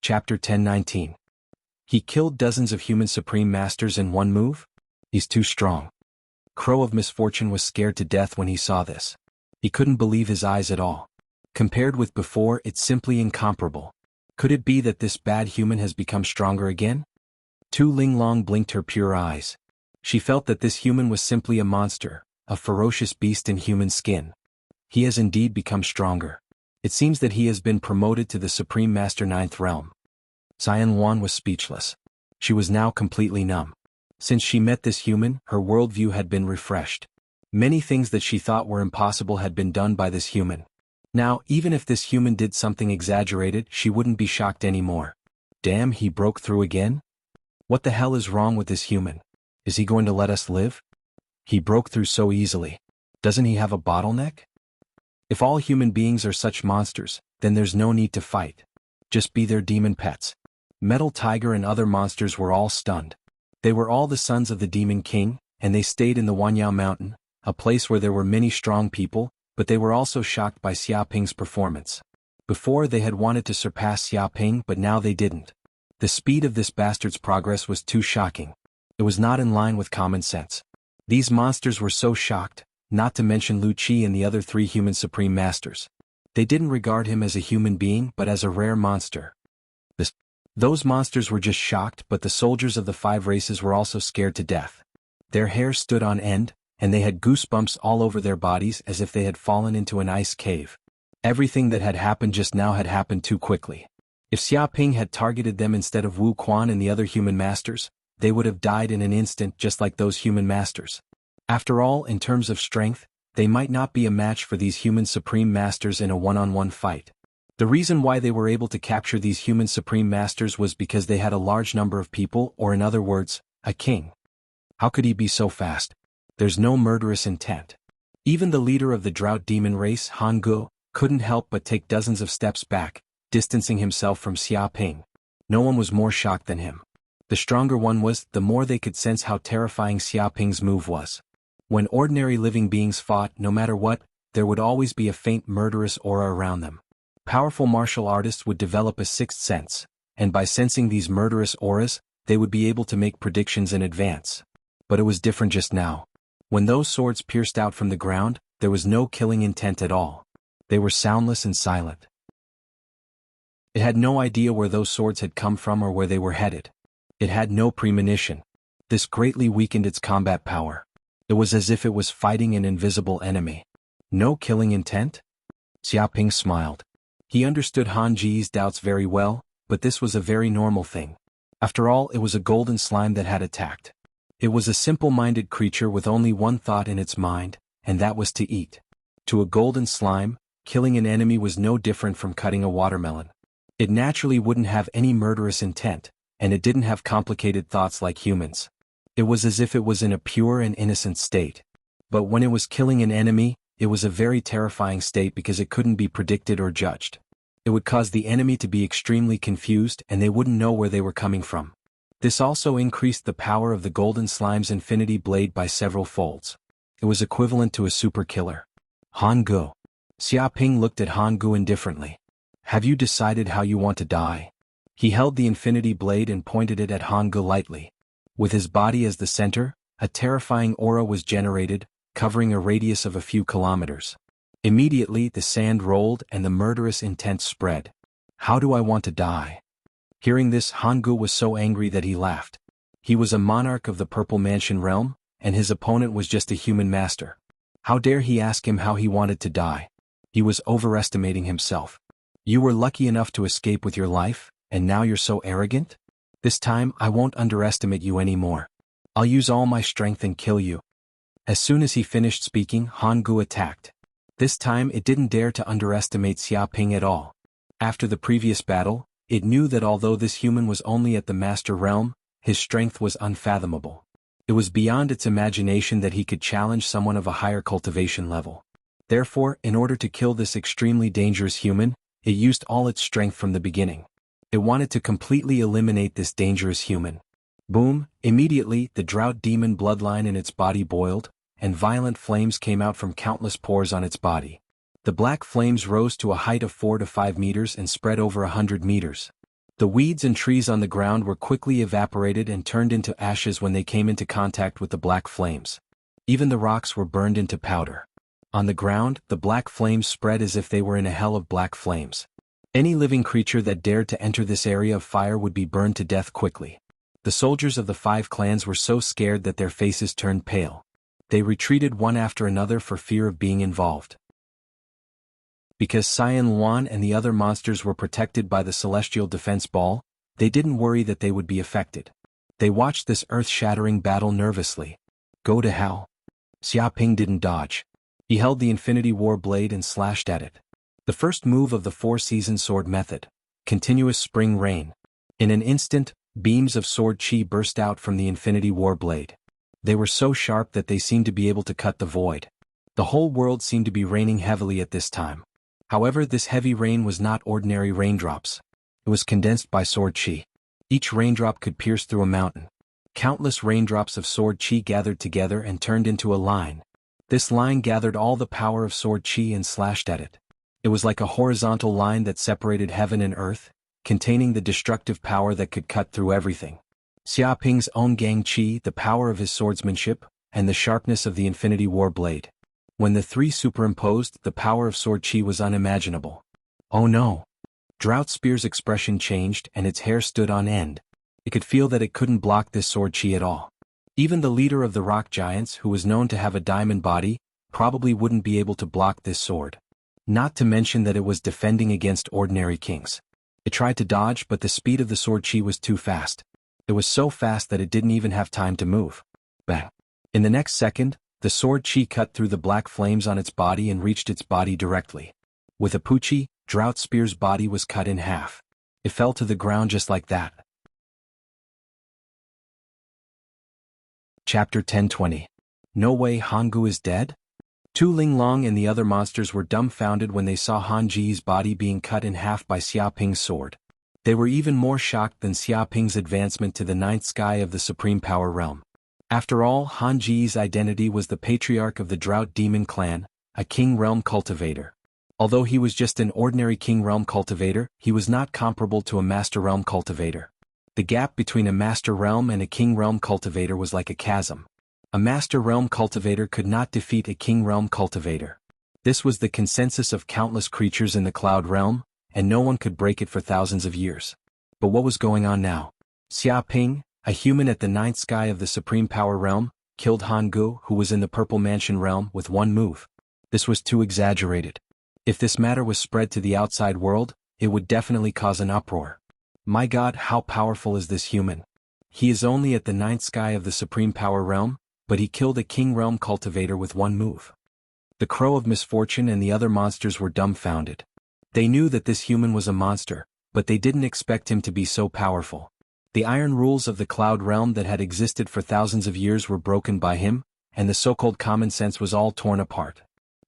Chapter 1019. He killed dozens of human supreme masters in one move? He's too strong. Crow of Misfortune was scared to death when he saw this. He couldn't believe his eyes at all. Compared with before, it's simply incomparable. Could it be that this bad human has become stronger again? Tu Linglong blinked her pure eyes. She felt that this human was simply a monster, a ferocious beast in human skin. He has indeed become stronger. It seems that he has been promoted to the Supreme Master Ninth Realm. Xian Wan was speechless. She was now completely numb. Since she met this human, her worldview had been refreshed. Many things that she thought were impossible had been done by this human. Now, even if this human did something exaggerated, she wouldn't be shocked anymore. Damn, he broke through again? What the hell is wrong with this human? Is he going to let us live? He broke through so easily. Doesn't he have a bottleneck? If all human beings are such monsters, then there's no need to fight. Just be their demon pets. Metal Tiger and other monsters were all stunned. They were all the sons of the Demon King, and they stayed in the Wanyao Mountain, a place where there were many strong people, but they were also shocked by Xiaoping's performance. Before they had wanted to surpass Xiaoping, but now they didn't. The speed of this bastard's progress was too shocking. It was not in line with common sense. These monsters were so shocked, not to mention Lu Qi and the other three human supreme masters. They didn't regard him as a human being but as a rare monster. Those monsters were just shocked, but the soldiers of the 5 races were also scared to death. Their hair stood on end, and they had goosebumps all over their bodies as if they had fallen into an ice cave. Everything that had happened just now had happened too quickly. If Xiaoping had targeted them instead of Wu Quan and the other human masters, they would have died in an instant just like those human masters. After all, in terms of strength, they might not be a match for these human supreme masters in a one-on-one fight. The reason why they were able to capture these human supreme masters was because they had a large number of people, or in other words, a king. How could he be so fast? There's no murderous intent. Even the leader of the drought demon race, Han Gu, couldn't help but take dozens of steps back, distancing himself from Xiaoping. No one was more shocked than him. The stronger one was, the more they could sense how terrifying Xiaoping's move was. When ordinary living beings fought, no matter what, there would always be a faint murderous aura around them. Powerful martial artists would develop a sixth sense, and by sensing these murderous auras, they would be able to make predictions in advance. But it was different just now. When those swords pierced out from the ground, there was no killing intent at all. They were soundless and silent. It had no idea where those swords had come from or where they were headed. It had no premonition. This greatly weakened its combat power. It was as if it was fighting an invisible enemy. No killing intent? Xiaoping smiled. He understood Han Ji's doubts very well, but this was a very normal thing. After all, it was a golden slime that had attacked. It was a simple-minded creature with only one thought in its mind, and that was to eat. To a golden slime, killing an enemy was no different from cutting a watermelon. It naturally wouldn't have any murderous intent, and it didn't have complicated thoughts like humans. It was as if it was in a pure and innocent state. But when it was killing an enemy, it was a very terrifying state because it couldn't be predicted or judged. It would cause the enemy to be extremely confused and they wouldn't know where they were coming from. This also increased the power of the Golden Slime's Infinity Blade by several folds. It was equivalent to a super killer. Han Gu. Xiaoping looked at Han Gu indifferently. Have you decided how you want to die? He held the Infinity Blade and pointed it at Han Gu lightly. With his body as the center, a terrifying aura was generated, covering a radius of a few kilometers. Immediately, the sand rolled and the murderous intent spread. How do I want to die? Hearing this, Han Gu was so angry that he laughed. He was a monarch of the Purple Mansion realm, and his opponent was just a human master. How dare he ask him how he wanted to die? He was overestimating himself. You were lucky enough to escape with your life, and now you're so arrogant? This time, I won't underestimate you anymore. I'll use all my strength and kill you. As soon as he finished speaking, Han Gu attacked. This time it didn't dare to underestimate Xiaoping at all. After the previous battle, it knew that although this human was only at the master realm, his strength was unfathomable. It was beyond its imagination that he could challenge someone of a higher cultivation level. Therefore, in order to kill this extremely dangerous human, it used all its strength from the beginning. It wanted to completely eliminate this dangerous human. Boom! Immediately, the drought demon bloodline in its body boiled, and violent flames came out from countless pores on its body. The black flames rose to a height of 4 to 5 meters and spread over 100 meters. The weeds and trees on the ground were quickly evaporated and turned into ashes when they came into contact with the black flames. Even the rocks were burned into powder. On the ground, the black flames spread as if they were in a hell of black flames. Any living creature that dared to enter this area of fire would be burned to death quickly. The soldiers of the 5 clans were so scared that their faces turned pale. They retreated one after another for fear of being involved. Because Cyan Luan and the other monsters were protected by the celestial defense ball, they didn't worry that they would be affected. They watched this earth-shattering battle nervously. Go to hell. Xia Ping didn't dodge. He held the Infinity War blade and slashed at it. The first move of the 4-season sword method. Continuous spring rain. In an instant, beams of sword chi burst out from the Infinity War blade. They were so sharp that they seemed to be able to cut the void. The whole world seemed to be raining heavily at this time. However, this heavy rain was not ordinary raindrops. It was condensed by sword chi. Each raindrop could pierce through a mountain. Countless raindrops of sword chi gathered together and turned into a line. This line gathered all the power of sword chi and slashed at it. It was like a horizontal line that separated heaven and earth, containing the destructive power that could cut through everything. Xia Ping's own gang chi, the power of his swordsmanship, and the sharpness of the Infinity War blade. When the 3 superimposed, the power of sword chi was unimaginable. Oh no! Drought Spear's expression changed and its hair stood on end. It could feel that it couldn't block this sword chi at all. Even the leader of the rock giants, who was known to have a diamond body, probably wouldn't be able to block this sword. Not to mention that it was defending against ordinary kings. It tried to dodge, but the speed of the sword chi was too fast. It was so fast that it didn't even have time to move. Bang! In the next second, the sword chi cut through the black flames on its body and reached its body directly. With a puchi, Drought Spear's body was cut in half. It fell to the ground just like that. Chapter 1020. No way Hanggu is dead? Tu Linglong and the other monsters were dumbfounded when they saw Han Ji's body being cut in half by Xia Ping's sword. They were even more shocked than Xia Ping's advancement to the 9th sky of the Supreme Power Realm. After all, Han Ji's identity was the patriarch of the Drought Demon Clan, a King Realm cultivator. Although he was just an ordinary King Realm cultivator, he was not comparable to a Master Realm cultivator. The gap between a Master Realm and a King Realm cultivator was like a chasm. A Master Realm cultivator could not defeat a King Realm cultivator. This was the consensus of countless creatures in the Cloud Realm, and no one could break it for thousands of years. But what was going on now? Xia Ping, a human at the 9th sky of the Supreme Power Realm, killed Hanggu, who was in the Purple Mansion Realm, with one move. This was too exaggerated. If this matter was spread to the outside world, it would definitely cause an uproar. My God, how powerful is this human? He is only at the 9th sky of the Supreme Power Realm, but he killed a King Realm cultivator with one move. The Crow of Misfortune and the other monsters were dumbfounded. They knew that this human was a monster, but they didn't expect him to be so powerful. The iron rules of the Cloud Realm that had existed for thousands of years were broken by him, and the so-called common sense was all torn apart.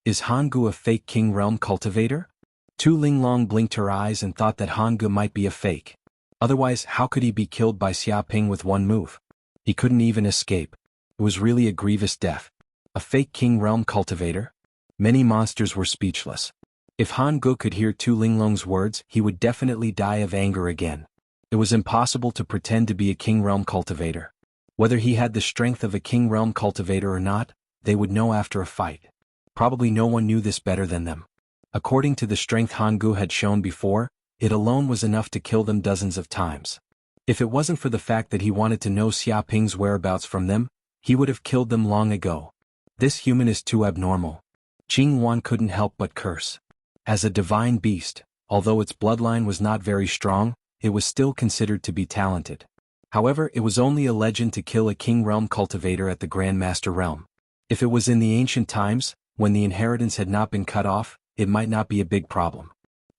Is Hanggu a fake King Realm cultivator? Tu Linglong blinked her eyes and thought that Hanggu might be a fake. Otherwise, how could he be killed by Xia Ping with one move? He couldn't even escape. It was really a grievous death. A fake King Realm cultivator? Many monsters were speechless. If Hanggu could hear Tu Linglong's words, he would definitely die of anger again. It was impossible to pretend to be a King Realm cultivator. Whether he had the strength of a King Realm cultivator or not, they would know after a fight. Probably no one knew this better than them. According to the strength Hanggu had shown before, it alone was enough to kill them dozens of times. If it wasn't for the fact that he wanted to know Xia Ping's whereabouts from them, he would have killed them long ago. This human is too abnormal. Jing Wan couldn't help but curse. As a divine beast, although its bloodline was not very strong, it was still considered to be talented. However, it was only a legend to kill a King Realm cultivator at the Grand Master Realm. If it was in the ancient times, when the inheritance had not been cut off, it might not be a big problem.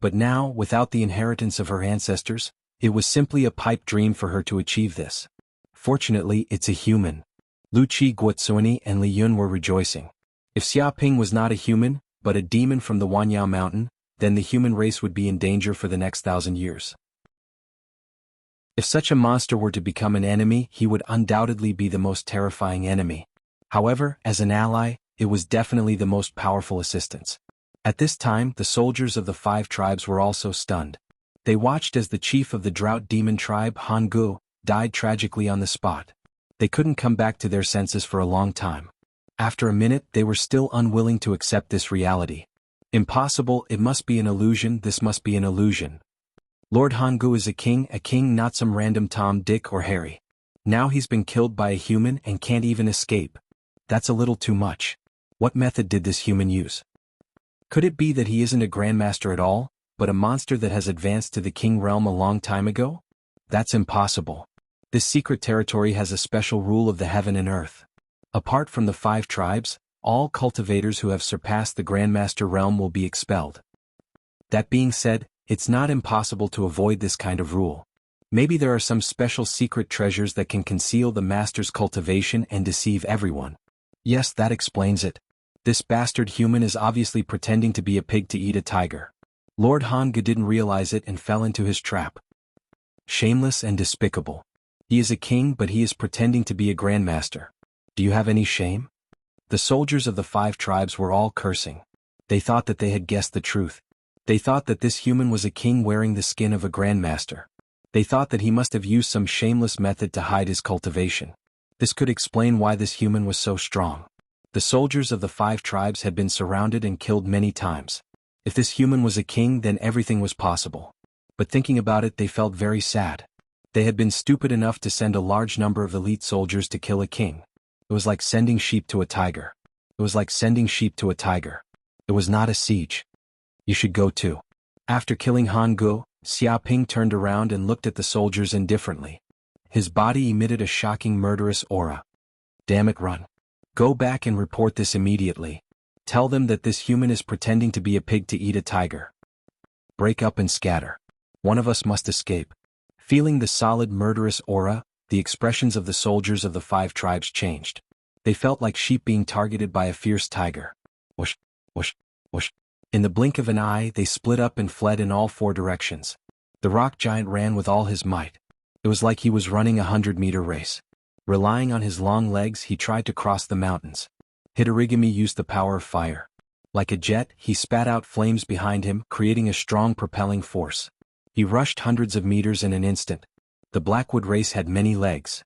But now, without the inheritance of her ancestors, it was simply a pipe dream for her to achieve this. Fortunately, it's a human. Lu Qi Guotsuani and Li Yun were rejoicing. If Xia Ping was not a human, but a demon from the Wanyao Mountain, then the human race would be in danger for the next 1,000 years. If such a monster were to become an enemy, he would undoubtedly be the most terrifying enemy. However, as an ally, it was definitely the most powerful assistance. At this time, the soldiers of the 5 tribes were also stunned. They watched as the chief of the drought demon tribe, Jianghu, died tragically on the spot. They couldn't come back to their senses for a long time. After a minute, they were still unwilling to accept this reality. Impossible, it must be an illusion, this must be an illusion. Lord Jianghu is a king, not some random Tom, Dick, or Harry. Now he's been killed by a human and can't even escape. That's a little too much. What method did this human use? Could it be that he isn't a grandmaster at all, but a monster that has advanced to the king realm a long time ago? That's impossible. This secret territory has a special rule of the heaven and earth. Apart from the 5 tribes, all cultivators who have surpassed the grandmaster realm will be expelled. That being said, it's not impossible to avoid this kind of rule. Maybe there are some special secret treasures that can conceal the master's cultivation and deceive everyone. Yes, that explains it. This bastard human is obviously pretending to be a pig to eat a tiger. Lord Jianghu didn't realize it and fell into his trap. Shameless and despicable. He is a king, but he is pretending to be a grandmaster. Do you have any shame? The soldiers of the 5 tribes were all cursing. They thought that they had guessed the truth. They thought that this human was a king wearing the skin of a grandmaster. They thought that he must have used some shameless method to hide his cultivation. This could explain why this human was so strong. The soldiers of the 5 tribes had been surrounded and killed many times. If this human was a king, then everything was possible. But thinking about it, they felt very sad. They had been stupid enough to send a large number of elite soldiers to kill a king. It was like sending sheep to a tiger. It was like sending sheep to a tiger. It was not a siege. You should go too. After killing Jianghu, Xiaoping turned around and looked at the soldiers indifferently. His body emitted a shocking murderous aura. Damn it, run. Go back and report this immediately. Tell them that this human is pretending to be a pig to eat a tiger. Break up and scatter. One of us must escape. Feeling the solid murderous aura, the expressions of the soldiers of the 5 tribes changed. They felt like sheep being targeted by a fierce tiger. Whoosh, whoosh, whoosh. In the blink of an eye, they split up and fled in all 4 directions. The rock giant ran with all his might. It was like he was running a 100-meter race. Relying on his long legs, he tried to cross the mountains. Hitorigami used the power of fire. Like a jet, he spat out flames behind him, creating a strong propelling force. He rushed hundreds of meters in an instant. The Blackwood race had many legs.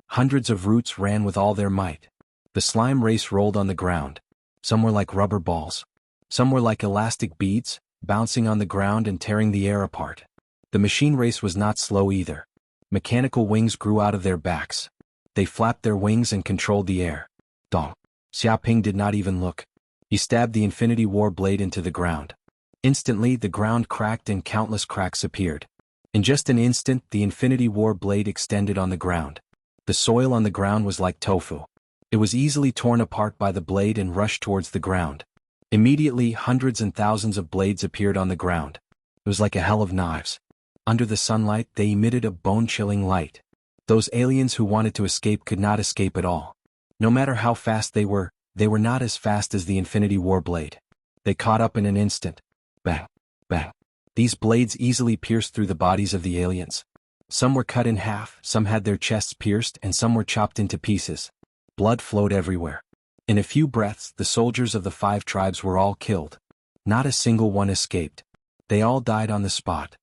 Hundreds of roots ran with all their might. The slime race rolled on the ground. Some were like rubber balls. Some were like elastic beads, bouncing on the ground and tearing the air apart. The machine race was not slow either. Mechanical wings grew out of their backs. They flapped their wings and controlled the air. Dong. Xiaoping did not even look. He stabbed the Infinity War blade into the ground. Instantly, the ground cracked and countless cracks appeared. In just an instant, the Infinity War blade extended on the ground. The soil on the ground was like tofu. It was easily torn apart by the blade and rushed towards the ground. Immediately, hundreds and thousands of blades appeared on the ground. It was like a hell of knives. Under the sunlight, they emitted a bone-chilling light. Those aliens who wanted to escape could not escape at all. No matter how fast they were not as fast as the Infinity War blade. They caught up in an instant. Bang, bang. These blades easily pierced through the bodies of the aliens. Some were cut in half, some had their chests pierced, and some were chopped into pieces. Blood flowed everywhere. In a few breaths, the soldiers of the 5 tribes were all killed. Not a single one escaped. They all died on the spot.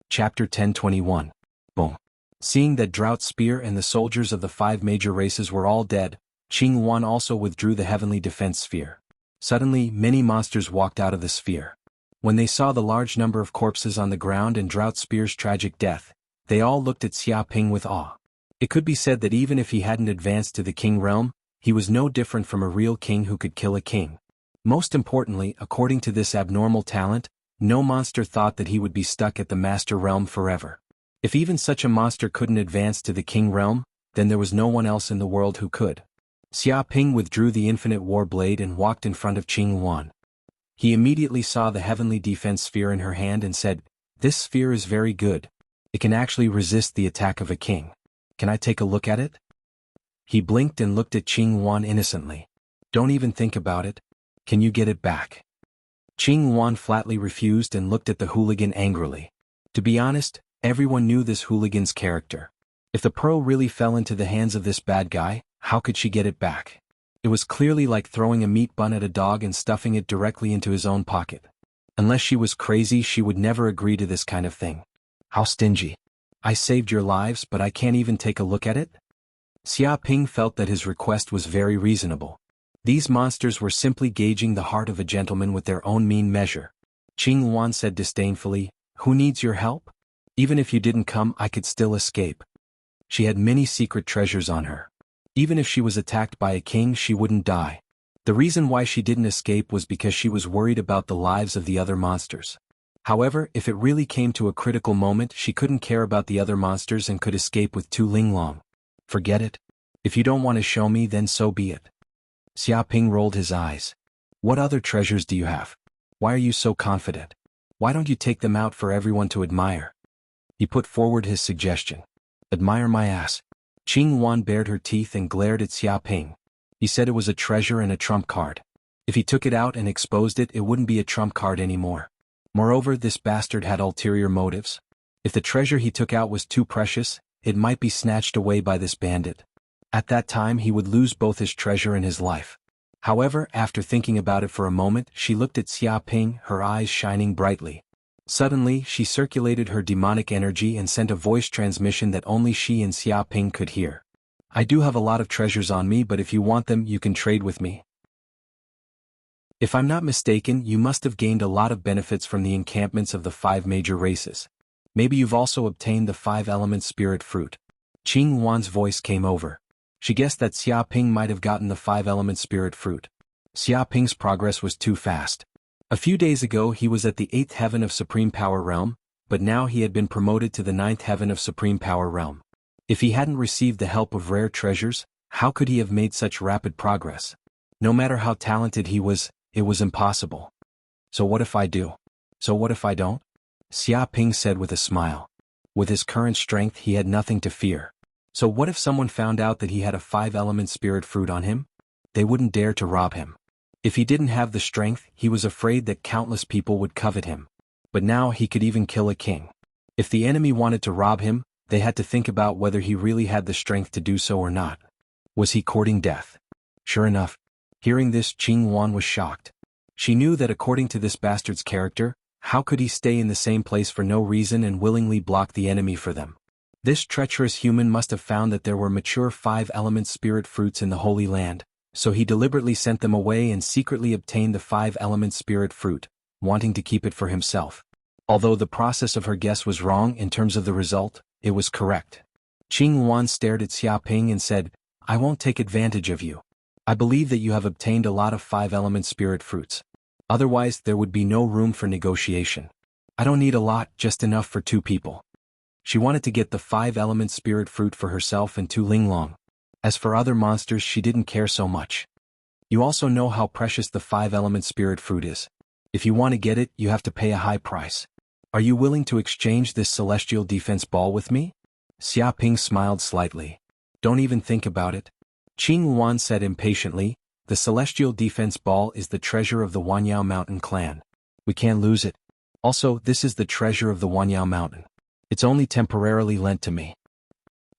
Chapter 10:21. Boom. Seeing that Drought Spear and the soldiers of the 5 major races were all dead, Qing Wan also withdrew the heavenly defense sphere. Suddenly, many monsters walked out of the sphere. When they saw the large number of corpses on the ground and Drought Spear's tragic death, they all looked at Xiaoping with awe. It could be said that even if he hadn't advanced to the king realm, he was no different from a real king who could kill a king. Most importantly, according to this abnormal talent, no monster thought that he would be stuck at the master realm forever. If even such a monster couldn't advance to the king realm, then there was no one else in the world who could. Xiaoping withdrew the infinite war blade and walked in front of Qing Wan. He immediately saw the heavenly defense sphere in her hand and said, "This sphere is very good. It can actually resist the attack of a king. Can I take a look at it?" He blinked and looked at Qing Wan innocently. "Don't even think about it. Can you get it back?" Qing Wan flatly refused and looked at the hooligan angrily. To be honest, everyone knew this hooligan's character. If the pearl really fell into the hands of this bad guy, how could she get it back? It was clearly like throwing a meat bun at a dog and stuffing it directly into his own pocket. Unless she was crazy, she would never agree to this kind of thing. How stingy. I saved your lives, but I can't even take a look at it? Xia Ping felt that his request was very reasonable. These monsters were simply gauging the heart of a gentleman with their own mean measure. Qing Wan said disdainfully, "Who needs your help? Even if you didn't come, I could still escape." She had many secret treasures on her. Even if she was attacked by a king, she wouldn't die. The reason why she didn't escape was because she was worried about the lives of the other monsters. However, if it really came to a critical moment, she couldn't care about the other monsters and could escape with Tu Linglong. Forget it. If you don't want to show me, then so be it. Xia Ping rolled his eyes. What other treasures do you have? Why are you so confident? Why don't you take them out for everyone to admire? He put forward his suggestion. Admire my ass. Qing Wan bared her teeth and glared at Xia Ping. He said it was a treasure and a trump card. If he took it out and exposed it, it wouldn't be a trump card anymore. Moreover, this bastard had ulterior motives. If the treasure he took out was too precious, it might be snatched away by this bandit. At that time, he would lose both his treasure and his life. However, after thinking about it for a moment, she looked at Xia Ping, her eyes shining brightly. Suddenly, she circulated her demonic energy and sent a voice transmission that only she and Xia Ping could hear. I do have a lot of treasures on me, but if you want them, you can trade with me. If I'm not mistaken, you must have gained a lot of benefits from the encampments of the 5 major races. Maybe you've also obtained the 5-element spirit fruit. Qing Wan's voice came over. She guessed that Xia Ping might have gotten the 5-element spirit fruit. Xia Ping's progress was too fast. A few days ago he was at the 8th heaven of Supreme Power Realm, but now he had been promoted to the 9th heaven of Supreme Power Realm. If he hadn't received the help of rare treasures, how could he have made such rapid progress? No matter how talented he was, it was impossible. So what if I do? So what if I don't? Xia Ping said with a smile. With his current strength he had nothing to fear. So what if someone found out that he had a 5-element spirit fruit on him? They wouldn't dare to rob him. If he didn't have the strength, he was afraid that countless people would covet him. But now he could even kill a king. If the enemy wanted to rob him, they had to think about whether he really had the strength to do so or not. Was he courting death? Sure enough. Hearing this, Qing Wan was shocked. She knew that according to this bastard's character, how could he stay in the same place for no reason and willingly block the enemy for them? This treacherous human must have found that there were mature 5-element spirit fruits in the Holy Land, so he deliberately sent them away and secretly obtained the 5-element spirit fruit, wanting to keep it for himself. Although the process of her guess was wrong in terms of the result, it was correct. Qing Wan stared at Xia Ping and said, I won't take advantage of you. I believe that you have obtained a lot of 5-element spirit fruits. Otherwise, there would be no room for negotiation. I don't need a lot, just enough for 2 people. She wanted to get the 5-element spirit fruit for herself and Tu Linglong. As for other monsters, she didn't care so much. You also know how precious the 5-element spirit fruit is. If you want to get it, you have to pay a high price. Are you willing to exchange this celestial defense ball with me? Xia Ping smiled slightly. Don't even think about it. Qing Wan said impatiently, the celestial defense ball is the treasure of the Wanyao Mountain clan. We can't lose it. Also, this is the treasure of the Wanyao Mountain. It's only temporarily lent to me.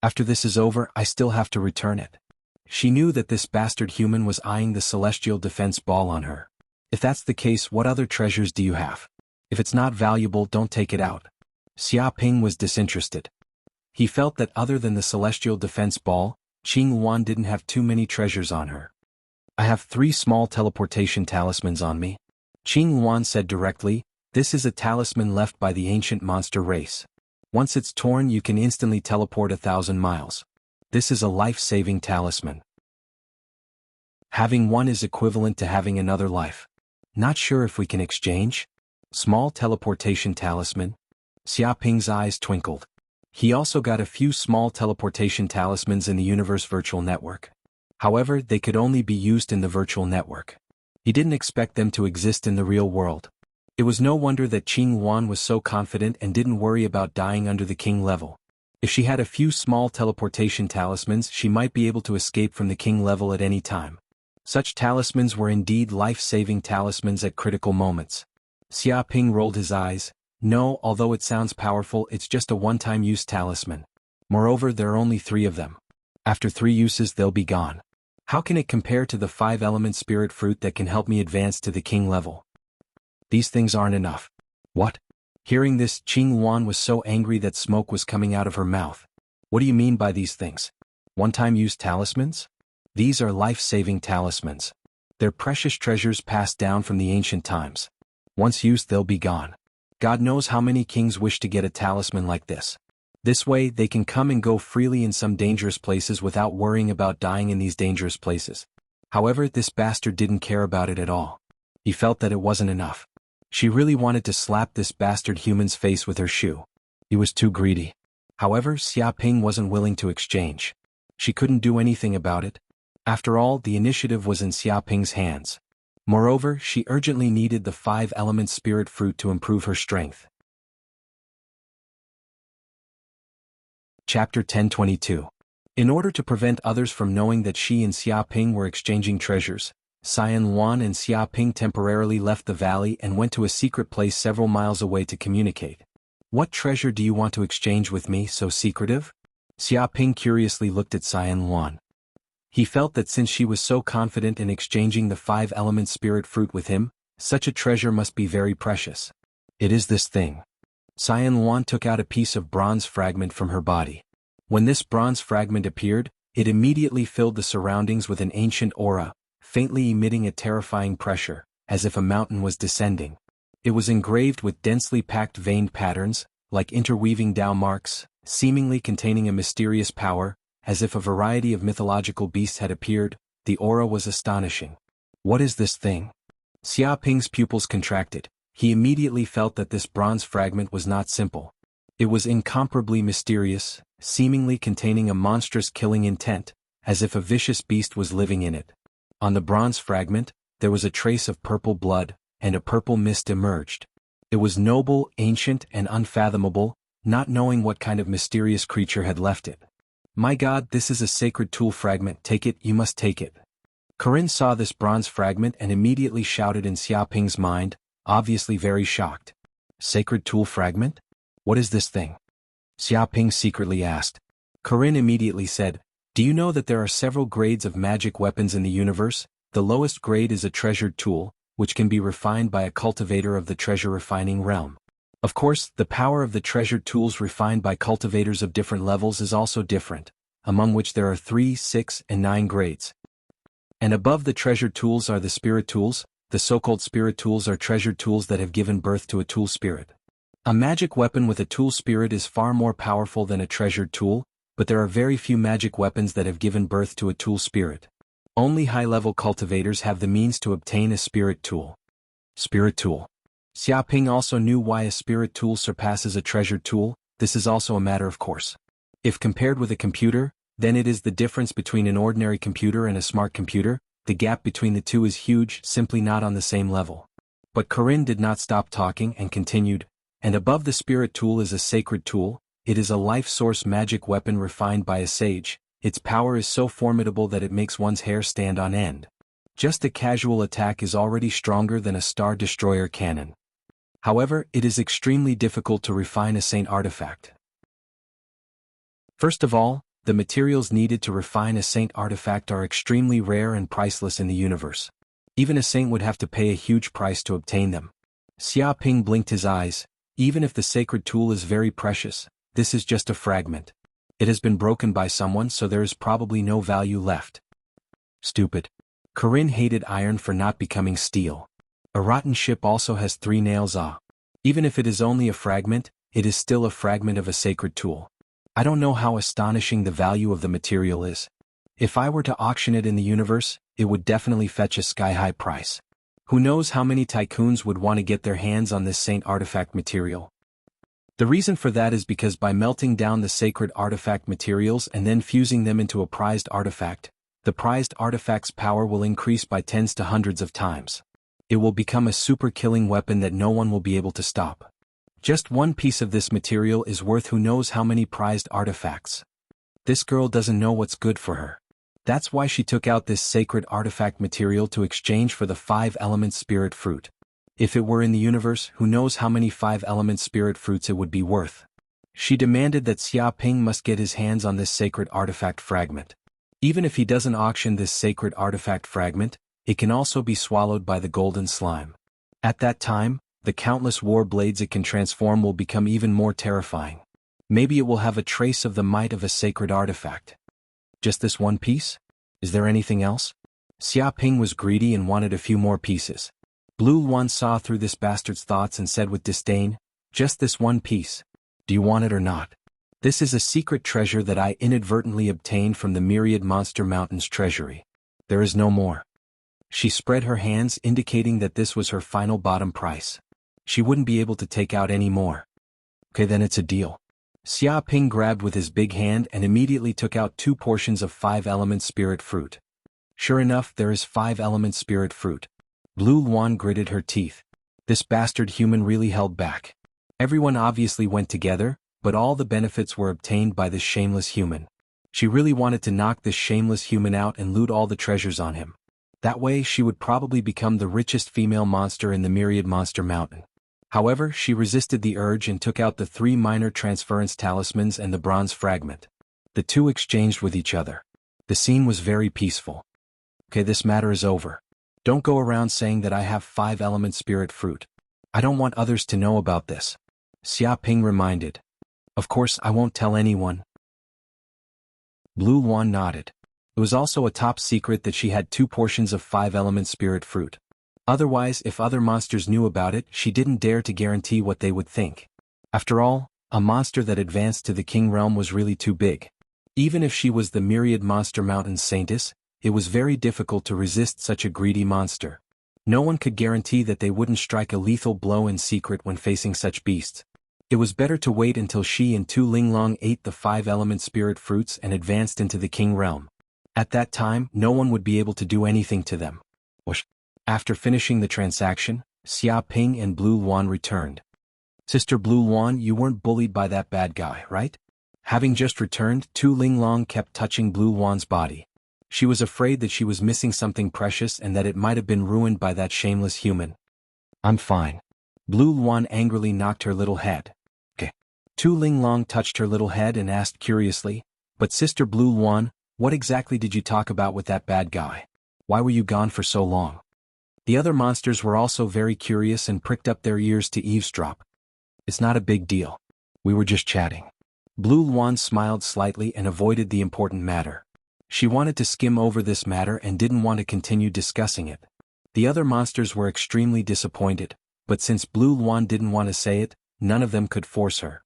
After this is over, I still have to return it. She knew that this bastard human was eyeing the celestial defense ball on her. If that's the case, what other treasures do you have? If it's not valuable, don't take it out. Xia Ping was disinterested. He felt that other than the celestial defense ball, Qing Wan didn't have too many treasures on her. I have 3 small teleportation talismans on me. Qing Wan said directly, this is a talisman left by the ancient monster race. Once it's torn, you can instantly teleport 1,000 miles. This is a life-saving talisman. Having one is equivalent to having another life. Not sure if we can exchange? Small teleportation talisman? Xia Ping's eyes twinkled. He also got a few small teleportation talismans in the Universe Virtual Network. However, they could only be used in the virtual network. He didn't expect them to exist in the real world. It was no wonder that Qing Wan was so confident and didn't worry about dying under the king level. If she had a few small teleportation talismans, she might be able to escape from the king level at any time. Such talismans were indeed life-saving talismans at critical moments. Xia Ping rolled his eyes. No, although it sounds powerful, it's just a one-time use talisman. Moreover, there are only 3 of them. After 3 uses, they'll be gone. How can it compare to the 5-element spirit fruit that can help me advance to the king level? These things aren't enough. What? Hearing this, Qing Wan was so angry that smoke was coming out of her mouth. What do you mean by these things? One-time use talismans? These are life-saving talismans. They're precious treasures passed down from the ancient times. Once used, they'll be gone. God knows how many kings wish to get a talisman like this. This way, they can come and go freely in some dangerous places without worrying about dying in these dangerous places. However, this bastard didn't care about it at all. He felt that it wasn't enough. She really wanted to slap this bastard human's face with her shoe. He was too greedy. However, Xia Ping wasn't willing to exchange. She couldn't do anything about it. After all, the initiative was in Xia Ping's hands. Moreover, she urgently needed the 5-element spirit fruit to improve her strength. Chapter 1022. In order to prevent others from knowing that she and Xia Ping were exchanging treasures, Xian Wan and Xia Ping temporarily left the valley and went to a secret place several miles away to communicate. What treasure do you want to exchange with me, so secretive? Xia Ping curiously looked at Xian Wan. He felt that since she was so confident in exchanging the 5-element spirit fruit with him, such a treasure must be very precious. It is this thing. Xian Wan took out a piece of bronze fragment from her body. When this bronze fragment appeared, it immediately filled the surroundings with an ancient aura, faintly emitting a terrifying pressure, as if a mountain was descending. It was engraved with densely packed veined patterns, like interweaving Tao marks, seemingly containing a mysterious power. As if a variety of mythological beasts had appeared, the aura was astonishing. What is this thing? Xia Ping's pupils contracted. He immediately felt that this bronze fragment was not simple. It was incomparably mysterious, seemingly containing a monstrous killing intent, as if a vicious beast was living in it. On the bronze fragment, there was a trace of purple blood, and a purple mist emerged. It was noble, ancient, and unfathomable, not knowing what kind of mysterious creature had left it. My God, this is a sacred tool fragment. Take it, you must take it. Corinne saw this bronze fragment and immediately shouted in Xia Ping's mind, obviously very shocked. Sacred tool fragment? What is this thing? Xia Ping secretly asked. Corinne immediately said, do you know that there are several grades of magic weapons in the universe? The lowest grade is a treasured tool, which can be refined by a cultivator of the treasure refining realm. Of course, the power of the treasured tools refined by cultivators of different levels is also different, among which there are 3, 6, and 9 grades. And above the treasured tools are the spirit tools. The so-called spirit tools are treasured tools that have given birth to a tool spirit. A magic weapon with a tool spirit is far more powerful than a treasured tool, but there are very few magic weapons that have given birth to a tool spirit. Only high-level cultivators have the means to obtain a spirit tool. Spirit tool. Xia Ping also knew why a spirit tool surpasses a treasured tool. This is also a matter of course. If compared with a computer, then it is the difference between an ordinary computer and a smart computer. The gap between the two is huge, simply not on the same level. But Corinne did not stop talking and continued, and above the spirit tool is a sacred tool. It is a life source magic weapon refined by a sage. Its power is so formidable that it makes one's hair stand on end. Just a casual attack is already stronger than a Star Destroyer cannon. However, it is extremely difficult to refine a saint artifact. First of all, the materials needed to refine a saint artifact are extremely rare and priceless in the universe. Even a saint would have to pay a huge price to obtain them. Xia Ping blinked his eyes. Even if the sacred tool is very precious, this is just a fragment. It has been broken by someone, so there is probably no value left. Stupid. Corinne hated iron for not becoming steel. A rotten ship also has 3 nails. Even if it is only a fragment, it is still a fragment of a sacred tool. I don't know how astonishing the value of the material is. If I were to auction it in the universe, it would definitely fetch a sky-high price. Who knows how many tycoons would want to get their hands on this saint artifact material. The reason for that is because by melting down the sacred artifact materials and then fusing them into a prized artifact, the prized artifact's power will increase by tens to hundreds of times. It will become a super killing weapon that no one will be able to stop. Just one piece of this material is worth who knows how many prized artifacts. This girl doesn't know what's good for her. That's why she took out this sacred artifact material to exchange for the 5-element spirit fruit. If it were in the universe, who knows how many 5-element spirit fruits it would be worth. She demanded that Xia Ping must get his hands on this sacred artifact fragment. Even if he doesn't auction this sacred artifact fragment, it can also be swallowed by the golden slime. At that time, the countless war blades it can transform will become even more terrifying. Maybe it will have a trace of the might of a sacred artifact. Just this one piece? Is there anything else? Xia Ping was greedy and wanted a few more pieces. Blue Luan saw through this bastard's thoughts and said with disdain, "Just this one piece. Do you want it or not? This is a secret treasure that I inadvertently obtained from the Myriad Monster Mountain's treasury. There is no more." She spread her hands indicating that this was her final bottom price. She wouldn't be able to take out any more. Okay, then it's a deal. Xia Ping grabbed with his big hand and immediately took out 2 portions of 5-element spirit fruit. Sure enough, there is 5-element spirit fruit. Blue Luan gritted her teeth. This bastard human really held back. Everyone obviously went together, but all the benefits were obtained by this shameless human. She really wanted to knock this shameless human out and loot all the treasures on him. That way she would probably become the richest female monster in the Myriad Monster Mountain. However, she resisted the urge and took out the 3 minor transference talismans and the bronze fragment. The 2 exchanged with each other. The scene was very peaceful. Okay, this matter is over. Don't go around saying that I have 5-element spirit fruit. I don't want others to know about this. Xia Ping reminded. Of course I won't tell anyone. Blue Luan nodded. It was also a top secret that she had 2 portions of 5-element spirit fruit. Otherwise, if other monsters knew about it, she didn't dare to guarantee what they would think. After all, a monster that advanced to the King Realm was really too big. Even if she was the Myriad Monster Mountain's saintess, it was very difficult to resist such a greedy monster. No one could guarantee that they wouldn't strike a lethal blow in secret when facing such beasts. It was better to wait until she and Tu Linglong ate the 5-element spirit fruits and advanced into the King Realm. At that time, no one would be able to do anything to them. After finishing the transaction, Xia Ping and Blue Luan returned. Sister Blue Luan, you weren't bullied by that bad guy, right? Having just returned, Tu Linglong kept touching Blue Luan's body. She was afraid that she was missing something precious and that it might have been ruined by that shameless human. I'm fine. Blue Luan angrily knocked her little head. Okay. Tu Linglong touched her little head and asked curiously, "But Sister Blue Luan, what exactly did you talk about with that bad guy? Why were you gone for so long?" The other monsters were also very curious and pricked up their ears to eavesdrop. It's not a big deal. We were just chatting. Blue Luan smiled slightly and avoided the important matter. She wanted to skim over this matter and didn't want to continue discussing it. The other monsters were extremely disappointed, but since Blue Luan didn't want to say it, none of them could force her.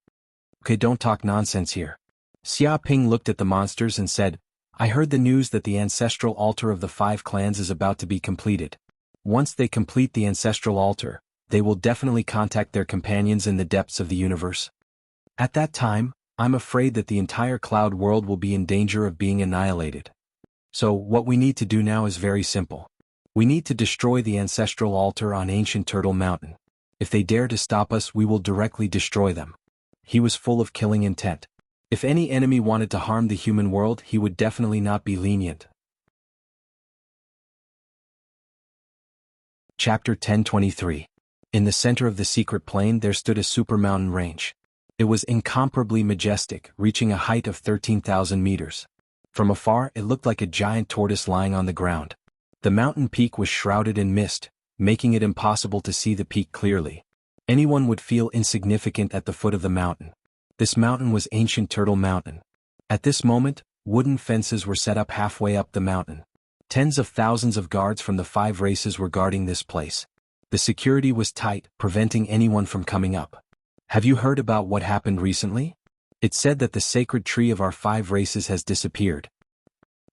Okay, don't talk nonsense here. Xia Ping looked at the monsters and said, I heard the news that the ancestral altar of the 5 clans is about to be completed. Once they complete the ancestral altar, they will definitely contact their companions in the depths of the universe. At that time, I'm afraid that the entire cloud world will be in danger of being annihilated. So, what we need to do now is very simple. We need to destroy the ancestral altar on ancient Turtle Mountain. If they dare to stop us, we will directly destroy them. He was full of killing intent. If any enemy wanted to harm the human world, he would definitely not be lenient. Chapter 1023. In the center of the secret plain there stood a super mountain range. It was incomparably majestic, reaching a height of 13,000 meters. From afar it looked like a giant tortoise lying on the ground. The mountain peak was shrouded in mist, making it impossible to see the peak clearly. Anyone would feel insignificant at the foot of the mountain. This mountain was ancient Turtle Mountain. At this moment, wooden fences were set up halfway up the mountain. Tens of thousands of guards from the 5 races were guarding this place. The security was tight, preventing anyone from coming up. Have you heard about what happened recently? It's said that the sacred tree of our 5 races has disappeared.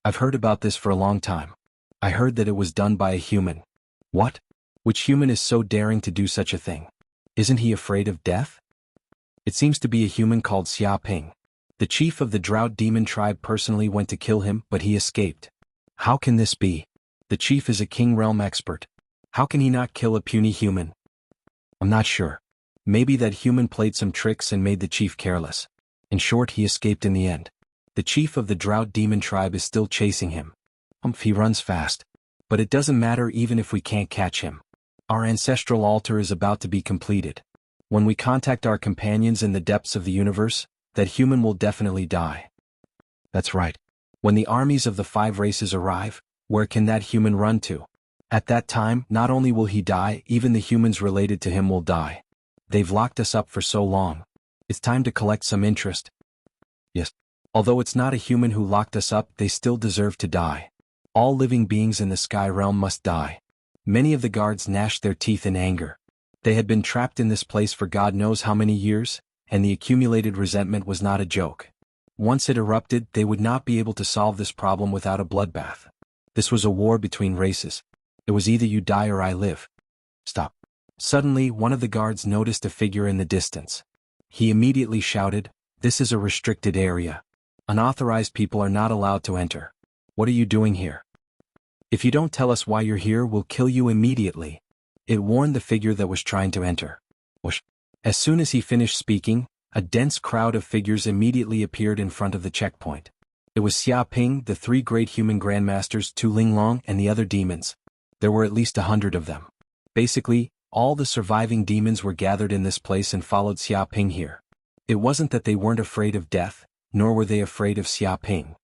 I've heard about this for a long time. I heard that it was done by a human. What? Which human is so daring to do such a thing? Isn't he afraid of death? It seems to be a human called Xia Ping. The chief of the Drought Demon tribe personally went to kill him, but he escaped. How can this be? The chief is a King Realm expert. How can he not kill a puny human? I'm not sure. Maybe that human played some tricks and made the chief careless. In short, he escaped in the end. The chief of the Drought Demon tribe is still chasing him. He runs fast. But it doesn't matter even if we can't catch him. Our ancestral altar is about to be completed. When we contact our companions in the depths of the universe, that human will definitely die. That's right. When the armies of the 5 races arrive, where can that human run to? At that time, not only will he die, even the humans related to him will die. They've locked us up for so long. It's time to collect some interest. Yes. Although it's not a human who locked us up, they still deserve to die. All living beings in the sky realm must die. Many of the guards gnashed their teeth in anger. They had been trapped in this place for God knows how many years, and the accumulated resentment was not a joke. Once it erupted, they would not be able to solve this problem without a bloodbath. This was a war between races. It was either you die or I live. Stop. Suddenly, one of the guards noticed a figure in the distance. He immediately shouted, "This is a restricted area. Unauthorized people are not allowed to enter. What are you doing here? If you don't tell us why you're here, we'll kill you immediately." It warned the figure that was trying to enter. Whoosh. As soon as he finished speaking, a dense crowd of figures immediately appeared in front of the checkpoint. It was Xia Ping, the 3 great human grandmasters, Tu Linglong, and the other demons. There were at least 100 of them. Basically, all the surviving demons were gathered in this place and followed Xia Ping here. It wasn't that they weren't afraid of death, nor were they afraid of Xia Ping.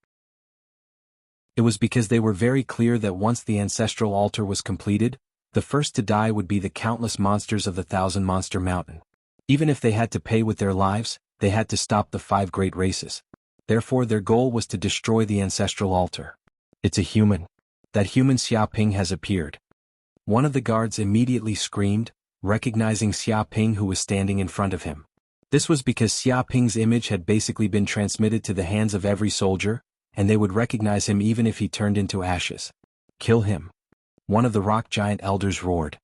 It was because they were very clear that once the ancestral altar was completed, the first to die would be the countless monsters of the 1,000-monster mountain. Even if they had to pay with their lives, they had to stop the 5 great races. Therefore their goal was to destroy the ancestral altar. It's a human. That human Xia Ping has appeared. One of the guards immediately screamed, recognizing Xia Ping who was standing in front of him. This was because Xia Ping's image had basically been transmitted to the hands of every soldier, and they would recognize him even if he turned into ashes. Kill him. One of the rock giant elders roared.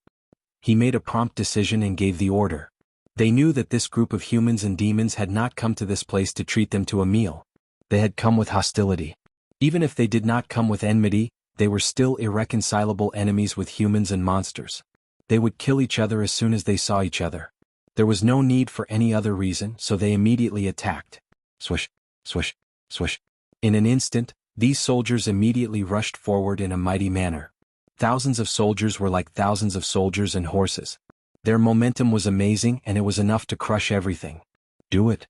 He made a prompt decision and gave the order. They knew that this group of humans and demons had not come to this place to treat them to a meal. They had come with hostility. Even if they did not come with enmity, they were still irreconcilable enemies with humans and monsters. They would kill each other as soon as they saw each other. There was no need for any other reason, so they immediately attacked. Swish, swish, swish. In an instant, these soldiers immediately rushed forward in a mighty manner. Thousands of soldiers were like thousands of soldiers and horses. Their momentum was amazing and it was enough to crush everything. Do it.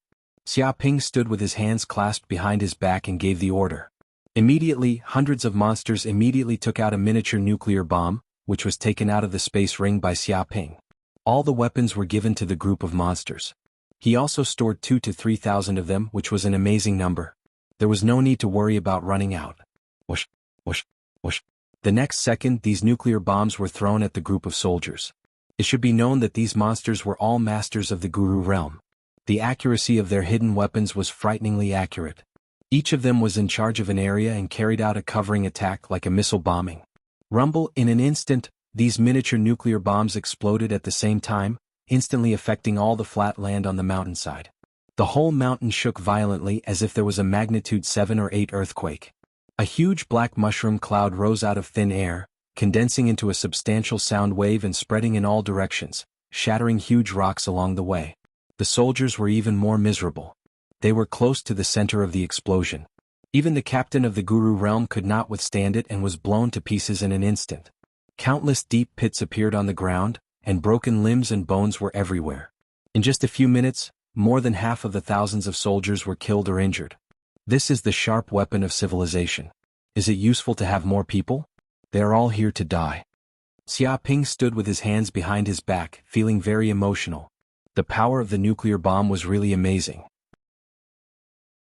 Xia Ping stood with his hands clasped behind his back and gave the order. Immediately, hundreds of monsters immediately took out a miniature nuclear bomb, which was taken out of the space ring by Xia Ping. All the weapons were given to the group of monsters. He also stored 2,000 to 3,000 of them, which was an amazing number. There was no need to worry about running out. Whoosh, whoosh, whoosh. The next second, these nuclear bombs were thrown at the group of soldiers. It should be known that these monsters were all masters of the Guru realm. The accuracy of their hidden weapons was frighteningly accurate. Each of them was in charge of an area and carried out a covering attack like a missile bombing. Rumble, in an instant, these miniature nuclear bombs exploded at the same time, instantly affecting all the flat land on the mountainside. The whole mountain shook violently as if there was a magnitude 7 or 8 earthquake. A huge black mushroom cloud rose out of thin air, condensing into a substantial sound wave and spreading in all directions, shattering huge rocks along the way. The soldiers were even more miserable. They were close to the center of the explosion. Even the captain of the Guru realm could not withstand it and was blown to pieces in an instant. Countless deep pits appeared on the ground, and broken limbs and bones were everywhere. In just a few minutes, more than half of the thousands of soldiers were killed or injured. This is the sharp weapon of civilization. Is it useful to have more people? They are all here to die. Xia Ping stood with his hands behind his back, feeling very emotional. The power of the nuclear bomb was really amazing.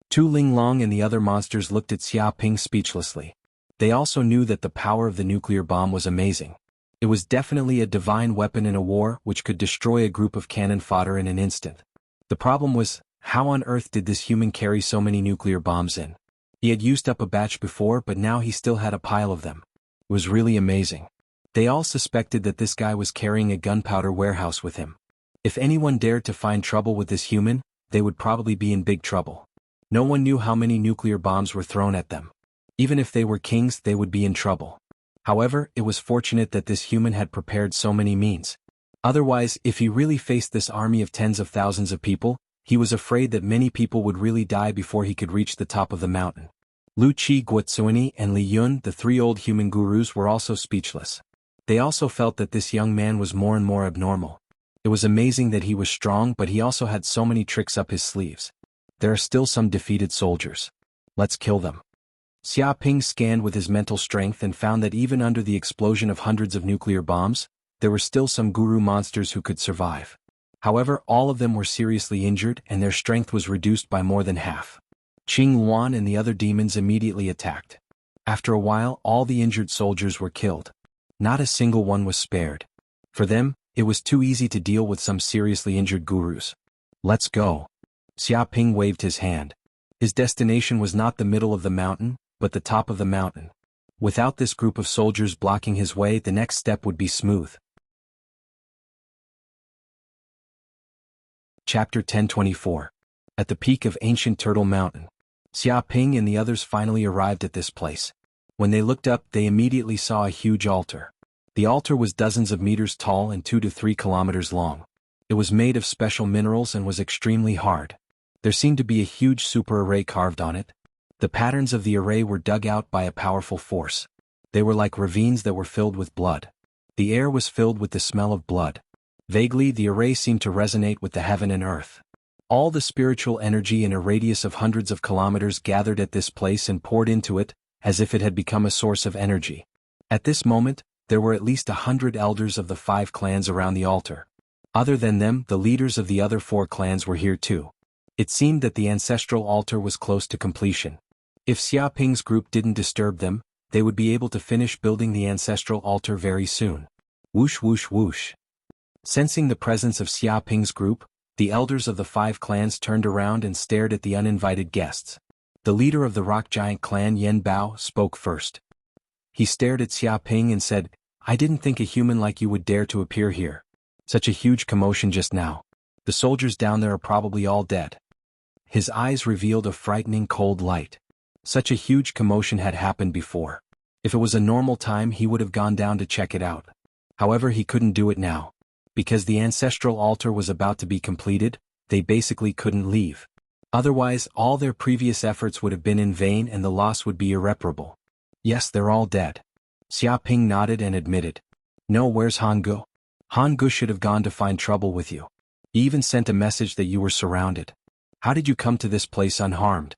Tu Linglong and the other monsters looked at Xia Ping speechlessly. They also knew that the power of the nuclear bomb was amazing. It was definitely a divine weapon in a war which could destroy a group of cannon fodder in an instant. The problem was, how on earth did this human carry so many nuclear bombs in? He had used up a batch before, but now he still had a pile of them. It was really amazing. They all suspected that this guy was carrying a gunpowder warehouse with him. If anyone dared to find trouble with this human, they would probably be in big trouble. No one knew how many nuclear bombs were thrown at them. Even if they were kings, they would be in trouble. However, it was fortunate that this human had prepared so many means. Otherwise, if he really faced this army of tens of thousands of people, he was afraid that many people would really die before he could reach the top of the mountain. Lu Qi, Guotsuini, and Li Yun, the 3 old human gurus, were also speechless. They also felt that this young man was more and more abnormal. It was amazing that he was strong, but he also had so many tricks up his sleeves. There are still some defeated soldiers. Let's kill them. Xiaoping scanned with his mental strength and found that even under the explosion of hundreds of nuclear bombs, there were still some guru monsters who could survive. However, all of them were seriously injured and their strength was reduced by more than half. Qing Luan and the other demons immediately attacked. After a while, all the injured soldiers were killed. Not a single one was spared. For them, it was too easy to deal with some seriously injured gurus. Let's go. Xiaoping waved his hand. His destination was not the middle of the mountain, but the top of the mountain. Without this group of soldiers blocking his way, the next step would be smooth. Chapter 1024. At the peak of ancient Turtle Mountain. Xiaoping and the others finally arrived at this place. When they looked up, they immediately saw a huge altar. The altar was dozens of meters tall and 2 to 3 kilometers long. It was made of special minerals and was extremely hard. There seemed to be a huge super array carved on it. The patterns of the array were dug out by a powerful force. They were like ravines that were filled with blood. The air was filled with the smell of blood. Vaguely, the array seemed to resonate with the heaven and earth. All the spiritual energy in a radius of hundreds of kilometers gathered at this place and poured into it, as if it had become a source of energy. At this moment, there were at least 100 elders of the 5 clans around the altar. Other than them, the leaders of the other 4 clans were here too. It seemed that the ancestral altar was close to completion. If Xiaoping's group didn't disturb them, they would be able to finish building the ancestral altar very soon. Whoosh whoosh whoosh. Sensing the presence of Xiaoping's group, the elders of the 5 clans turned around and stared at the uninvited guests. The leader of the rock giant clan, Yen Bao, spoke first. He stared at Xiaoping and said, "I didn't think a human like you would dare to appear here. Such a huge commotion just now. The soldiers down there are probably all dead." His eyes revealed a frightening cold light. Such a huge commotion had happened before. If it was a normal time, he would have gone down to check it out. However, he couldn't do it now. Because the ancestral altar was about to be completed, they basically couldn't leave. Otherwise, all their previous efforts would have been in vain and the loss would be irreparable. "Yes, they're all dead." Xiaoping nodded and admitted. "No, where's Hangu? Hangu should have gone to find trouble with you. He even sent a message that you were surrounded. How did you come to this place unharmed?"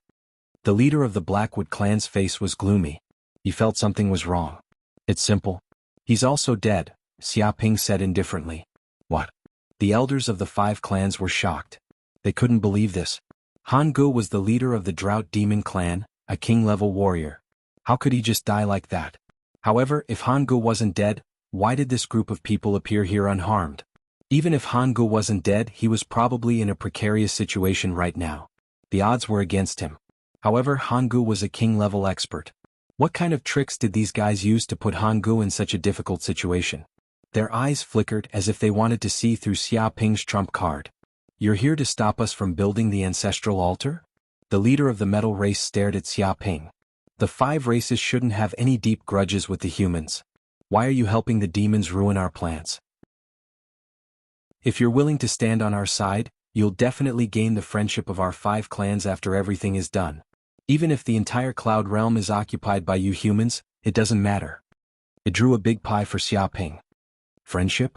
The leader of the Blackwood clan's face was gloomy. He felt something was wrong. "It's simple. He's also dead," Xiaoping said indifferently. "What?" The elders of the 5 clans were shocked. They couldn't believe this. Hangu was the leader of the Drought Demon clan, a king-level warrior. How could he just die like that? However, if Hangu wasn't dead, why did this group of people appear here unharmed? Even if Hangu wasn't dead, he was probably in a precarious situation right now. The odds were against him. However, Hangu was a king-level expert. What kind of tricks did these guys use to put Hangu in such a difficult situation? Their eyes flickered as if they wanted to see through Xiaoping's trump card. "You're here to stop us from building the ancestral altar?" The leader of the metal race stared at Xiaoping. The 5 races shouldn't have any deep grudges with the humans. Why are you helping the demons ruin our plans? If you're willing to stand on our side, you'll definitely gain the friendship of our 5 clans after everything is done. Even if the entire Cloud Realm is occupied by you humans, it doesn't matter. It drew a big pie for Xiaoping. Friendship?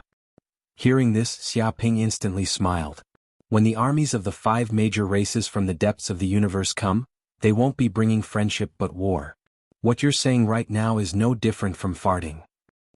Hearing this, Xiaoping instantly smiled. When the armies of the 5 major races from the depths of the universe come, they won't be bringing friendship but war. What you're saying right now is no different from farting.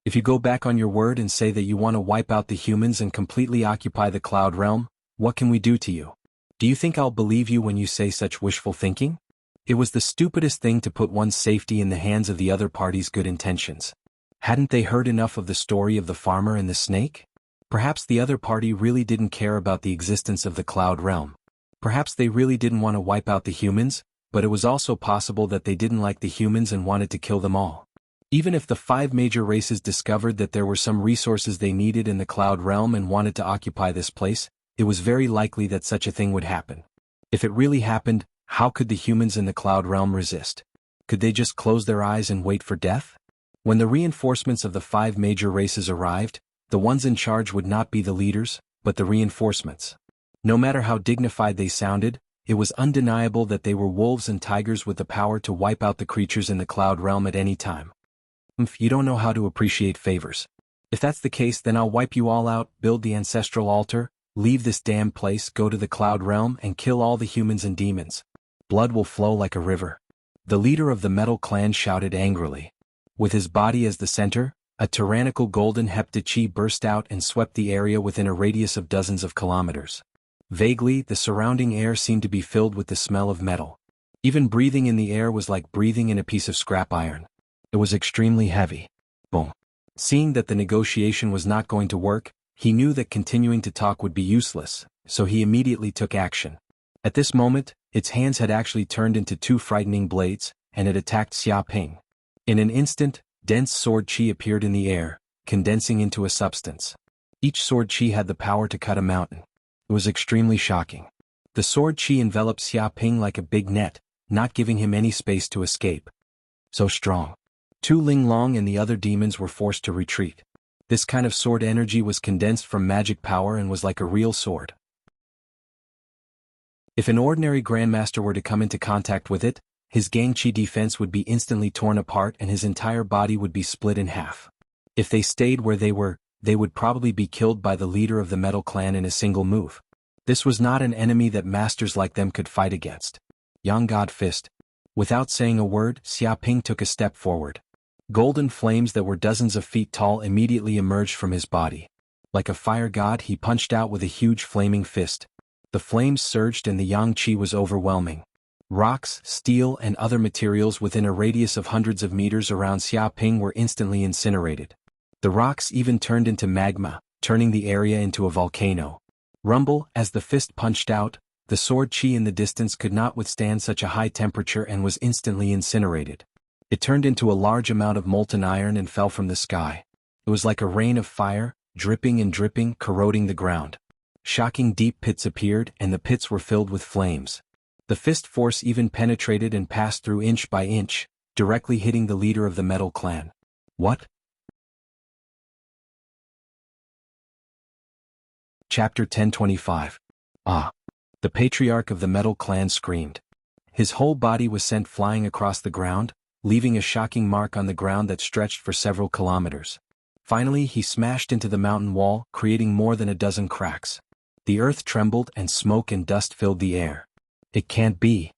If you go back on your word and say that you want to wipe out the humans and completely occupy the Cloud Realm, what can we do to you? Do you think I'll believe you when you say such wishful thinking? It was the stupidest thing to put one's safety in the hands of the other party's good intentions. Hadn't they heard enough of the story of the farmer and the snake? Perhaps the other party really didn't care about the existence of the Cloud Realm. Perhaps they really didn't want to wipe out the humans, but it was also possible that they didn't like the humans and wanted to kill them all. Even if the 5 major races discovered that there were some resources they needed in the Cloud Realm and wanted to occupy this place, it was very likely that such a thing would happen. If it really happened, how could the humans in the Cloud Realm resist? Could they just close their eyes and wait for death? When the reinforcements of the 5 major races arrived, the ones in charge would not be the leaders, but the reinforcements. No matter how dignified they sounded, it was undeniable that they were wolves and tigers with the power to wipe out the creatures in the Cloud Realm at any time. You don't know how to appreciate favors. If that's the case, then I'll wipe you all out, build the ancestral altar, leave this damn place, go to the Cloud Realm and kill all the humans and demons. Blood will flow like a river. The leader of the Metal Clan shouted angrily. With his body as the center, a tyrannical golden heptachi burst out and swept the area within a radius of dozens of kilometers. Vaguely, the surrounding air seemed to be filled with the smell of metal. Even breathing in the air was like breathing in a piece of scrap iron. It was extremely heavy. Boom. Seeing that the negotiation was not going to work, he knew that continuing to talk would be useless, so he immediately took action. At this moment, its hands had actually turned into two frightening blades, and it attacked Xia Ping. In an instant, dense sword chi appeared in the air, condensing into a substance. Each sword chi had the power to cut a mountain. It was extremely shocking. The sword chi enveloped Xia Ping like a big net, not giving him any space to escape. So strong. Tu Linglong and the other demons were forced to retreat. This kind of sword energy was condensed from magic power and was like a real sword. If an ordinary grandmaster were to come into contact with it, his Gangchi defense would be instantly torn apart and his entire body would be split in half. If they stayed where they were, they would probably be killed by the leader of the Metal Clan in a single move. This was not an enemy that masters like them could fight against. Yang God Fist. Without saying a word, Xia Ping took a step forward. Golden flames that were dozens of feet tall immediately emerged from his body. Like a fire god, he punched out with a huge flaming fist. The flames surged and the yang qi was overwhelming. Rocks, steel and other materials within a radius of hundreds of meters around Xia Ping were instantly incinerated. The rocks even turned into magma, turning the area into a volcano. Rumble, as the fist punched out, the sword qi in the distance could not withstand such a high temperature and was instantly incinerated. It turned into a large amount of molten iron and fell from the sky. It was like a rain of fire, dripping and dripping, corroding the ground. Shocking deep pits appeared and the pits were filled with flames. The fist force even penetrated and passed through inch by inch, directly hitting the leader of the Metal Clan. What? Chapter 1025. Ah! The patriarch of the Metal Clan screamed. His whole body was sent flying across the ground, leaving a shocking mark on the ground that stretched for several kilometers. Finally, he smashed into the mountain wall, creating more than a dozen cracks. The earth trembled and smoke and dust filled the air. It can't be.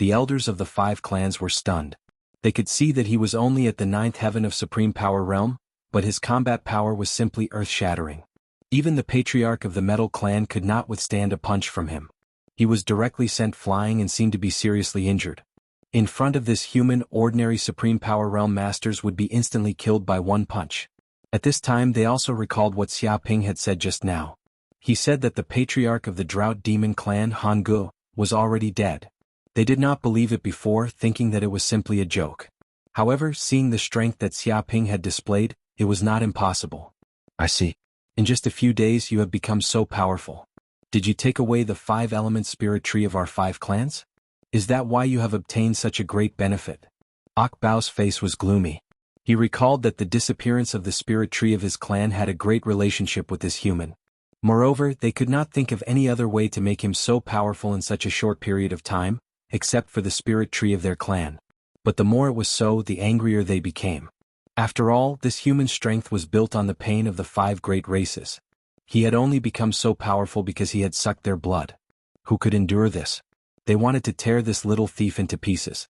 The elders of the 5 clans were stunned. They could see that he was only at the 9th heaven of Supreme Power Realm, but his combat power was simply earth-shattering. Even the patriarch of the Metal Clan could not withstand a punch from him. He was directly sent flying and seemed to be seriously injured. In front of this human, ordinary Supreme Power Realm masters would be instantly killed by one punch. At this time they also recalled what Xia Ping had said just now. He said that the patriarch of the Drought Demon Clan, Han Gu, was already dead. They did not believe it before, thinking that it was simply a joke. However, seeing the strength that Xia Ping had displayed, it was not impossible. I see. In just a few days you have become so powerful. Did you take away the 5-element spirit tree of our 5 clans? Is that why you have obtained such a great benefit? Ok Bao's face was gloomy. He recalled that the disappearance of the spirit tree of his clan had a great relationship with this human. Moreover, they could not think of any other way to make him so powerful in such a short period of time, except for the spirit tree of their clan. But the more it was so, the angrier they became. After all, this human strength was built on the pain of the 5 great races. He had only become so powerful because he had sucked their blood. Who could endure this? They wanted to tear this little thief into pieces.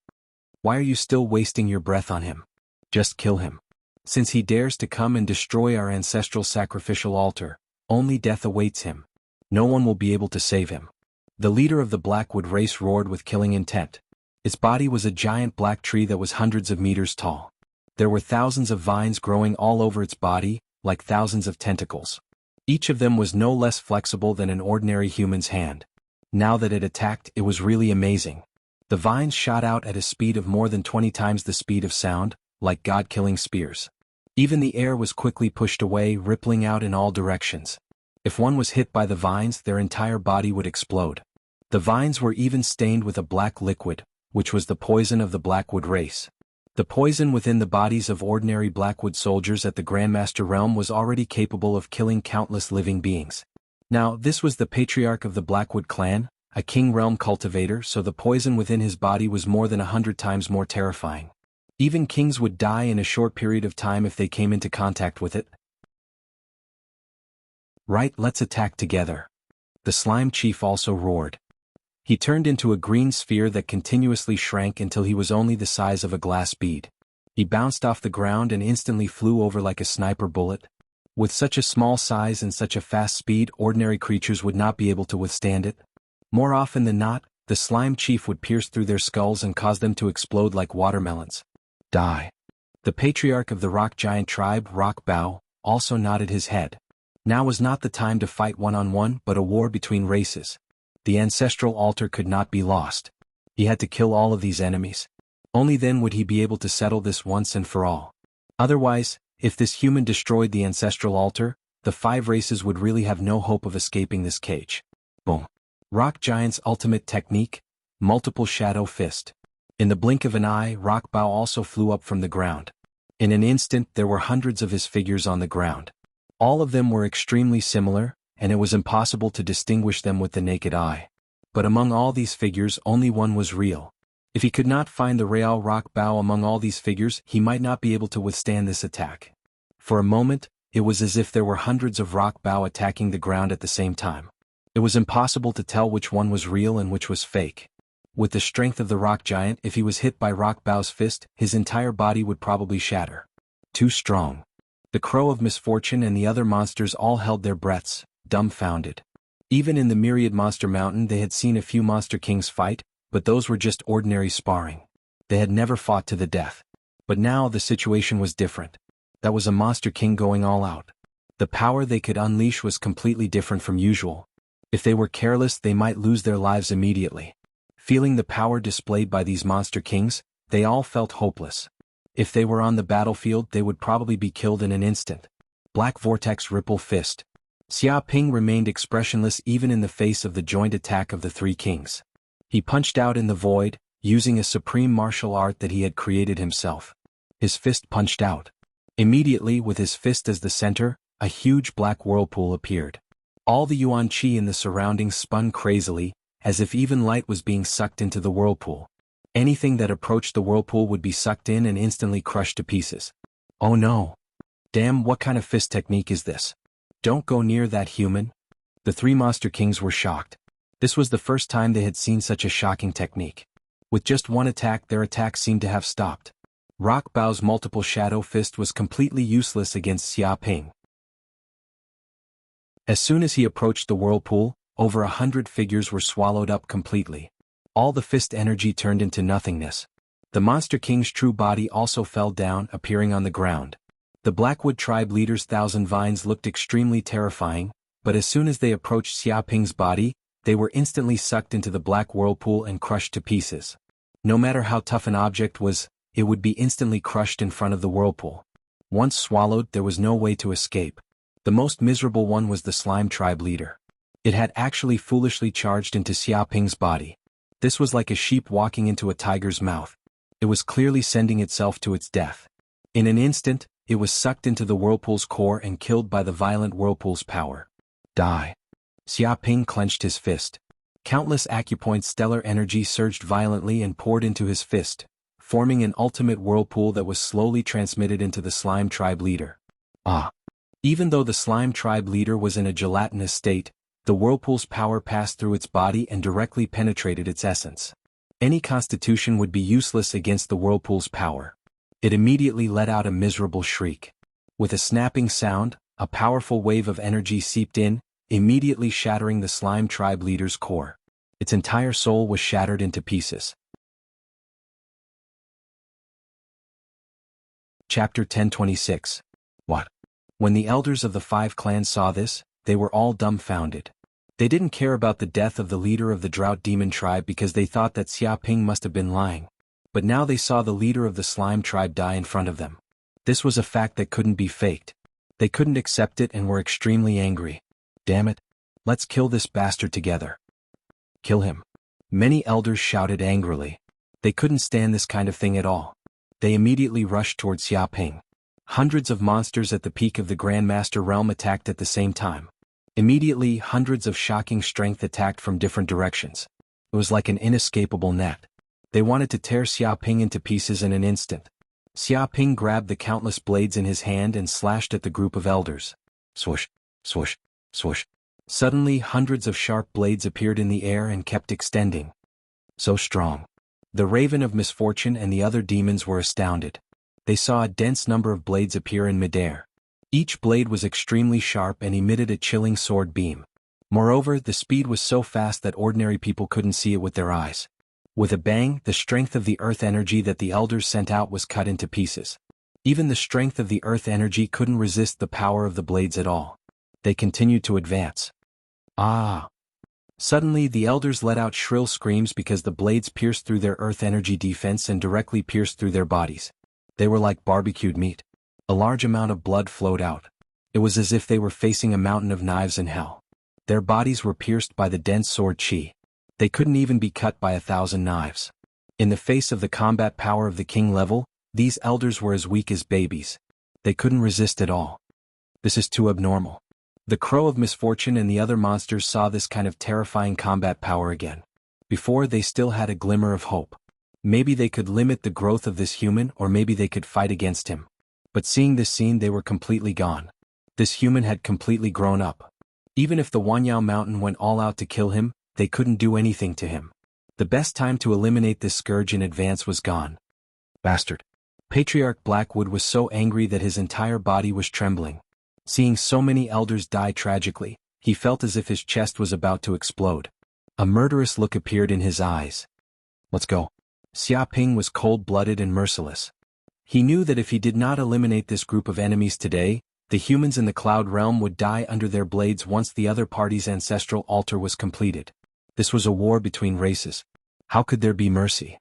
Why are you still wasting your breath on him? Just kill him. Since he dares to come and destroy our ancestral sacrificial altar, only death awaits him. No one will be able to save him. The leader of the Blackwood race roared with killing intent. Its body was a giant black tree that was hundreds of meters tall. There were thousands of vines growing all over its body, like thousands of tentacles. Each of them was no less flexible than an ordinary human's hand. Now that it attacked, it was really amazing. The vines shot out at a speed of more than 20 times the speed of sound, like god-killing spears. Even the air was quickly pushed away, rippling out in all directions. If one was hit by the vines, their entire body would explode. The vines were even stained with a black liquid, which was the poison of the Blackwood race. The poison within the bodies of ordinary Blackwood soldiers at the Grandmaster realm was already capable of killing countless living beings. Now, this was the patriarch of the Blackwood clan, a king realm cultivator, so the poison within his body was more than 100 times more terrifying. Even kings would die in a short period of time if they came into contact with it. Right, let's attack together. The slime chief also roared. He turned into a green sphere that continuously shrank until he was only the size of a glass bead. He bounced off the ground and instantly flew over like a sniper bullet. With such a small size and such a fast speed, ordinary creatures would not be able to withstand it. More often than not, the slime chief would pierce through their skulls and cause them to explode like watermelons. Die. The patriarch of the rock giant tribe, Rock Bao, also nodded his head. Now was not the time to fight one-on-one, but a war between races. The ancestral altar could not be lost. He had to kill all of these enemies. Only then would he be able to settle this once and for all. Otherwise, if this human destroyed the ancestral altar, the 5 races would really have no hope of escaping this cage. Boom. Rock Giant's ultimate technique, multiple shadow fist. In the blink of an eye, Rock Bao also flew up from the ground. In an instant there were hundreds of his figures on the ground. All of them were extremely similar, and it was impossible to distinguish them with the naked eye. But among all these figures only one was real. If he could not find the real Rock Bao among all these figures, he might not be able to withstand this attack. For a moment, it was as if there were hundreds of Rock Bao attacking the ground at the same time. It was impossible to tell which one was real and which was fake. With the strength of the rock giant, if he was hit by Rock Bao's fist, his entire body would probably shatter. Too strong. The Crow of Misfortune and the other monsters all held their breaths, dumbfounded. Even in the Myriad Monster Mountain they had seen a few Monster Kings fight, but those were just ordinary sparring. They had never fought to the death. But now the situation was different. That was a Monster King going all out. The power they could unleash was completely different from usual. If they were careless, they might lose their lives immediately. Feeling the power displayed by these Monster Kings, they all felt hopeless. If they were on the battlefield, they would probably be killed in an instant. Black Vortex Ripple Fist. Xia Ping remained expressionless even in the face of the joint attack of the 3 kings. He punched out in the void, using a supreme martial art that he had created himself. His fist punched out. Immediately, with his fist as the center, a huge black whirlpool appeared. All the Yuan Qi in the surroundings spun crazily, as if even light was being sucked into the whirlpool. Anything that approached the whirlpool would be sucked in and instantly crushed to pieces. Oh no! Damn, what kind of fist technique is this? Don't go near that, human. The 3 Monster Kings were shocked. This was the first time they had seen such a shocking technique. With just one attack, their attack seemed to have stopped. Rock Bao's multiple shadow fist was completely useless against Xia Ping. As soon as he approached the whirlpool, over 100 figures were swallowed up completely. All the fist energy turned into nothingness. The Monster King's true body also fell down, appearing on the ground. The Blackwood tribe leader's 1,000 vines looked extremely terrifying, but as soon as they approached Xia Ping's body, they were instantly sucked into the black whirlpool and crushed to pieces. No matter how tough an object was, it would be instantly crushed in front of the whirlpool. Once swallowed, there was no way to escape. The most miserable one was the slime tribe leader. It had actually foolishly charged into Xia Ping's body. This was like a sheep walking into a tiger's mouth. It was clearly sending itself to its death. In an instant, it was sucked into the whirlpool's core and killed by the violent whirlpool's power. Die. Xia Ping clenched his fist. Countless acupoints stellar energy surged violently and poured into his fist, forming an ultimate whirlpool that was slowly transmitted into the slime tribe leader. Ah! Even though the slime tribe leader was in a gelatinous state, the whirlpool's power passed through its body and directly penetrated its essence. Any constitution would be useless against the whirlpool's power. It immediately let out a miserable shriek. With a snapping sound, a powerful wave of energy seeped in, immediately shattering the slime tribe leader's core. Its entire soul was shattered into pieces. Chapter 1026. What? When the elders of the 5 clans saw this, they were all dumbfounded. They didn't care about the death of the leader of the Drought Demon tribe because they thought that Xia Ping must have been lying. But now they saw the leader of the slime tribe die in front of them. This was a fact that couldn't be faked. They couldn't accept it and were extremely angry. Damn it. Let's kill this bastard together. Kill him. Many elders shouted angrily. They couldn't stand this kind of thing at all. They immediately rushed towards Xia Ping. Hundreds of monsters at the peak of the Grandmaster realm attacked at the same time. Immediately, hundreds of shocking strength attacked from different directions. It was like an inescapable net. They wanted to tear Xia Ping into pieces in an instant. Xia Ping grabbed the countless blades in his hand and slashed at the group of elders. Swoosh, swoosh, swoosh. Suddenly hundreds of sharp blades appeared in the air and kept extending. So strong. The Raven of Misfortune and the other demons were astounded. They saw a dense number of blades appear in midair. Each blade was extremely sharp and emitted a chilling sword beam. Moreover, the speed was so fast that ordinary people couldn't see it with their eyes. With a bang, the strength of the earth energy that the elders sent out was cut into pieces. Even the strength of the earth energy couldn't resist the power of the blades at all. They continued to advance. Ah! Suddenly the elders let out shrill screams because the blades pierced through their earth energy defense and directly pierced through their bodies. They were like barbecued meat. A large amount of blood flowed out. It was as if they were facing a mountain of knives in hell. Their bodies were pierced by the dense sword chi. They couldn't even be cut by 1,000 knives. In the face of the combat power of the king level, these elders were as weak as babies. They couldn't resist at all. This is too abnormal. The Crow of Misfortune and the other monsters saw this kind of terrifying combat power again. Before, they still had a glimmer of hope. Maybe they could limit the growth of this human, or maybe they could fight against him. But seeing this scene, they were completely gone. This human had completely grown up. Even if the Wanyao Mountain went all out to kill him, they couldn't do anything to him. The best time to eliminate this scourge in advance was gone. Bastard. Patriarch Blackwood was so angry that his entire body was trembling. Seeing so many elders die tragically, he felt as if his chest was about to explode. A murderous look appeared in his eyes. Let's go. Xia Ping was cold-blooded and merciless. He knew that if he did not eliminate this group of enemies today, the humans in the Cloud Realm would die under their blades once the other party's ancestral altar was completed. This was a war between races. How could there be mercy?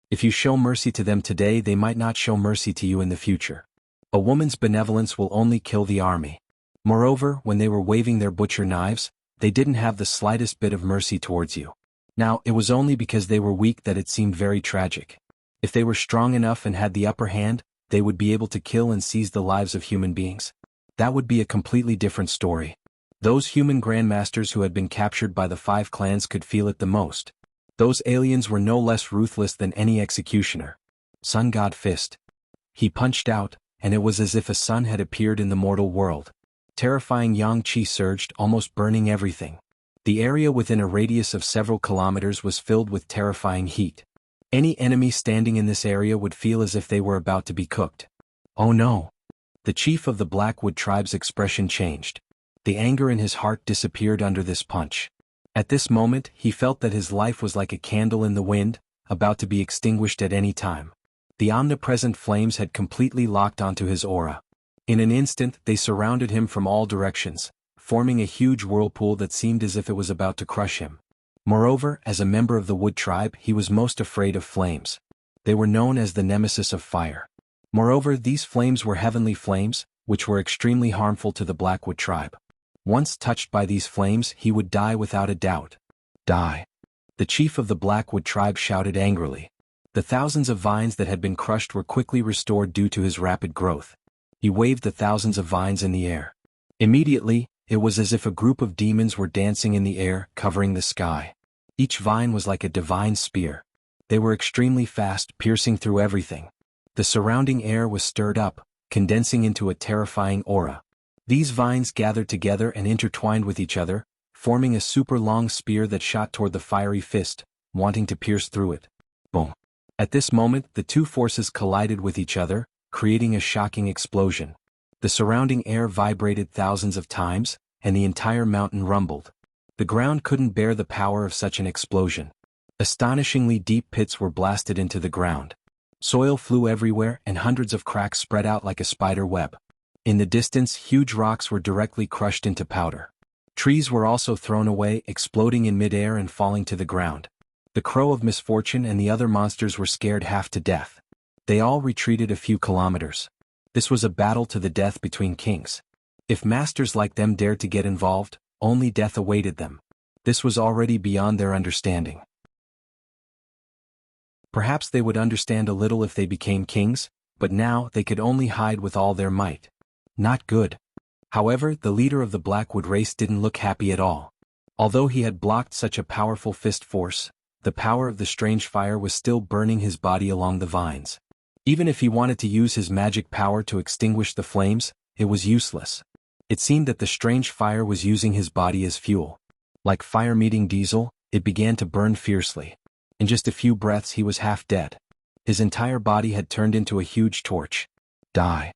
If you show mercy to them today, they might not show mercy to you in the future. A woman's benevolence will only kill the army. Moreover, when they were waving their butcher knives, they didn't have the slightest bit of mercy towards you. Now, it was only because they were weak that it seemed very tragic. If they were strong enough and had the upper hand, they would be able to kill and seize the lives of human beings. That would be a completely different story. Those human grandmasters who had been captured by the 5 clans could feel it the most. Those aliens were no less ruthless than any executioner. Sun God Fist. He punched out, and it was as if a sun had appeared in the mortal world. Terrifying yang qi surged, almost burning everything. The area within a radius of several kilometers was filled with terrifying heat. Any enemy standing in this area would feel as if they were about to be cooked. Oh no! The chief of the Blackwood tribe's expression changed. The anger in his heart disappeared under this punch. At this moment, he felt that his life was like a candle in the wind, about to be extinguished at any time. The omnipresent flames had completely locked onto his aura. In an instant, they surrounded him from all directions, forming a huge whirlpool that seemed as if it was about to crush him. Moreover, as a member of the Wood tribe, he was most afraid of flames. They were known as the nemesis of fire. Moreover, these flames were heavenly flames, which were extremely harmful to the Blackwood tribe. Once touched by these flames, he would die without a doubt. Die! The chief of the Blackwood tribe shouted angrily. The thousands of vines that had been crushed were quickly restored due to his rapid growth. He waved the thousands of vines in the air. Immediately, it was as if a group of demons were dancing in the air, covering the sky. Each vine was like a divine spear. They were extremely fast, piercing through everything. The surrounding air was stirred up, condensing into a terrifying aura. These vines gathered together and intertwined with each other, forming a super long spear that shot toward the fiery fist, wanting to pierce through it. Boom! At this moment, the two forces collided with each other, creating a shocking explosion. The surrounding air vibrated thousands of times, and the entire mountain rumbled. The ground couldn't bear the power of such an explosion. Astonishingly deep pits were blasted into the ground. Soil flew everywhere and hundreds of cracks spread out like a spider web. In the distance, huge rocks were directly crushed into powder. Trees were also thrown away, exploding in midair and falling to the ground. The Crow of Misfortune and the other monsters were scared half to death. They all retreated a few kilometers. This was a battle to the death between kings. If masters like them dared to get involved, only death awaited them. This was already beyond their understanding. Perhaps they would understand a little if they became kings, but now they could only hide with all their might. Not good. However, the leader of the Blackwood race didn't look happy at all. Although he had blocked such a powerful fist force, the power of the strange fire was still burning his body along the vines. Even if he wanted to use his magic power to extinguish the flames, it was useless. It seemed that the strange fire was using his body as fuel. Like fire meeting diesel, it began to burn fiercely. In just a few breaths he was half dead. His entire body had turned into a huge torch. Die.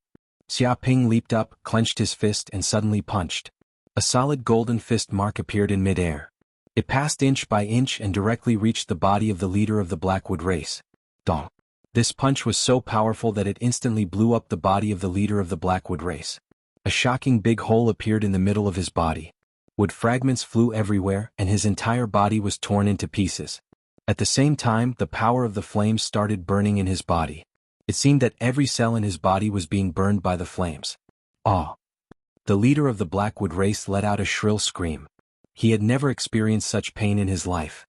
Xiaoping leaped up, clenched his fist and suddenly punched. A solid golden fist mark appeared in midair. It passed inch by inch and directly reached the body of the leader of the Blackwood race. Dong. This punch was so powerful that it instantly blew up the body of the leader of the Blackwood race. A shocking big hole appeared in the middle of his body. Wood fragments flew everywhere and his entire body was torn into pieces. At the same time, the power of the flames started burning in his body. It seemed that every cell in his body was being burned by the flames. Ah! The leader of the Blackwood race let out a shrill scream. He had never experienced such pain in his life.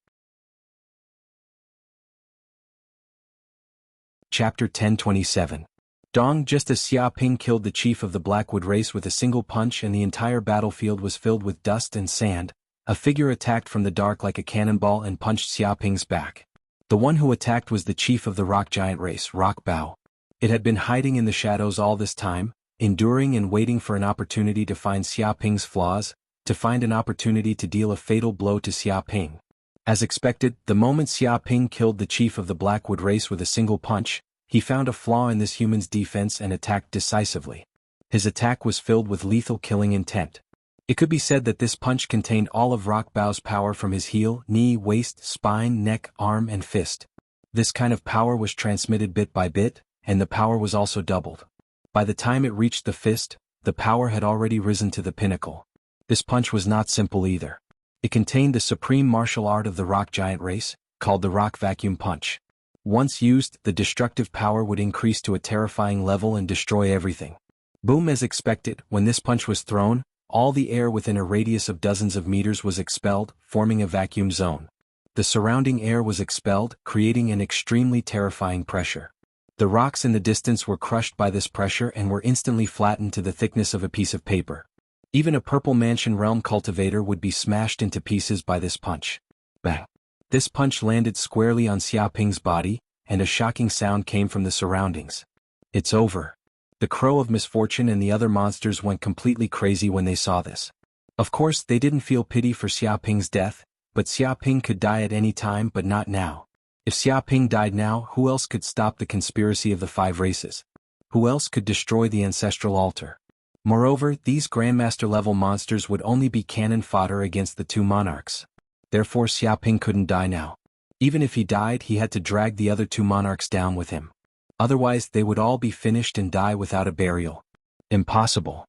Chapter 1027. Dong. Just as Xiaoping killed the chief of the Blackwood race with a single punch and the entire battlefield was filled with dust and sand, a figure attacked from the dark like a cannonball and punched Xiaoping's back. The one who attacked was the chief of the rock giant race, Rock Bao. It had been hiding in the shadows all this time, enduring and waiting for an opportunity to find Xiaoping's flaws, to find an opportunity to deal a fatal blow to Xiaoping. As expected, the moment Xiaoping killed the chief of the Blackwood race with a single punch, he found a flaw in this human's defense and attacked decisively. His attack was filled with lethal killing intent. It could be said that this punch contained all of Rock Bao's power from his heel, knee, waist, spine, neck, arm and fist. This kind of power was transmitted bit by bit, and the power was also doubled. By the time it reached the fist, the power had already risen to the pinnacle. This punch was not simple either. It contained the supreme martial art of the rock giant race, called the rock vacuum punch. Once used, the destructive power would increase to a terrifying level and destroy everything. Boom! As expected, when this punch was thrown, all the air within a radius of dozens of meters was expelled, forming a vacuum zone. The surrounding air was expelled, creating an extremely terrifying pressure. The rocks in the distance were crushed by this pressure and were instantly flattened to the thickness of a piece of paper. Even a purple mansion realm cultivator would be smashed into pieces by this punch. Bang! This punch landed squarely on Xiaoping's body, and a shocking sound came from the surroundings. It's over. The Crow of Misfortune and the other monsters went completely crazy when they saw this. Of course, they didn't feel pity for Xiaoping's death, but Xiaoping could die at any time but not now. If Xiaoping died now, who else could stop the conspiracy of the 5 races? Who else could destroy the ancestral altar? Moreover, these Grandmaster-level monsters would only be cannon fodder against the 2 monarchs. Therefore Xiaoping couldn't die now. Even if he died, he had to drag the other 2 monarchs down with him. Otherwise they would all be finished and die without a burial. Impossible.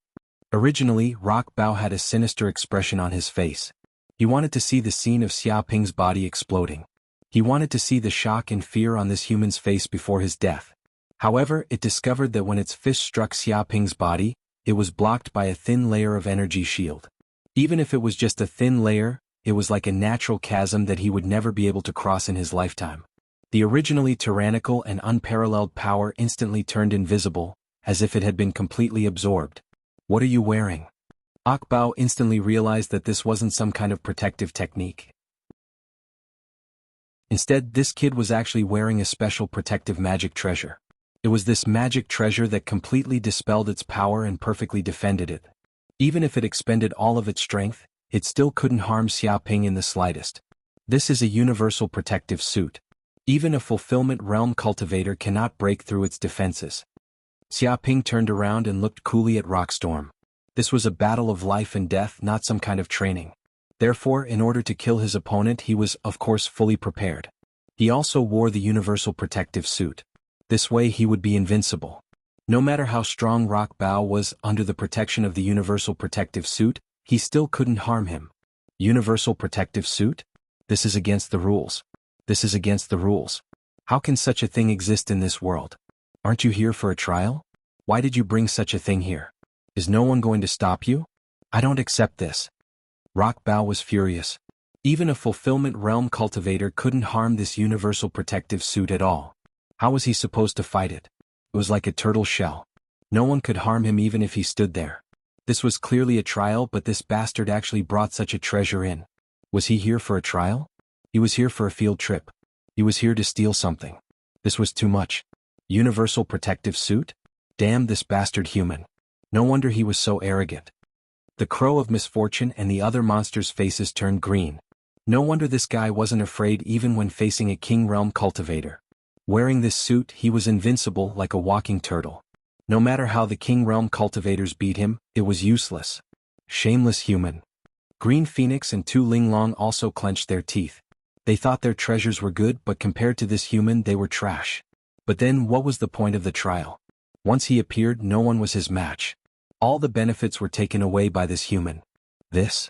Originally, Rock Bao had a sinister expression on his face. He wanted to see the scene of Xiaoping's body exploding. He wanted to see the shock and fear on this human's face before his death. However, it discovered that when its fist struck Xiaoping's body, it was blocked by a thin layer of energy shield. Even if it was just a thin layer, it was like a natural chasm that he would never be able to cross in his lifetime. The originally tyrannical and unparalleled power instantly turned invisible, as if it had been completely absorbed. What are you wearing? Akbao instantly realized that this wasn't some kind of protective technique. Instead, this kid was actually wearing a special protective magic treasure. It was this magic treasure that completely dispelled its power and perfectly defended it. Even if it expended all of its strength, it still couldn't harm Xiaoping in the slightest. This is a universal protective suit. Even a fulfillment realm cultivator cannot break through its defenses. Xiaoping turned around and looked coolly at Rockstorm. This was a battle of life and death, not some kind of training. Therefore, in order to kill his opponent, he was, of course, fully prepared. He also wore the universal protective suit. This way he would be invincible. No matter how strong Rock Bao was under the protection of the universal protective suit, he still couldn't harm him. Universal protective suit? This is against the rules. This is against the rules. How can such a thing exist in this world? Aren't you here for a trial? Why did you bring such a thing here? Is no one going to stop you? I don't accept this. Rock Bao was furious. Even a fulfillment realm cultivator couldn't harm this universal protective suit at all. How was he supposed to fight it? It was like a turtle shell. No one could harm him even if he stood there. This was clearly a trial, but this bastard actually brought such a treasure in. Was he here for a trial? He was here for a field trip. He was here to steal something. This was too much. Universal protective suit? Damn this bastard human. No wonder he was so arrogant. The Crow of Misfortune and the other monsters' faces turned green. No wonder this guy wasn't afraid even when facing a King Realm cultivator. Wearing this suit, he was invincible like a walking turtle. No matter how the King Realm cultivators beat him, it was useless. Shameless human. Green Phoenix and Tu Linglong also clenched their teeth. They thought their treasures were good, but compared to this human they were trash. But then what was the point of the trial? Once he appeared, no one was his match. All the benefits were taken away by this human. This?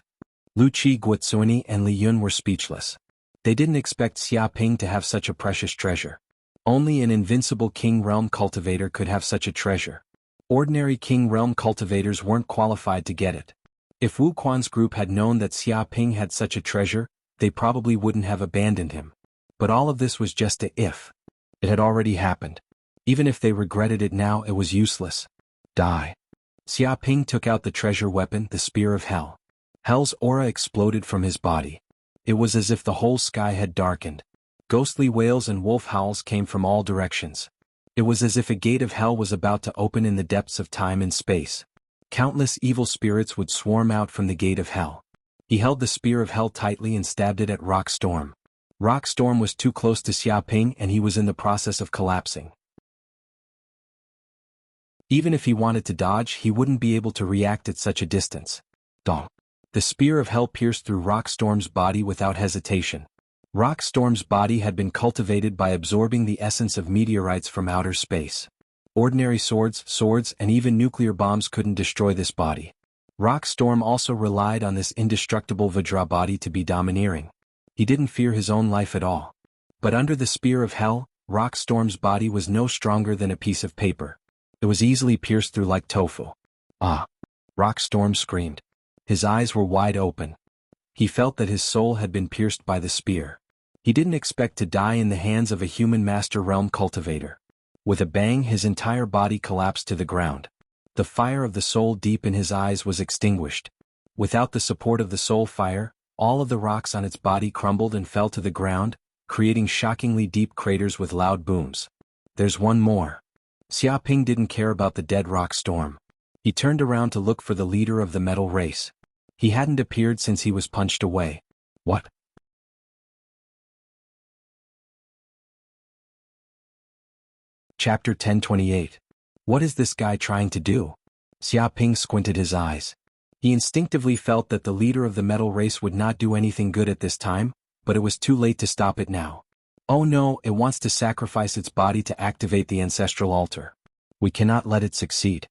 Lu Qi, Guotsuni and Li Yun were speechless. They didn't expect Xia Ping to have such a precious treasure. Only an invincible King Realm cultivator could have such a treasure. Ordinary King Realm cultivators weren't qualified to get it. If Wu Quan's group had known that Xia Ping had such a treasure, they probably wouldn't have abandoned him. But all of this was just a if. It had already happened. Even if they regretted it now, it was useless. Die. Xia Ping took out the treasure weapon, the Spear of Hell. Hell's aura exploded from his body. It was as if the whole sky had darkened. Ghostly wails and wolf howls came from all directions. It was as if a gate of hell was about to open in the depths of time and space. Countless evil spirits would swarm out from the gate of hell. He held the Spear of Hell tightly and stabbed it at Rock Storm. Rock Storm was too close to Xia Ping and he was in the process of collapsing. Even if he wanted to dodge, he wouldn't be able to react at such a distance. Dong. The Spear of Hell pierced through Rock Storm's body without hesitation. Rock Storm's body had been cultivated by absorbing the essence of meteorites from outer space. Ordinary swords, and even nuclear bombs couldn't destroy this body. Rock Storm also relied on this indestructible Vajra body to be domineering. He didn't fear his own life at all. But under the Spear of Hell, Rock Storm's body was no stronger than a piece of paper. It was easily pierced through like tofu. Ah! Rock Storm screamed. His eyes were wide open. He felt that his soul had been pierced by the spear. He didn't expect to die in the hands of a human Master Realm cultivator. With a bang, his entire body collapsed to the ground. The fire of the soul deep in his eyes was extinguished. Without the support of the soul fire, all of the rocks on its body crumbled and fell to the ground, creating shockingly deep craters with loud booms. There's one more. Xia Ping didn't care about the dead Rock Storm. He turned around to look for the leader of the metal race. He hadn't appeared since he was punched away. What? Chapter 1028. What is this guy trying to do? Xia Ping squinted his eyes. He instinctively felt that the leader of the metal race would not do anything good at this time, but it was too late to stop it now. Oh no, it wants to sacrifice its body to activate the ancestral altar. We cannot let it succeed.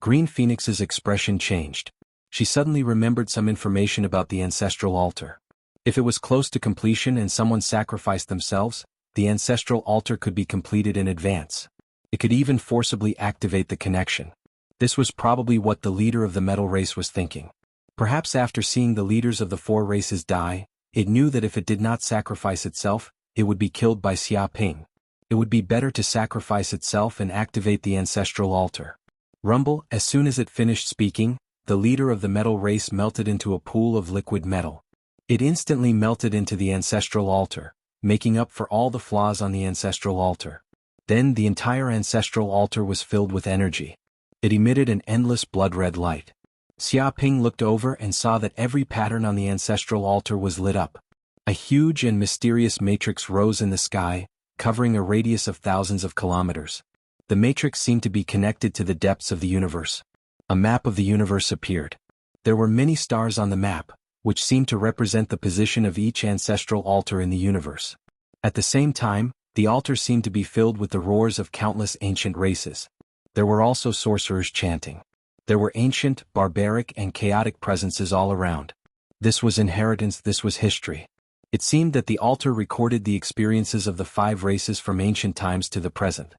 Green Phoenix's expression changed. She suddenly remembered some information about the ancestral altar. If it was close to completion and someone sacrificed themselves, the ancestral altar could be completed in advance. It could even forcibly activate the connection. This was probably what the leader of the metal race was thinking. Perhaps after seeing the leaders of the four races die, it knew that if it did not sacrifice itself, it would be killed by Xia Ping. It would be better to sacrifice itself and activate the ancestral altar. Rumble, as soon as it finished speaking, the leader of the metal race melted into a pool of liquid metal. It instantly melted into the ancestral altar, making up for all the flaws on the ancestral altar. Then the entire ancestral altar was filled with energy. It emitted an endless blood-red light. Xia Ping looked over and saw that every pattern on the ancestral altar was lit up. A huge and mysterious matrix rose in the sky, covering a radius of thousands of kilometers. The matrix seemed to be connected to the depths of the universe. A map of the universe appeared. There were many stars on the map, which seemed to represent the position of each ancestral altar in the universe. At the same time, the altar seemed to be filled with the roars of countless ancient races. There were also sorcerers chanting. There were ancient, barbaric, and chaotic presences all around. This was inheritance, this was history. It seemed that the altar recorded the experiences of the five races from ancient times to the present.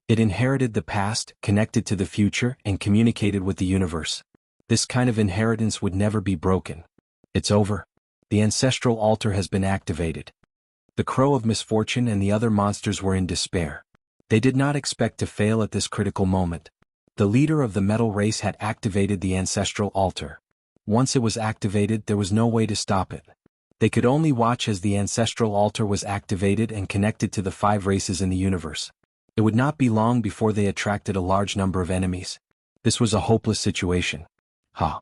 It inherited the past, connected to the future, and communicated with the universe. This kind of inheritance would never be broken. It's over. The ancestral altar has been activated. The Crow of Misfortune and the other monsters were in despair. They did not expect to fail at this critical moment. The leader of the metal race had activated the ancestral altar. Once it was activated, there was no way to stop it. They could only watch as the ancestral altar was activated and connected to the five races in the universe. It would not be long before they attracted a large number of enemies. This was a hopeless situation. Ha!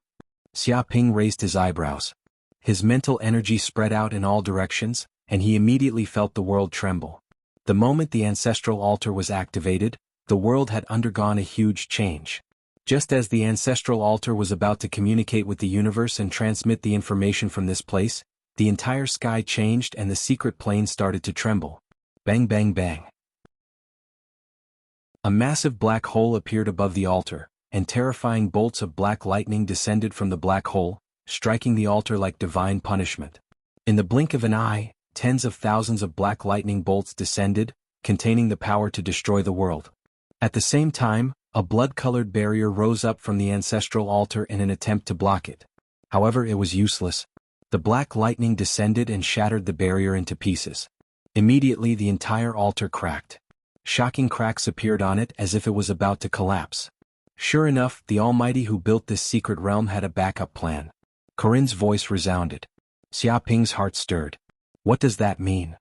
Xiaoping raised his eyebrows. His mental energy spread out in all directions, and he immediately felt the world tremble. The moment the ancestral altar was activated, the world had undergone a huge change. Just as the ancestral altar was about to communicate with the universe and transmit the information from this place, the entire sky changed and the secret plane started to tremble. Bang bang bang. A massive black hole appeared above the altar, and terrifying bolts of black lightning descended from the black hole, striking the altar like divine punishment. In the blink of an eye, tens of thousands of black lightning bolts descended, containing the power to destroy the world. At the same time, a blood-colored barrier rose up from the ancestral altar in an attempt to block it. However, it was useless. The black lightning descended and shattered the barrier into pieces. Immediately the entire altar cracked. Shocking cracks appeared on it as if it was about to collapse. Sure enough, the Almighty who built this secret realm had a backup plan. Corinne's voice resounded. Xiaoping's heart stirred. What does that mean?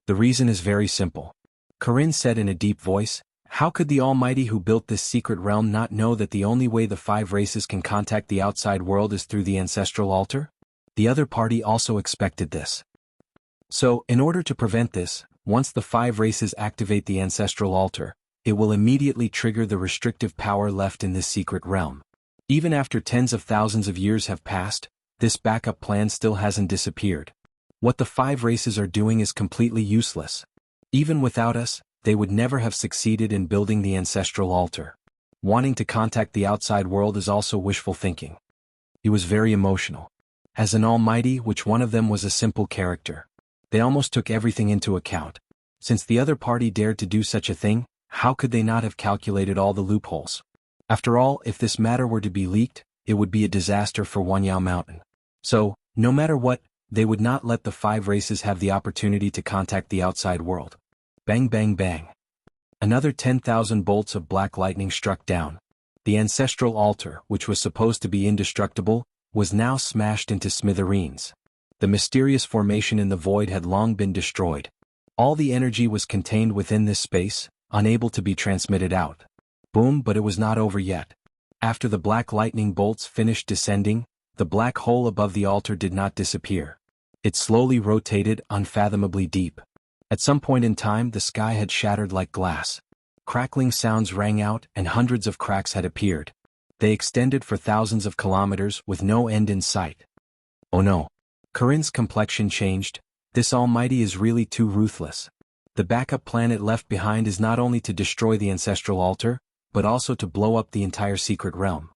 The reason is very simple. Corinne said in a deep voice, how could the Almighty who built this secret realm not know that the only way the 5 races can contact the outside world is through the ancestral altar? The other party also expected this. So, in order to prevent this, once the 5 races activate the ancestral altar, it will immediately trigger the restrictive power left in this secret realm. Even after tens of thousands of years have passed, this backup plan still hasn't disappeared. What the 5 races are doing is completely useless. Even without us, they would never have succeeded in building the ancestral altar. Wanting to contact the outside world is also wishful thinking. He was very emotional. As an almighty, which one of them was a simple character? They almost took everything into account. Since the other party dared to do such a thing, how could they not have calculated all the loopholes? After all, if this matter were to be leaked, it would be a disaster for Wuxia Mountain. So, no matter what, they would not let the 5 races have the opportunity to contact the outside world. Bang bang bang. Another 10,000 bolts of black lightning struck down. The ancestral altar, which was supposed to be indestructible, was now smashed into smithereens. The mysterious formation in the void had long been destroyed. All the energy was contained within this space, unable to be transmitted out. Boom, but it was not over yet. After the black lightning bolts finished descending, the black hole above the altar did not disappear. It slowly rotated unfathomably deep. At some point in time, the sky had shattered like glass. Crackling sounds rang out and hundreds of cracks had appeared. They extended for thousands of kilometers with no end in sight. Oh no. Corinne's complexion changed. This Almighty is really too ruthless. The backup plan it left behind is not only to destroy the ancestral altar, but also to blow up the entire secret realm.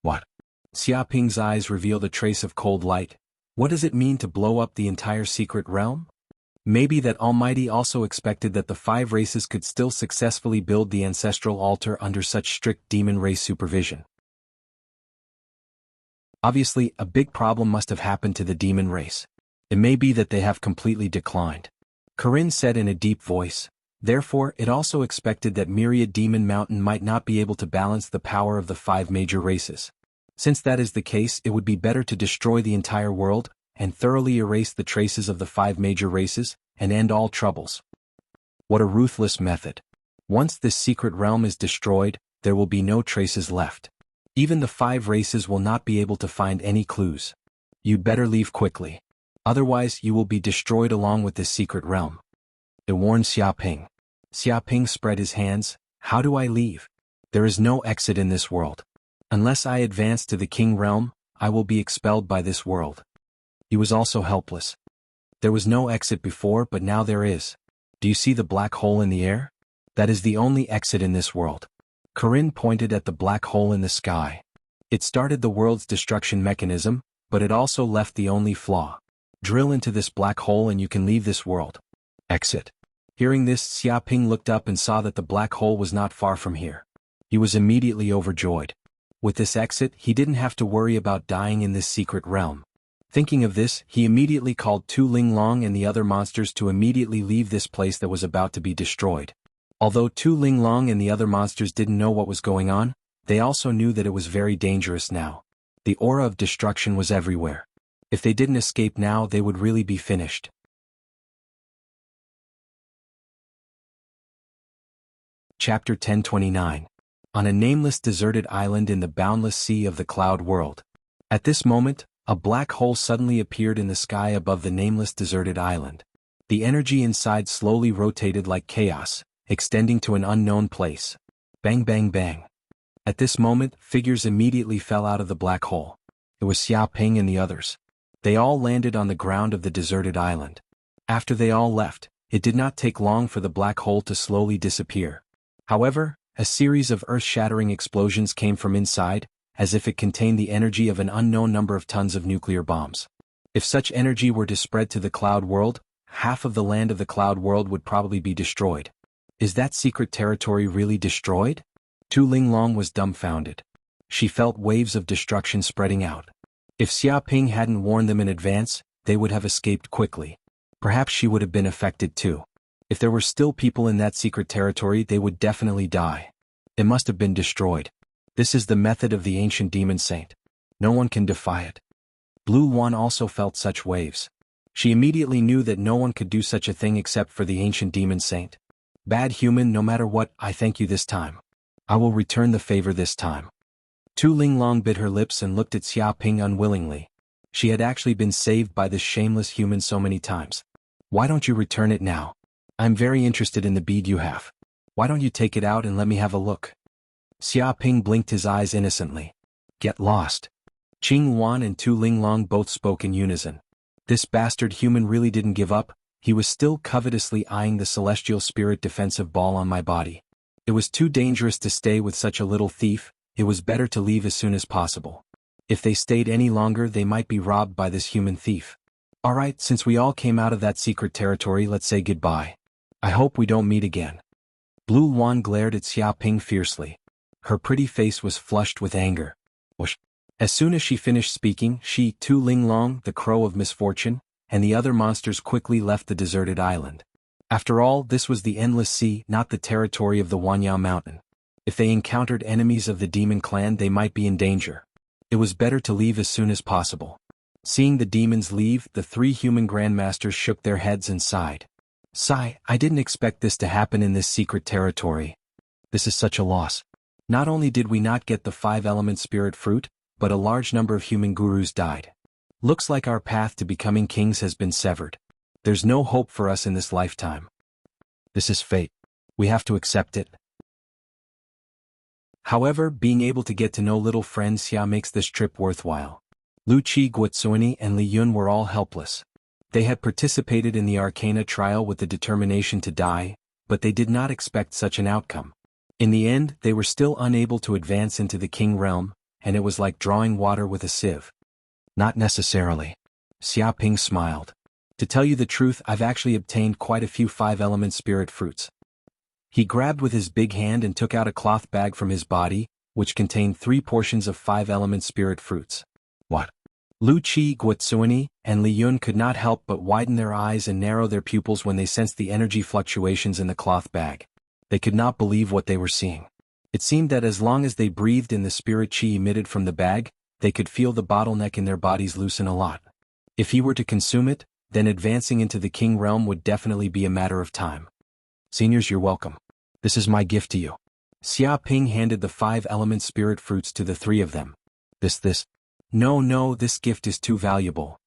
What? Xiaoping's eyes revealed a trace of cold light. What does it mean to blow up the entire secret realm? Maybe that Almighty also expected that the 5 races could still successfully build the ancestral altar under such strict demon race supervision. Obviously, a big problem must have happened to the demon race. It may be that they have completely declined. Corinne said in a deep voice. Therefore, it also expected that Myriad Demon Mountain might not be able to balance the power of the 5 major races. Since that is the case, it would be better to destroy the entire world, and thoroughly erase the traces of the 5 major races, and end all troubles. What a ruthless method. Once this secret realm is destroyed, there will be no traces left. Even the 5 races will not be able to find any clues. You'd better leave quickly. Otherwise, you will be destroyed along with this secret realm. It warned Xiaoping. Xiaoping spread his hands. How do I leave? There is no exit in this world. Unless I advance to the king realm, I will be expelled by this world. He was also helpless. There was no exit before, but now there is. Do you see the black hole in the air? That is the only exit in this world. Corinne pointed at the black hole in the sky. It started the world's destruction mechanism, but it also left the only flaw. Drill into this black hole and you can leave this world. Exit. Hearing this, Xiaoping looked up and saw that the black hole was not far from here. He was immediately overjoyed. With this exit, he didn't have to worry about dying in this secret realm. Thinking of this, he immediately called Tu Linglong and the other monsters to immediately leave this place that was about to be destroyed. Although Tu Linglong and the other monsters didn't know what was going on, they also knew that it was very dangerous now. The aura of destruction was everywhere. If they didn't escape now, they would really be finished. Chapter 1029. On a nameless deserted island in the boundless sea of the cloud world. At this moment, a black hole suddenly appeared in the sky above the nameless deserted island. The energy inside slowly rotated like chaos, extending to an unknown place. Bang bang bang. At this moment, figures immediately fell out of the black hole. It was Xia Ping and the others. They all landed on the ground of the deserted island. After they all left, it did not take long for the black hole to slowly disappear. However, a series of earth-shattering explosions came from inside, as if it contained the energy of an unknown number of tons of nuclear bombs. If such energy were to spread to the cloud world, half of the land of the cloud world would probably be destroyed. Is that secret territory really destroyed? Tu Linglong was dumbfounded. She felt waves of destruction spreading out. If Xia Ping hadn't warned them in advance, they would have escaped quickly. Perhaps she would have been affected too. If there were still people in that secret territory, they would definitely die. It must have been destroyed. This is the method of the ancient demon saint. No one can defy it. Blue Wan also felt such waves. She immediately knew that no one could do such a thing except for the ancient demon saint. Bad human, no matter what, I thank you this time. I will return the favor this time. Tu Linglong bit her lips and looked at Xia Ping unwillingly. She had actually been saved by this shameless human so many times. Why don't you return it now? I'm very interested in the bead you have. Why don't you take it out and let me have a look? Xia Ping blinked his eyes innocently. Get lost. Qing Wan and Tu Linglong both spoke in unison. This bastard human really didn't give up. He was still covetously eyeing the celestial spirit defensive ball on my body. It was too dangerous to stay with such a little thief. It was better to leave as soon as possible. If they stayed any longer, they might be robbed by this human thief. Alright, since we all came out of that secret territory, let's say goodbye. I hope we don't meet again. Blue Wan glared at Xia Ping fiercely. Her pretty face was flushed with anger. Whoosh. As soon as she finished speaking, she, Tu Linglong, the crow of misfortune, and the other monsters quickly left the deserted island. After all, this was the endless sea, not the territory of the Wanyao mountain. If they encountered enemies of the demon clan, they might be in danger. It was better to leave as soon as possible. Seeing the demons leave, the three human grandmasters shook their heads and sighed. Sigh, I didn't expect this to happen in this secret territory. This is such a loss. Not only did we not get the 5-element spirit fruit, but a large number of human gurus died. Looks like our path to becoming kings has been severed. There's no hope for us in this lifetime. This is fate. We have to accept it. However, being able to get to know little friend Xia makes this trip worthwhile. Lu Qi, Guotsuani, and Li Yun were all helpless. They had participated in the Arcana trial with the determination to die, but they did not expect such an outcome. In the end, they were still unable to advance into the king realm, and it was like drawing water with a sieve. Not necessarily. Xia Ping smiled. To tell you the truth, I've actually obtained quite a few 5-element spirit fruits. He grabbed with his big hand and took out a cloth bag from his body, which contained 3 portions of 5-element spirit fruits. What? Lu Qi, Guotsuani, and Li Yun could not help but widen their eyes and narrow their pupils when they sensed the energy fluctuations in the cloth bag. They could not believe what they were seeing. It seemed that as long as they breathed in the spirit qi emitted from the bag, they could feel the bottleneck in their bodies loosen a lot. If he were to consume it, then advancing into the king realm would definitely be a matter of time. Seniors, you're welcome. This is my gift to you. Xia Ping handed the 5-element spirit fruits to the 3 of them. This. No, this gift is too valuable.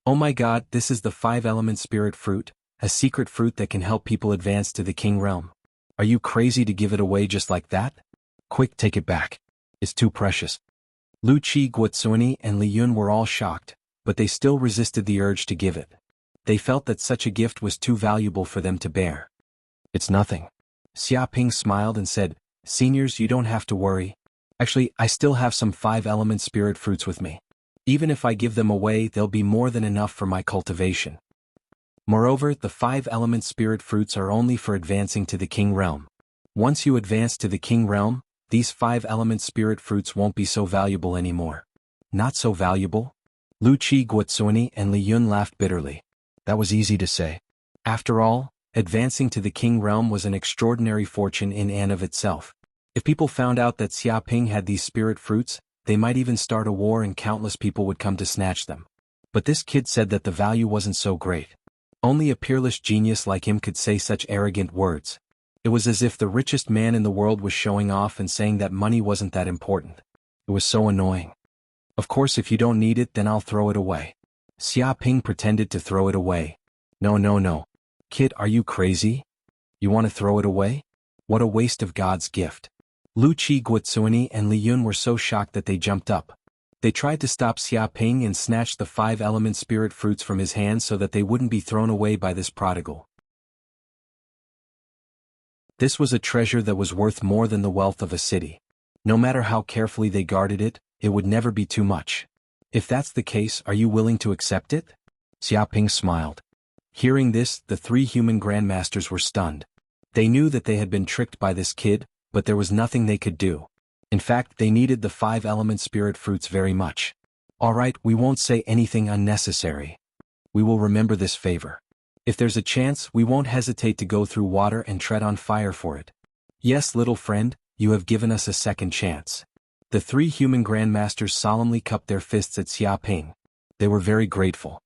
Oh my god, this is the 5-element spirit fruit, a secret fruit that can help people advance to the king realm. Are you crazy to give it away just like that? Quick, take it back. It's too precious. Lu Qi, Guotsuani, and Li Yun were all shocked, but they still resisted the urge to give it. They felt that such a gift was too valuable for them to bear. It's nothing. Xia Ping smiled and said, Seniors, you don't have to worry. Actually, I still have some 5-element spirit fruits with me. Even if I give them away, they'll be more than enough for my cultivation. Moreover, the 5-element spirit fruits are only for advancing to the king realm. Once you advance to the king realm, these 5-element spirit fruits won't be so valuable anymore. Not so valuable? Lu Qi, Guotsuani, and Li Yun laughed bitterly. That was easy to say. After all, advancing to the king realm was an extraordinary fortune in and of itself. If people found out that Xia Ping had these spirit fruits, they might even start a war and countless people would come to snatch them. But this kid said that the value wasn't so great. Only a peerless genius like him could say such arrogant words. It was as if the richest man in the world was showing off and saying that money wasn't that important. It was so annoying. Of course if you don't need it then I'll throw it away. Xia Ping pretended to throw it away. No no no. Kid, are you crazy? You want to throw it away? What a waste of God's gift. Lu Qi Guozuani and Li Yun were so shocked that they jumped up. They tried to stop Xia Ping and snatched the 5-element spirit fruits from his hands so that they wouldn't be thrown away by this prodigal. This was a treasure that was worth more than the wealth of a city. No matter how carefully they guarded it, it would never be too much. If that's the case, are you willing to accept it? Xia Ping smiled. Hearing this, the 3 human grandmasters were stunned. They knew that they had been tricked by this kid, but there was nothing they could do. In fact, they needed the 5-element spirit fruits very much. All right, we won't say anything unnecessary. We will remember this favor. If there's a chance, we won't hesitate to go through water and tread on fire for it. Yes, little friend, you have given us a second chance. The 3 human grandmasters solemnly cupped their fists at Xia Ping. They were very grateful.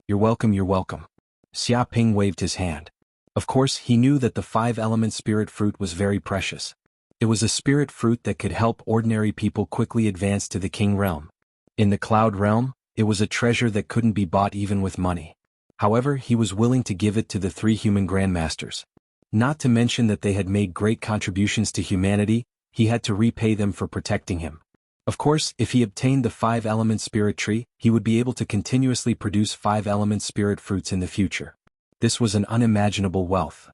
You're welcome, you're welcome. Xia Ping waved his hand. Of course, he knew that the 5-element spirit fruit was very precious. It was a spirit fruit that could help ordinary people quickly advance to the king realm. In the cloud realm, it was a treasure that couldn't be bought even with money. However, he was willing to give it to the 3 human grandmasters. Not to mention that they had made great contributions to humanity, he had to repay them for protecting him. Of course, if he obtained the 5-element spirit tree, he would be able to continuously produce 5-element spirit fruits in the future. This was an unimaginable wealth.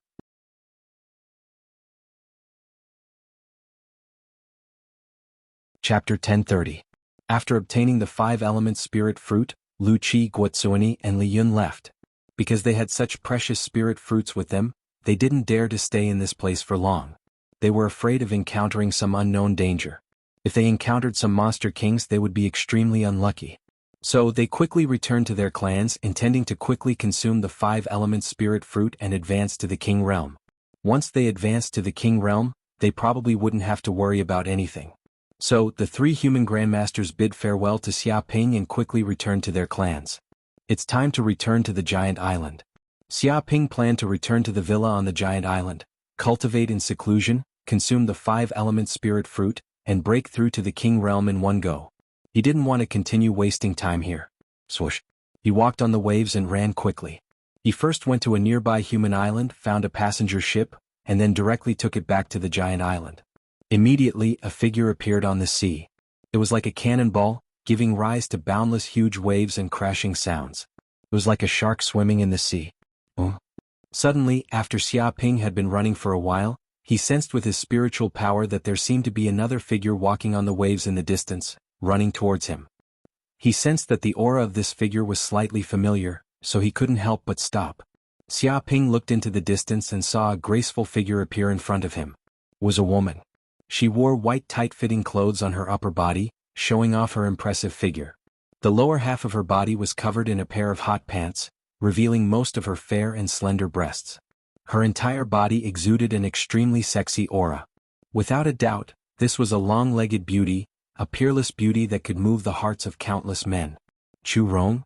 Chapter 1030. After obtaining the 5-element spirit fruit, Lu Qi Guozuani and Li Yun left. Because they had such precious spirit fruits with them, they didn't dare to stay in this place for long. They were afraid of encountering some unknown danger. If they encountered some monster kings, they would be extremely unlucky. So they quickly returned to their clans, intending to quickly consume the 5-element spirit fruit and advance to the king realm. Once they advanced to the king realm, they probably wouldn't have to worry about anything. So, the 3 human grandmasters bid farewell to Xia Ping and quickly returned to their clans. It's time to return to the giant island. Xia Ping planned to return to the villa on the giant island, cultivate in seclusion, consume the 5-element spirit fruit, and break through to the king realm in one go. He didn't want to continue wasting time here. Swoosh. He walked on the waves and ran quickly. He first went to a nearby human island, found a passenger ship, and then directly took it back to the giant island. Immediately, a figure appeared on the sea. It was like a cannonball, giving rise to boundless huge waves and crashing sounds. It was like a shark swimming in the sea. Suddenly, after Xia Ping had been running for a while, he sensed with his spiritual power that there seemed to be another figure walking on the waves in the distance, running towards him. He sensed that the aura of this figure was slightly familiar, so he couldn't help but stop. Xia Ping looked into the distance and saw a graceful figure appear in front of him. It was a woman. She wore white tight-fitting clothes on her upper body, showing off her impressive figure. The lower half of her body was covered in a pair of hot pants, revealing most of her fair and slender breasts. Her entire body exuded an extremely sexy aura. Without a doubt, this was a long-legged beauty, a peerless beauty that could move the hearts of countless men. Chu Rong?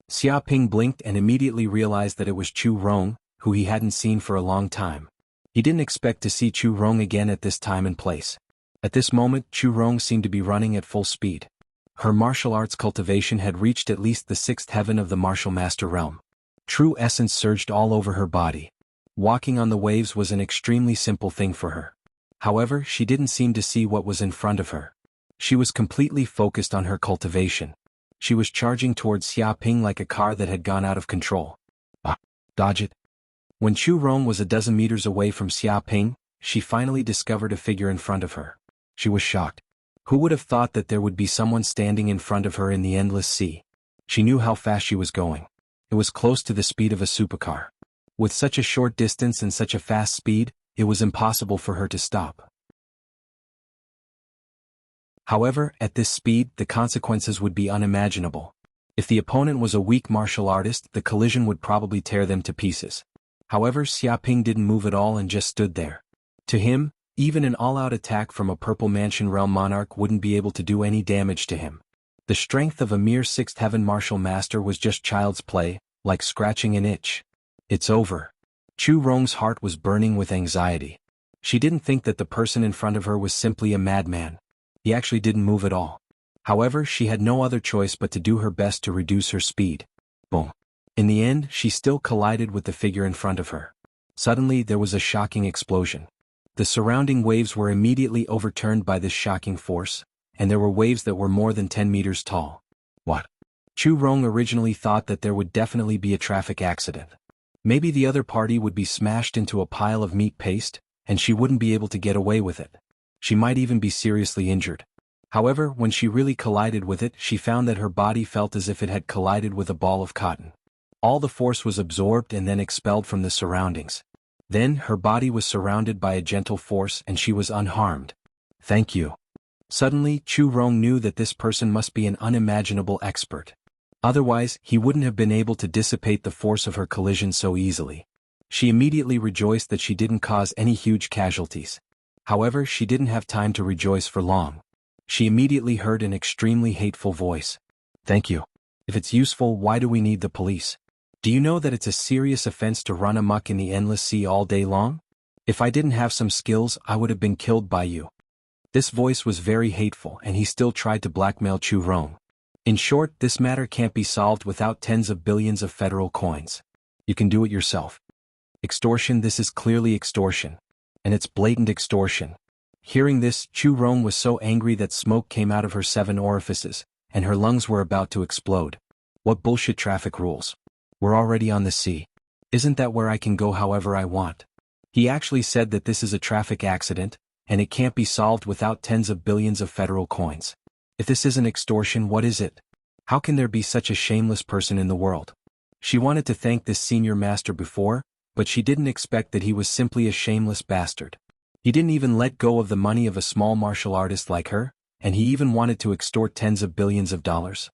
Xia Ping blinked and immediately realized that it was Chu Rong, who he hadn't seen for a long time. He didn't expect to see Chu Rong again at this time and place. At this moment, Chu Rong seemed to be running at full speed. Her martial arts cultivation had reached at least the 6th heaven of the martial master realm. True essence surged all over her body. Walking on the waves was an extremely simple thing for her. However, she didn't seem to see what was in front of her. She was completely focused on her cultivation. She was charging towards Xia Ping like a car that had gone out of control. Dodge it. When Chu Rong was a dozen meters away from Xia Ping, she finally discovered a figure in front of her. She was shocked. Who would have thought that there would be someone standing in front of her in the endless sea? She knew how fast she was going. It was close to the speed of a supercar. With such a short distance and such a fast speed, it was impossible for her to stop. However, at this speed, the consequences would be unimaginable. If the opponent was a weak martial artist, the collision would probably tear them to pieces. However, Xia Ping didn't move at all and just stood there. To him, even an all-out attack from a Purple Mansion Realm Monarch wouldn't be able to do any damage to him. The strength of a mere 6th heaven martial master was just child's play, like scratching an itch. It's over. Chu Rong's heart was burning with anxiety. She didn't think that the person in front of her was simply a madman. He actually didn't move at all. However, she had no other choice but to do her best to reduce her speed. Boom. In the end, she still collided with the figure in front of her. Suddenly, there was a shocking explosion. The surrounding waves were immediately overturned by this shocking force, and there were waves that were more than 10 meters tall. What? Chu Rong originally thought that there would definitely be a traffic accident. Maybe the other party would be smashed into a pile of meat paste, and she wouldn't be able to get away with it. She might even be seriously injured. However, when she really collided with it, she found that her body felt as if it had collided with a ball of cotton. All the force was absorbed and then expelled from the surroundings. Then, her body was surrounded by a gentle force and she was unharmed. Thank you. Suddenly, Chu Rong knew that this person must be an unimaginable expert. Otherwise, he wouldn't have been able to dissipate the force of her collision so easily. She immediately rejoiced that she didn't cause any huge casualties. However, she didn't have time to rejoice for long. She immediately heard an extremely hateful voice. Thank you. If it's useful, why do we need the police? Do you know that it's a serious offense to run amok in the endless sea all day long? If I didn't have some skills, I would have been killed by you. This voice was very hateful and he still tried to blackmail Chu Rong. In short, this matter can't be solved without tens of billions of federal coins. You can do it yourself. Extortion. This is clearly extortion. And it's blatant extortion. Hearing this, Chu Rong was so angry that smoke came out of her 7 orifices, and her lungs were about to explode. What bullshit traffic rules? We're already on the sea. Isn't that where I can go however I want? He actually said that this is a traffic accident, and it can't be solved without tens of billions of federal coins. If this isn't extortion, what is it? How can there be such a shameless person in the world? She wanted to thank this senior master before, but she didn't expect that he was simply a shameless bastard. He didn't even let go of the money of a small martial artist like her, and he even wanted to extort tens of billions of dollars.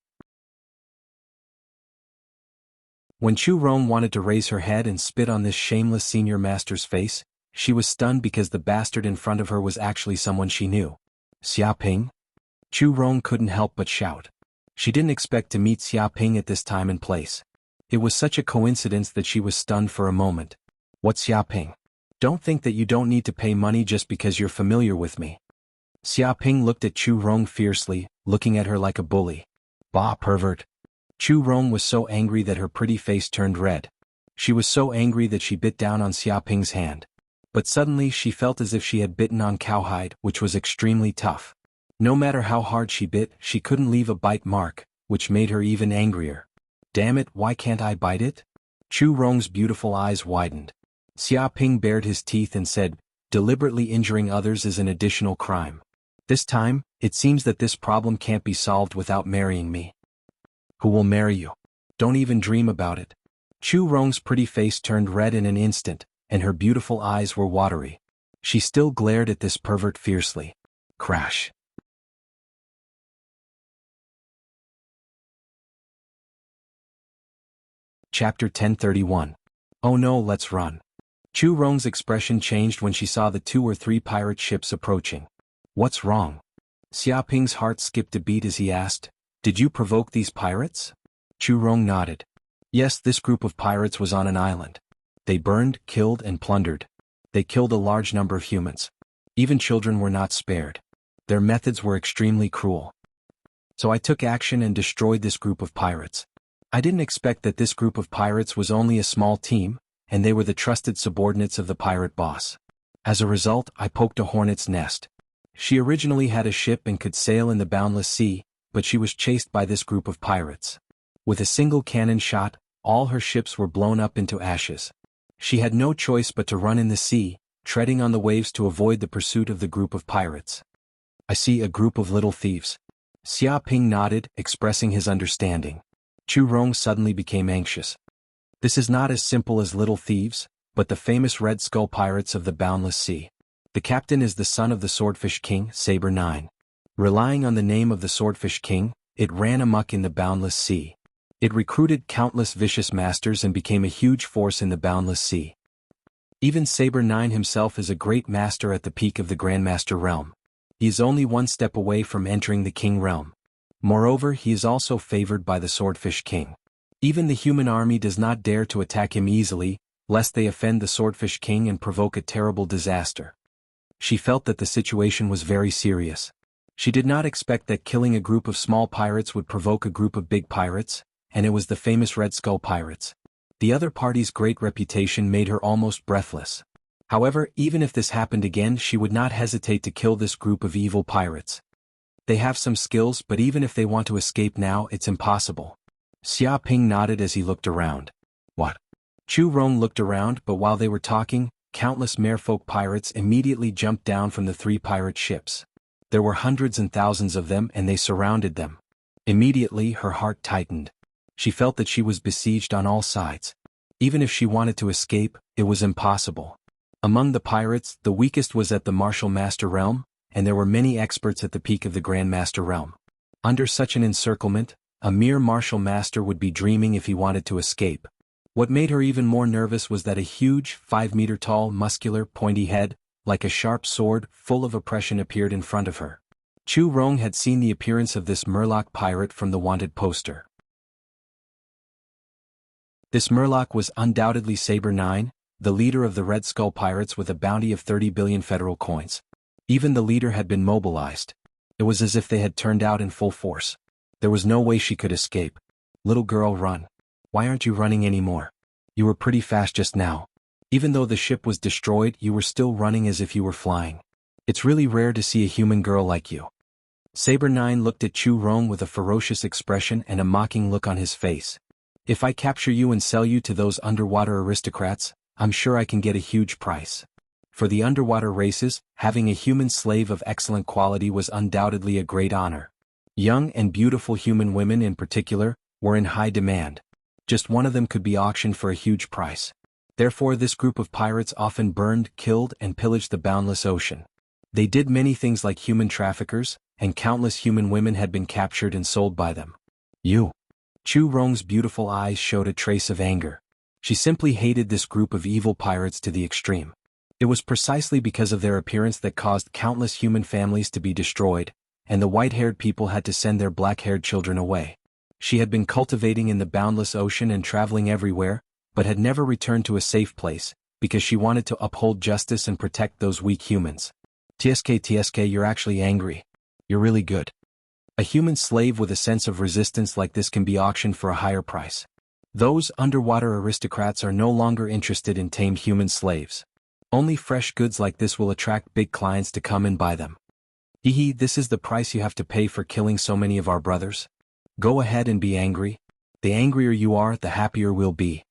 When Chu Rong wanted to raise her head and spit on this shameless senior master's face, she was stunned because the bastard in front of her was actually someone she knew. Xia Ping? Chu Rong couldn't help but shout. She didn't expect to meet Xia Ping at this time and place. It was such a coincidence that she was stunned for a moment. What's Xia Ping? Don't think that you don't need to pay money just because you're familiar with me. Xia Ping looked at Chu Rong fiercely, looking at her like a bully. Bah, pervert. Chu Rong was so angry that her pretty face turned red. She was so angry that she bit down on Xia Ping's hand. But suddenly she felt as if she had bitten on cowhide, which was extremely tough. No matter how hard she bit, she couldn't leave a bite mark, which made her even angrier. Damn it, why can't I bite it? Chu Rong's beautiful eyes widened. Xia Ping bared his teeth and said, deliberately injuring others is an additional crime. This time, it seems that this problem can't be solved without marrying me. Who will marry you? Don't even dream about it. Chu Rong's pretty face turned red in an instant, and her beautiful eyes were watery. She still glared at this pervert fiercely. Crash. Chapter 1031. Oh no, let's run. Chu Rong's expression changed when she saw the 2 or 3 pirate ships approaching. What's wrong? Xia Ping's heart skipped a beat as he asked, did you provoke these pirates? Chu Rong nodded. Yes, this group of pirates was on an island. They burned, killed, and plundered. They killed a large number of humans. Even children were not spared. Their methods were extremely cruel. So I took action and destroyed this group of pirates. I didn't expect that this group of pirates was only a small team, and they were the trusted subordinates of the pirate boss. As a result, I poked a hornet's nest. She originally had a ship and could sail in the boundless sea, but she was chased by this group of pirates. With a single cannon shot, all her ships were blown up into ashes. She had no choice but to run in the sea, treading on the waves to avoid the pursuit of the group of pirates. I see a group of little thieves. Xia Ping nodded, expressing his understanding. Chu Rong suddenly became anxious. This is not as simple as little thieves, but the famous Red Skull pirates of the boundless sea. The captain is the son of the Swordfish King, Saber 9. Relying on the name of the Swordfish King, it ran amok in the boundless sea. It recruited countless vicious masters and became a huge force in the boundless sea. Even Saber 9 himself is a great master at the peak of the Grandmaster realm. He is only 1 step away from entering the King realm. Moreover, he is also favored by the Swordfish King. Even the human army does not dare to attack him easily, lest they offend the Swordfish King and provoke a terrible disaster. She felt that the situation was very serious. She did not expect that killing a group of small pirates would provoke a group of big pirates, and it was the famous Red Skull pirates. The other party's great reputation made her almost breathless. However, even if this happened again, she would not hesitate to kill this group of evil pirates. They have some skills, but even if they want to escape now, it's impossible. Xia Ping nodded as he looked around. What? Chu Rong looked around, but while they were talking, countless merfolk pirates immediately jumped down from the 3 pirate ships. There were hundreds and thousands of them, and they surrounded them. Immediately, her heart tightened. She felt that she was besieged on all sides. Even if she wanted to escape, it was impossible. Among the pirates, the weakest was at the Martial Master realm, and there were many experts at the peak of the Grand Master realm. Under such an encirclement, a mere Martial Master would be dreaming if he wanted to escape. What made her even more nervous was that a huge, 5-meter-tall, muscular, pointy head, like a sharp sword, full of oppression appeared in front of her. Chu Rong had seen the appearance of this Murloc pirate from the wanted poster. This Murloc was undoubtedly Saber 9, the leader of the Red Skull pirates with a bounty of 30 billion federal coins. Even the leader had been mobilized. It was as if they had turned out in full force. There was no way she could escape. Little girl, run. Why aren't you running anymore? You were pretty fast just now. Even though the ship was destroyed, you were still running as if you were flying. It's really rare to see a human girl like you. Saber 9 looked at Chu Rong with a ferocious expression and a mocking look on his face. If I capture you and sell you to those underwater aristocrats, I'm sure I can get a huge price. For the underwater races, having a human slave of excellent quality was undoubtedly a great honor. Young and beautiful human women in particular were in high demand. Just one of them could be auctioned for a huge price. Therefore, this group of pirates often burned, killed, and pillaged the boundless ocean. They did many things like human traffickers, and countless human women had been captured and sold by them. You. Chu Rong's beautiful eyes showed a trace of anger. She simply hated this group of evil pirates to the extreme. It was precisely because of their appearance that caused countless human families to be destroyed, and the white-haired people had to send their black-haired children away. She had been cultivating in the boundless ocean and traveling everywhere, but had never returned to a safe place, because she wanted to uphold justice and protect those weak humans. TSK, you're actually angry. You're really good. A human slave with a sense of resistance like this can be auctioned for a higher price. Those underwater aristocrats are no longer interested in tamed human slaves. Only fresh goods like this will attract big clients to come and buy them. Hehe, this is the price you have to pay for killing so many of our brothers? Go ahead and be angry. The angrier you are, the happier we'll be.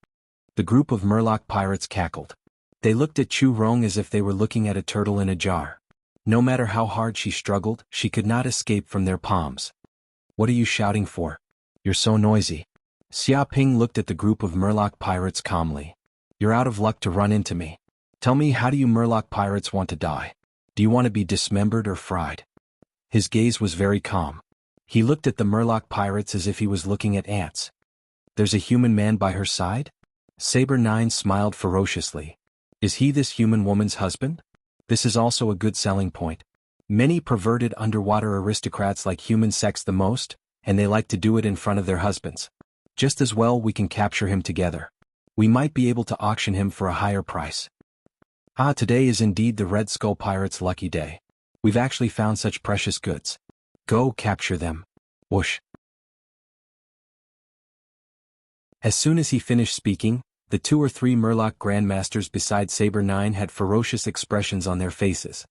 The group of Murloc pirates cackled. They looked at Chu Rong as if they were looking at a turtle in a jar. No matter how hard she struggled, she could not escape from their palms. What are you shouting for? You're so noisy. Xia Ping looked at the group of Murloc pirates calmly. You're out of luck to run into me. Tell me, how do you Murloc pirates want to die? Do you want to be dismembered or fried? His gaze was very calm. He looked at the Murloc pirates as if he was looking at ants. There's a human man by her side? Saber 9 smiled ferociously. Is he this human woman's husband? This is also a good selling point. Many perverted underwater aristocrats like human sex the most, and they like to do it in front of their husbands. Just as well we can capture him together. We might be able to auction him for a higher price. Ah, today is indeed the Red Skull Pirates' lucky day. We've actually found such precious goods. Go capture them. Whoosh. As soon as he finished speaking, the 2 or 3 Murloc Grandmasters beside Saber 9 had ferocious expressions on their faces.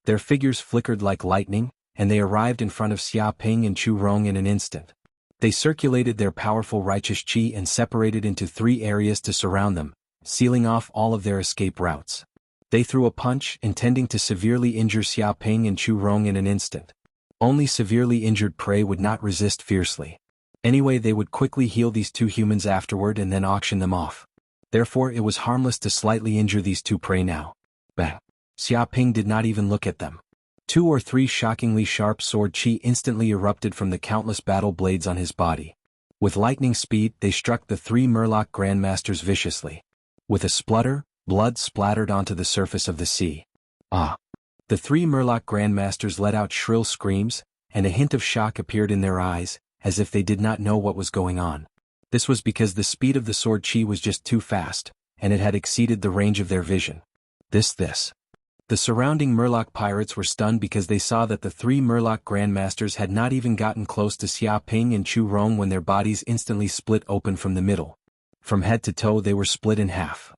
Their figures flickered like lightning, and they arrived in front of Xia Ping and Chu Rong in an instant. They circulated their powerful righteous qi and separated into 3 areas to surround them, sealing off all of their escape routes. They threw a punch, intending to severely injure Xia Ping and Chu Rong in an instant. Only severely injured prey would not resist fiercely. Anyway, they would quickly heal these 2 humans afterward and then auction them off. Therefore, it was harmless to slightly injure these 2 prey now. Bang! Xia Ping did not even look at them. 2 or 3 shockingly sharp sword qi instantly erupted from the countless battle blades on his body. With lightning speed, they struck the 3 Murloc Grandmasters viciously. With a splutter, blood splattered onto the surface of the sea. Ah! The 3 Murloc Grandmasters let out shrill screams, and a hint of shock appeared in their eyes, as if they did not know what was going on. This was because the speed of the sword qi was just too fast, and it had exceeded the range of their vision. This. The surrounding Murloc pirates were stunned because they saw that the three Murloc grandmasters had not even gotten close to Xia Ping and Chu Rong when their bodies instantly split open from the middle. From head to toe they were split in half.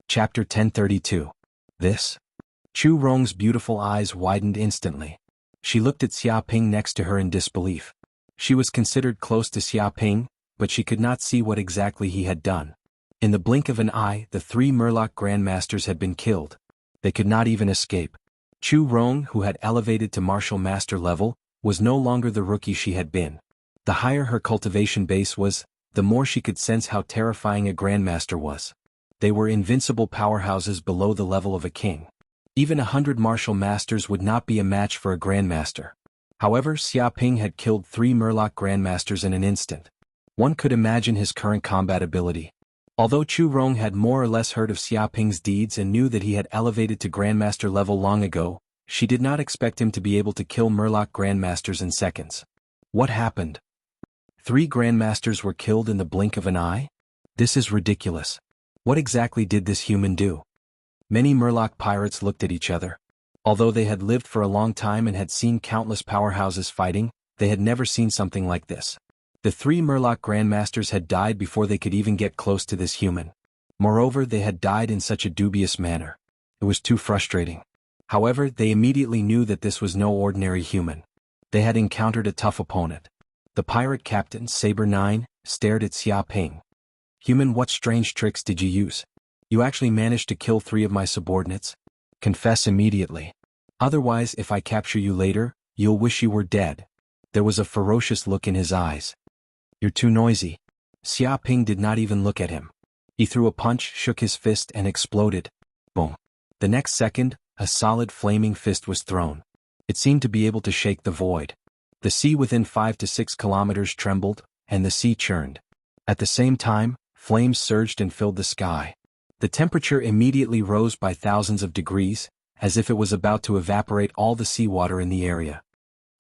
Chapter 1032. This? Chu Rong's beautiful eyes widened instantly. She looked at Xia Ping next to her in disbelief. She was considered close to Xia Ping, but she could not see what exactly he had done. In the blink of an eye, the three Murloc grandmasters had been killed. They could not even escape. Chu Rong, who had elevated to martial master level, was no longer the rookie she had been. The higher her cultivation base was, the more she could sense how terrifying a grandmaster was. They were invincible powerhouses below the level of a king. Even 100 martial masters would not be a match for a grandmaster. However, Xia Ping had killed 3 Murloc grandmasters in an instant. One could imagine his current combat ability. Although Chu Rong had more or less heard of Xia Ping's deeds and knew that he had elevated to grandmaster level long ago, she did not expect him to be able to kill Murloc grandmasters in seconds. What happened? 3 grandmasters were killed in the blink of an eye? This is ridiculous. What exactly did this human do? Many Murloc pirates looked at each other. Although they had lived for a long time and had seen countless powerhouses fighting, they had never seen something like this. The 3 Murloc grandmasters had died before they could even get close to this human. Moreover, they had died in such a dubious manner. It was too frustrating. However, they immediately knew that this was no ordinary human. They had encountered a tough opponent. The pirate captain, Saber 9, stared at Xia Ping. Human, what strange tricks did you use? You actually managed to kill 3 of my subordinates? Confess immediately. Otherwise, if I capture you later, you'll wish you were dead. There was a ferocious look in his eyes. You're too noisy. Xia Ping did not even look at him. He threw a punch, shook his fist and exploded. Boom. The next second, a solid flaming fist was thrown. It seemed to be able to shake the void. The sea within 5 to 6 kilometers trembled, and the sea churned. At the same time, flames surged and filled the sky. The temperature immediately rose by thousands of degrees, as if it was about to evaporate all the seawater in the area.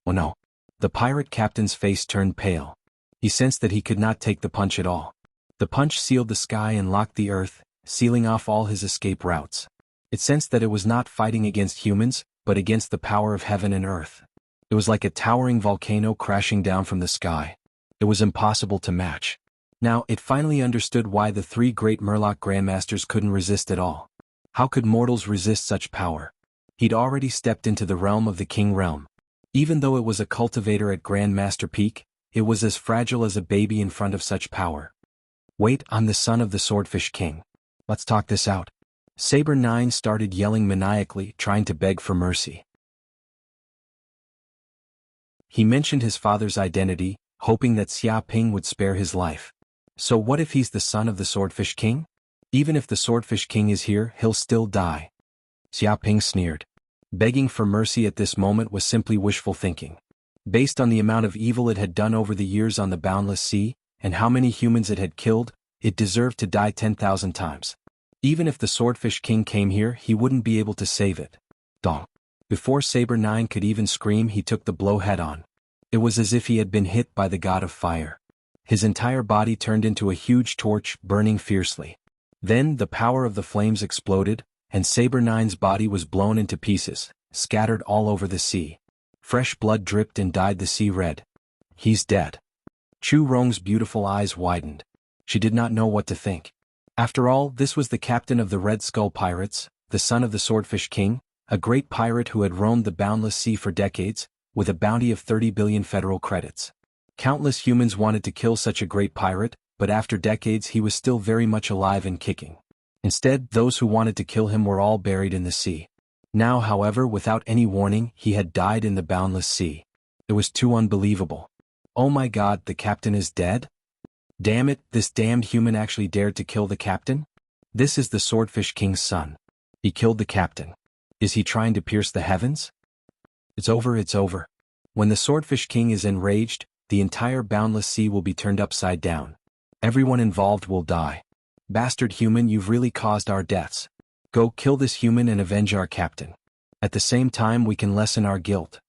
Oh no. The pirate captain's face turned pale. He sensed that he could not take the punch at all. The punch sealed the sky and locked the earth, sealing off all his escape routes. It sensed that it was not fighting against humans, but against the power of heaven and earth. It was like a towering volcano crashing down from the sky. It was impossible to match. Now, it finally understood why the 3 great Murloc grandmasters couldn't resist at all. How could mortals resist such power? He'd already stepped into the realm of the King realm. Even though it was a cultivator at Grandmaster peak, it was as fragile as a baby in front of such power. Wait, I'm the son of the Swordfish King. Let's talk this out. Saber 9 started yelling maniacally, trying to beg for mercy. He mentioned his father's identity, hoping that Xia Ping would spare his life. So what if he's the son of the Swordfish King? Even if the Swordfish King is here, he'll still die. Xia Ping sneered. Begging for mercy at this moment was simply wishful thinking. Based on the amount of evil it had done over the years on the boundless sea, and how many humans it had killed, it deserved to die 10,000 times. Even if the Swordfish King came here, he wouldn't be able to save it. Dong. Before Saber 9 could even scream, he took the blow head-on. It was as if he had been hit by the god of fire. His entire body turned into a huge torch, burning fiercely. Then, the power of the flames exploded, and Saber 9's body was blown into pieces, scattered all over the sea. Fresh blood dripped and dyed the sea red. He's dead. Chu Rong's beautiful eyes widened. She did not know what to think. After all, this was the captain of the Red Skull Pirates, the son of the Swordfish King, a great pirate who had roamed the boundless sea for decades, with a bounty of 30 billion federal credits. Countless humans wanted to kill such a great pirate, but after decades he was still very much alive and kicking. Instead, those who wanted to kill him were all buried in the sea. Now, however, without any warning, he had died in the boundless sea. It was too unbelievable. Oh my god, the captain is dead? Damn it, this damned human actually dared to kill the captain? This is the Swordfish King's son. He killed the captain. Is he trying to pierce the heavens? It's over, it's over. When the Swordfish King is enraged, the entire boundless sea will be turned upside down. Everyone involved will die. Bastard human, you've really caused our deaths. Go kill this human and avenge our captain. At the same time we can lessen our guilt.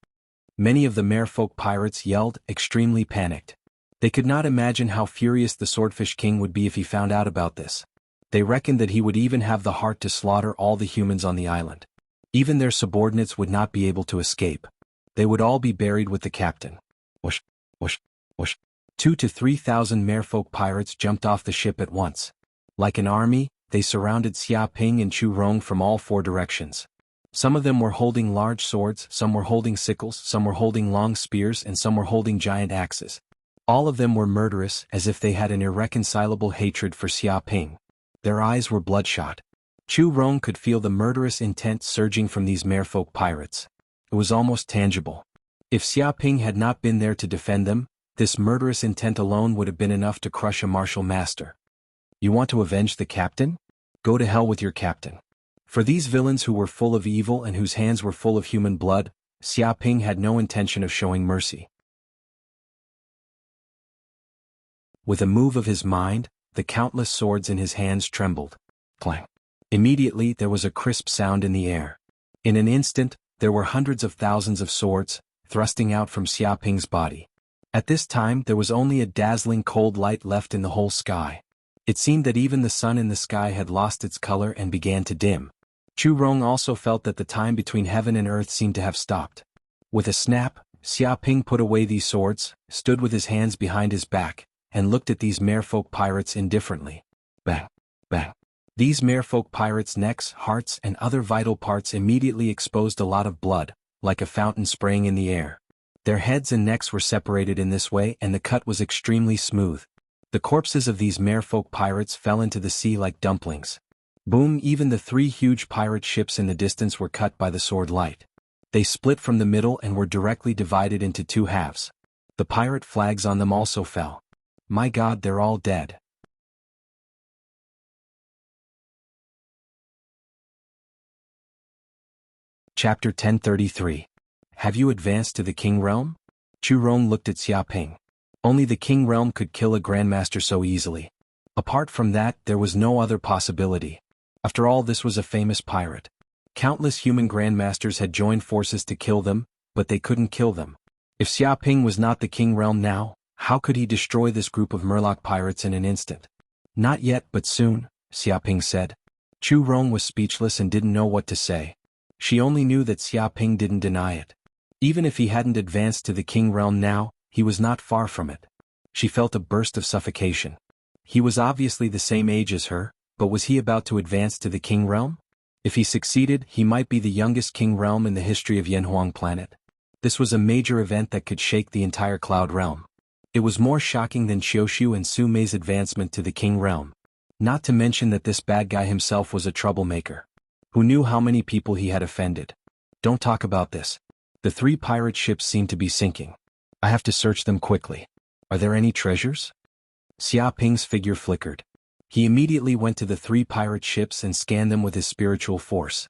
Many of the merfolk pirates yelled, extremely panicked. They could not imagine how furious the Swordfish King would be if he found out about this. They reckoned that he would even have the heart to slaughter all the humans on the island. Even their subordinates would not be able to escape. They would all be buried with the captain. Whoosh, whoosh, whoosh. 2,000 to 3,000 merfolk pirates jumped off the ship at once. Like an army, they surrounded Xia Ping and Chu Rong from all four directions. Some of them were holding large swords, some were holding sickles, some were holding long spears, and some were holding giant axes. All of them were murderous, as if they had an irreconcilable hatred for Xia Ping. Their eyes were bloodshot. Chu Rong could feel the murderous intent surging from these merfolk pirates. It was almost tangible. If Xia Ping had not been there to defend them, this murderous intent alone would have been enough to crush a martial master. You want to avenge the captain? Go to hell with your captain. For these villains who were full of evil and whose hands were full of human blood, Xia Ping had no intention of showing mercy. With a move of his mind, the countless swords in his hands trembled. Clang. Immediately there was a crisp sound in the air. In an instant, there were hundreds of thousands of swords, thrusting out from Xia Ping's body. At this time there was only a dazzling cold light left in the whole sky. It seemed that even the sun in the sky had lost its color and began to dim. Chu Rong also felt that the time between heaven and earth seemed to have stopped. With a snap, Xia Ping put away these swords, stood with his hands behind his back, and looked at these merfolk pirates indifferently. Bang, bang. These merfolk pirates' necks, hearts, and other vital parts immediately exposed a lot of blood, like a fountain spraying in the air. Their heads and necks were separated in this way and the cut was extremely smooth. The corpses of these merfolk pirates fell into the sea like dumplings. Boom! Even the three huge pirate ships in the distance were cut by the sword light. They split from the middle and were directly divided into two halves. The pirate flags on them also fell. My God, they're all dead. Chapter 1033. Have you advanced to the King Realm? Chu Rong looked at Xia Ping. Only the King Realm could kill a Grandmaster so easily. Apart from that, there was no other possibility. After all, this was a famous pirate. Countless human Grandmasters had joined forces to kill them, but they couldn't kill them. If Xia Ping was not the King Realm now, how could he destroy this group of Murloc pirates in an instant? Not yet, but soon, Xia Ping said. Chu Rong was speechless and didn't know what to say. She only knew that Xia Ping didn't deny it. Even if he hadn't advanced to the King Realm now, he was not far from it. She felt a burst of suffocation. He was obviously the same age as her, but was he about to advance to the King Realm? If he succeeded, he might be the youngest King Realm in the history of Yanhuang Planet. This was a major event that could shake the entire Cloud Realm. It was more shocking than Xiushu and Su Mei's advancement to the King Realm. Not to mention that this bad guy himself was a troublemaker. Who knew how many people he had offended? Don't talk about this. The three pirate ships seem to be sinking. I have to search them quickly. Are there any treasures? Xia Ping's figure flickered. He immediately went to the three pirate ships and scanned them with his spiritual force.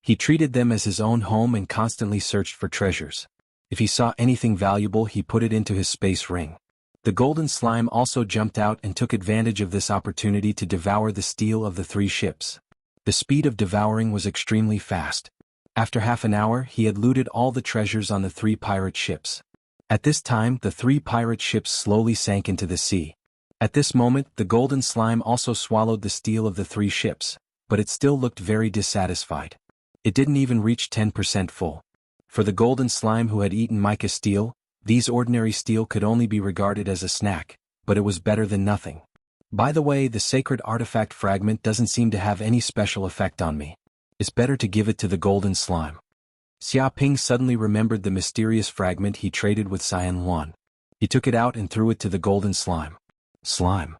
He treated them as his own home and constantly searched for treasures. If he saw anything valuable, he put it into his space ring. The golden slime also jumped out and took advantage of this opportunity to devour the steel of the three ships. The speed of devouring was extremely fast. After half an hour, he had looted all the treasures on the three pirate ships. At this time, the three pirate ships slowly sank into the sea. At this moment, the golden slime also swallowed the steel of the three ships, but it still looked very dissatisfied. It didn't even reach 10% full. For the golden slime who had eaten mica steel, these ordinary steel could only be regarded as a snack, but it was better than nothing. By the way, the sacred artifact fragment doesn't seem to have any special effect on me. It's better to give it to the golden slime. Xia Ping suddenly remembered the mysterious fragment he traded with Cyan Luan. He took it out and threw it to the golden slime. Slime.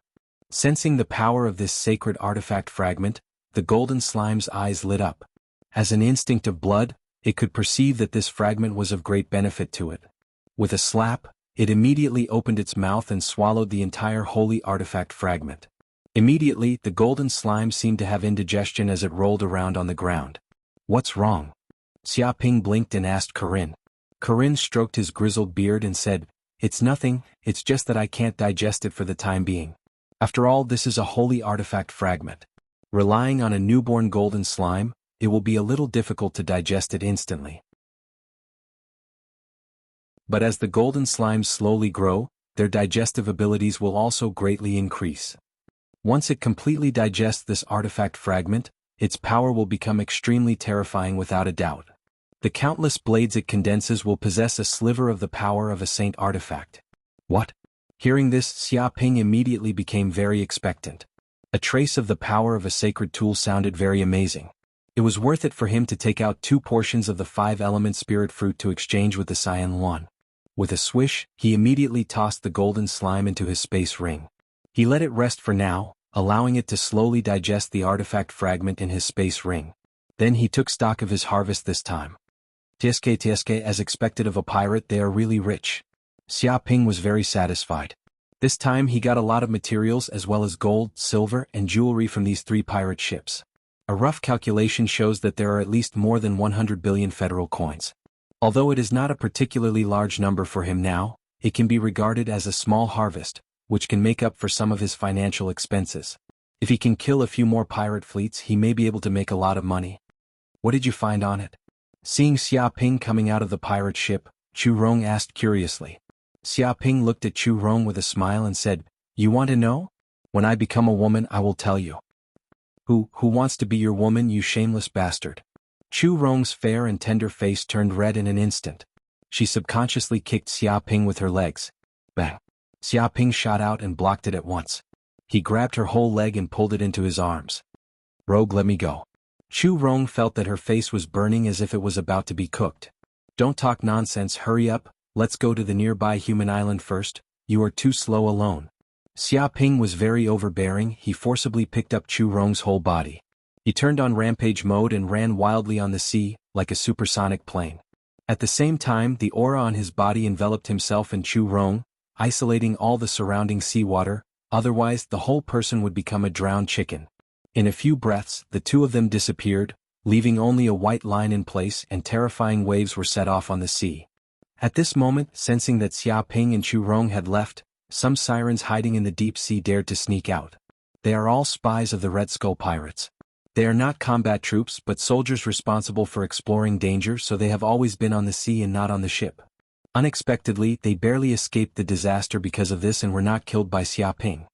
Sensing the power of this sacred artifact fragment, the golden slime's eyes lit up. As an instinct of blood, it could perceive that this fragment was of great benefit to it. With a slap, it immediately opened its mouth and swallowed the entire holy artifact fragment. Immediately, the golden slime seemed to have indigestion as it rolled around on the ground. What's wrong? Xia Ping blinked and asked Corinne. Corinne stroked his grizzled beard and said, It's nothing, it's just that I can't digest it for the time being. After all, this is a holy artifact fragment. Relying on a newborn golden slime, it will be a little difficult to digest it instantly. But as the golden slimes slowly grow, their digestive abilities will also greatly increase. Once it completely digests this artifact fragment, its power will become extremely terrifying without a doubt. The countless blades it condenses will possess a sliver of the power of a saint artifact. What? Hearing this, Xia Ping immediately became very expectant. A trace of the power of a sacred tool sounded very amazing. It was worth it for him to take out 2 portions of the 5-element spirit fruit to exchange with the Cyan One. With a swish, he immediately tossed the golden slime into his space ring. He let it rest for now, allowing it to slowly digest the artifact fragment in his space ring. Then he took stock of his harvest this time. Tsk, as expected of a pirate, they are really rich. Xia Ping was very satisfied. This time he got a lot of materials as well as gold, silver, and jewelry from these 3 pirate ships. A rough calculation shows that there are at least more than 100 billion federal coins. Although it is not a particularly large number for him now, it can be regarded as a small harvest, which can make up for some of his financial expenses. If he can kill a few more pirate fleets, he may be able to make a lot of money. What did you find on it? Seeing Xia Ping coming out of the pirate ship, Chu Rong asked curiously. Xia Ping looked at Chu Rong with a smile and said, "You want to know? When I become a woman, I will tell you." Who wants to be your woman, you shameless bastard? Chu Rong's fair and tender face turned red in an instant. She subconsciously kicked Xia Ping with her legs. Bang! Xia Ping shot out and blocked it at once. He grabbed her whole leg and pulled it into his arms. "Rogue, let me go." Chu Rong felt that her face was burning as if it was about to be cooked. "Don't talk nonsense, hurry up, let's go to the nearby human island first, you are too slow alone." Xia Ping was very overbearing. He forcibly picked up Chu Rong's whole body. He turned on rampage mode and ran wildly on the sea, like a supersonic plane. At the same time, the aura on his body enveloped himself and Chu Rong, isolating all the surrounding seawater, otherwise the whole person would become a drowned chicken. In a few breaths, the 2 of them disappeared, leaving only a white line in place, and terrifying waves were set off on the sea. At this moment, sensing that Xia Ping and Chu Rong had left, some sirens hiding in the deep sea dared to sneak out. They are all spies of the Red Skull pirates. They are not combat troops but soldiers responsible for exploring danger, so they have always been on the sea and not on the ship. Unexpectedly, they barely escaped the disaster because of this and were not killed by Xia Ping.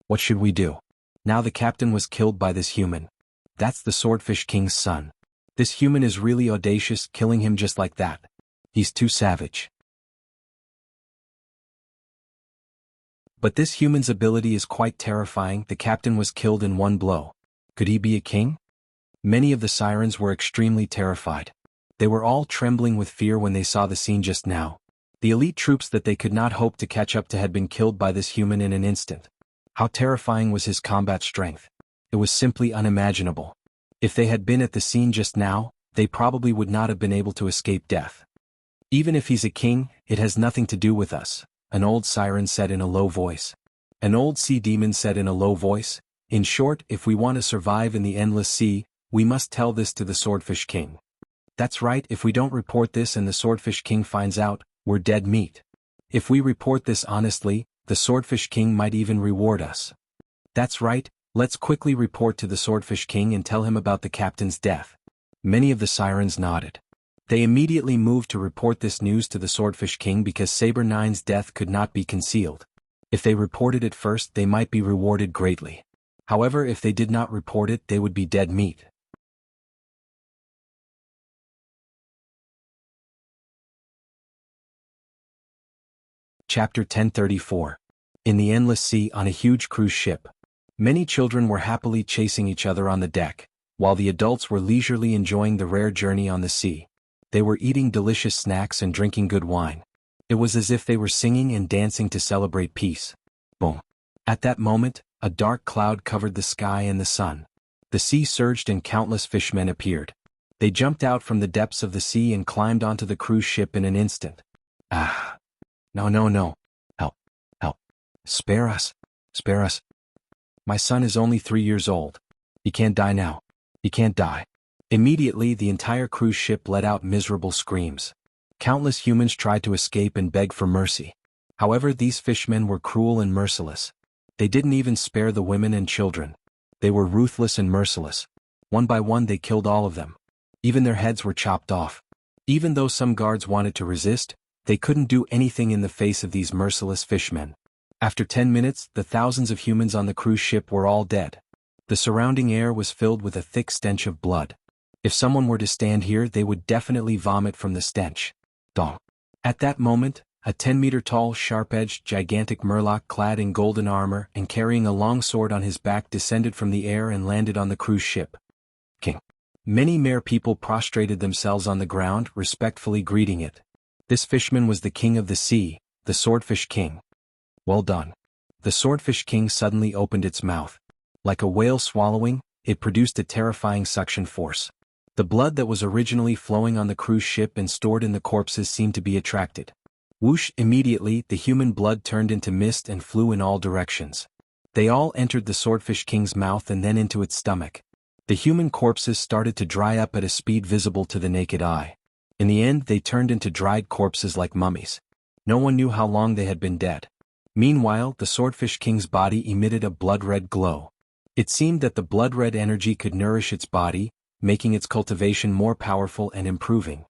What should we do? Now the captain was killed by this human. That's the Swordfish King's son. This human is really audacious, killing him just like that. He's too savage. But this human's ability is quite terrifying. The captain was killed in one blow. Could he be a king? Many of the sirens were extremely terrified. They were all trembling with fear when they saw the scene just now. The elite troops that they could not hope to catch up to had been killed by this human in an instant. How terrifying was his combat strength? It was simply unimaginable. If they had been at the scene just now, they probably would not have been able to escape death. "Even if he's a king, it has nothing to do with us," an old siren said in a low voice. An old sea demon said in a low voice, "In short, if we want to survive in the endless sea, we must tell this to the Swordfish King. That's right, if we don't report this and the Swordfish King finds out, we're dead meat. If we report this honestly, the Swordfish King might even reward us." That's right, let's quickly report to the Swordfish King and tell him about the captain's death. Many of the sirens nodded. They immediately moved to report this news to the Swordfish King because Saber 9's death could not be concealed. If they reported it first, they might be rewarded greatly. However, if they did not report it, they would be dead meat. Chapter 1034. In the Endless Sea on a huge cruise ship. Many children were happily chasing each other on the deck, while the adults were leisurely enjoying the rare journey on the sea. They were eating delicious snacks and drinking good wine. It was as if they were singing and dancing to celebrate peace. Boom. At that moment, a dark cloud covered the sky and the sun. The sea surged and countless fishmen appeared. They jumped out from the depths of the sea and climbed onto the cruise ship in an instant. Ah! No, no, no. Help! Help! Spare us! Spare us! My son is only 3 years old. He can't die now. He can't die. Immediately, the entire cruise ship let out miserable screams. Countless humans tried to escape and beg for mercy. However, these fishmen were cruel and merciless. They didn't even spare the women and children. They were ruthless and merciless. One by one they killed all of them. Even their heads were chopped off. Even though some guards wanted to resist, They couldn't do anything in the face of these merciless fishmen. After 10 minutes, the thousands of humans on the cruise ship were all dead. The surrounding air was filled with a thick stench of blood. If someone were to stand here, they would definitely vomit from the stench. Dong. At that moment, a 10-meter-tall, sharp-edged, gigantic murloc clad in golden armor and carrying a long sword on his back descended from the air and landed on the cruise ship. King. Many mere people prostrated themselves on the ground, respectfully greeting it. This fishman was the king of the sea, the Swordfish King. Well done. The Swordfish King suddenly opened its mouth. Like a whale swallowing, it produced a terrifying suction force. The blood that was originally flowing on the cruise ship and stored in the corpses seemed to be attracted. Whoosh! Immediately, the human blood turned into mist and flew in all directions. They all entered the Swordfish King's mouth and then into its stomach. The human corpses started to dry up at a speed visible to the naked eye. In the end, they turned into dried corpses like mummies. No one knew how long they had been dead. Meanwhile, the Swordfish King's body emitted a blood-red glow. It seemed that the blood-red energy could nourish its body, making its cultivation more powerful and improving.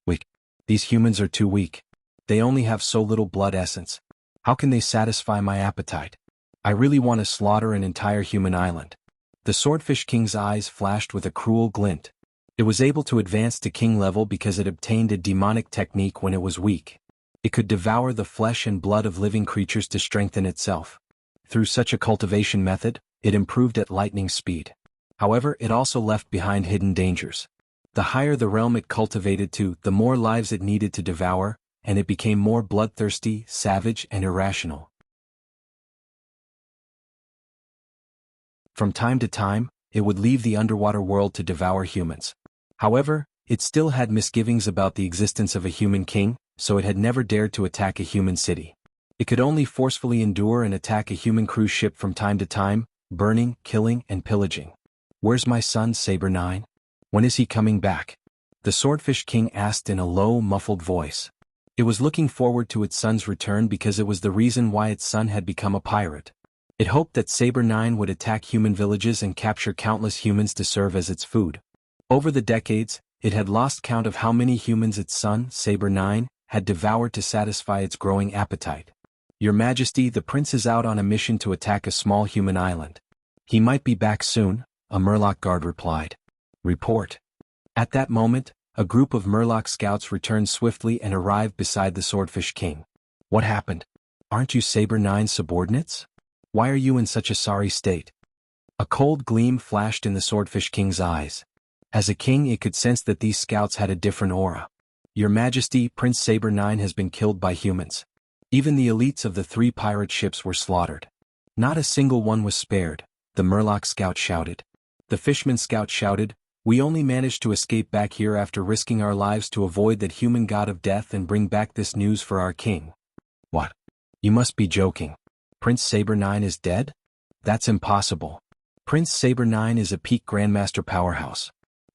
Weak. These humans are too weak. They only have so little blood essence. How can they satisfy my appetite? I really want to slaughter an entire human island. The Swordfish King's eyes flashed with a cruel glint. It was able to advance to king level because it obtained a demonic technique when it was weak. It could devour the flesh and blood of living creatures to strengthen itself. Through such a cultivation method, it improved at lightning speed. However, it also left behind hidden dangers. The higher the realm it cultivated to, the more lives it needed to devour, and it became more bloodthirsty, savage, and irrational. From time to time, it would leave the underwater world to devour humans. However, it still had misgivings about the existence of a human king, so it had never dared to attack a human city. It could only forcefully endure and attack a human cruise ship from time to time, burning, killing, and pillaging. Where's my son, Saber 9? When is he coming back? The Swordfish King asked in a low, muffled voice. It was looking forward to its son's return because it was the reason why its son had become a pirate. It hoped that Saber 9 would attack human villages and capture countless humans to serve as its food. Over the decades, it had lost count of how many humans its son, Saber 9, had devoured to satisfy its growing appetite. Your Majesty, the prince is out on a mission to attack a small human island. He might be back soon, a Murloc guard replied. Report. At that moment, a group of Murloc scouts returned swiftly and arrived beside the Swordfish King. What happened? Aren't you Saber 9's subordinates? Why are you in such a sorry state? A cold gleam flashed in the Swordfish King's eyes. As a king, it could sense that these scouts had a different aura. Your Majesty, Prince Saber 9 has been killed by humans. Even the elites of the 3 pirate ships were slaughtered. Not a single one was spared, the Murloc scout shouted. The Fishman scout shouted, we only managed to escape back here after risking our lives to avoid that human god of death and bring back this news for our king. What? You must be joking. Prince Saber 9 is dead? That's impossible. Prince Saber 9 is a peak Grandmaster powerhouse.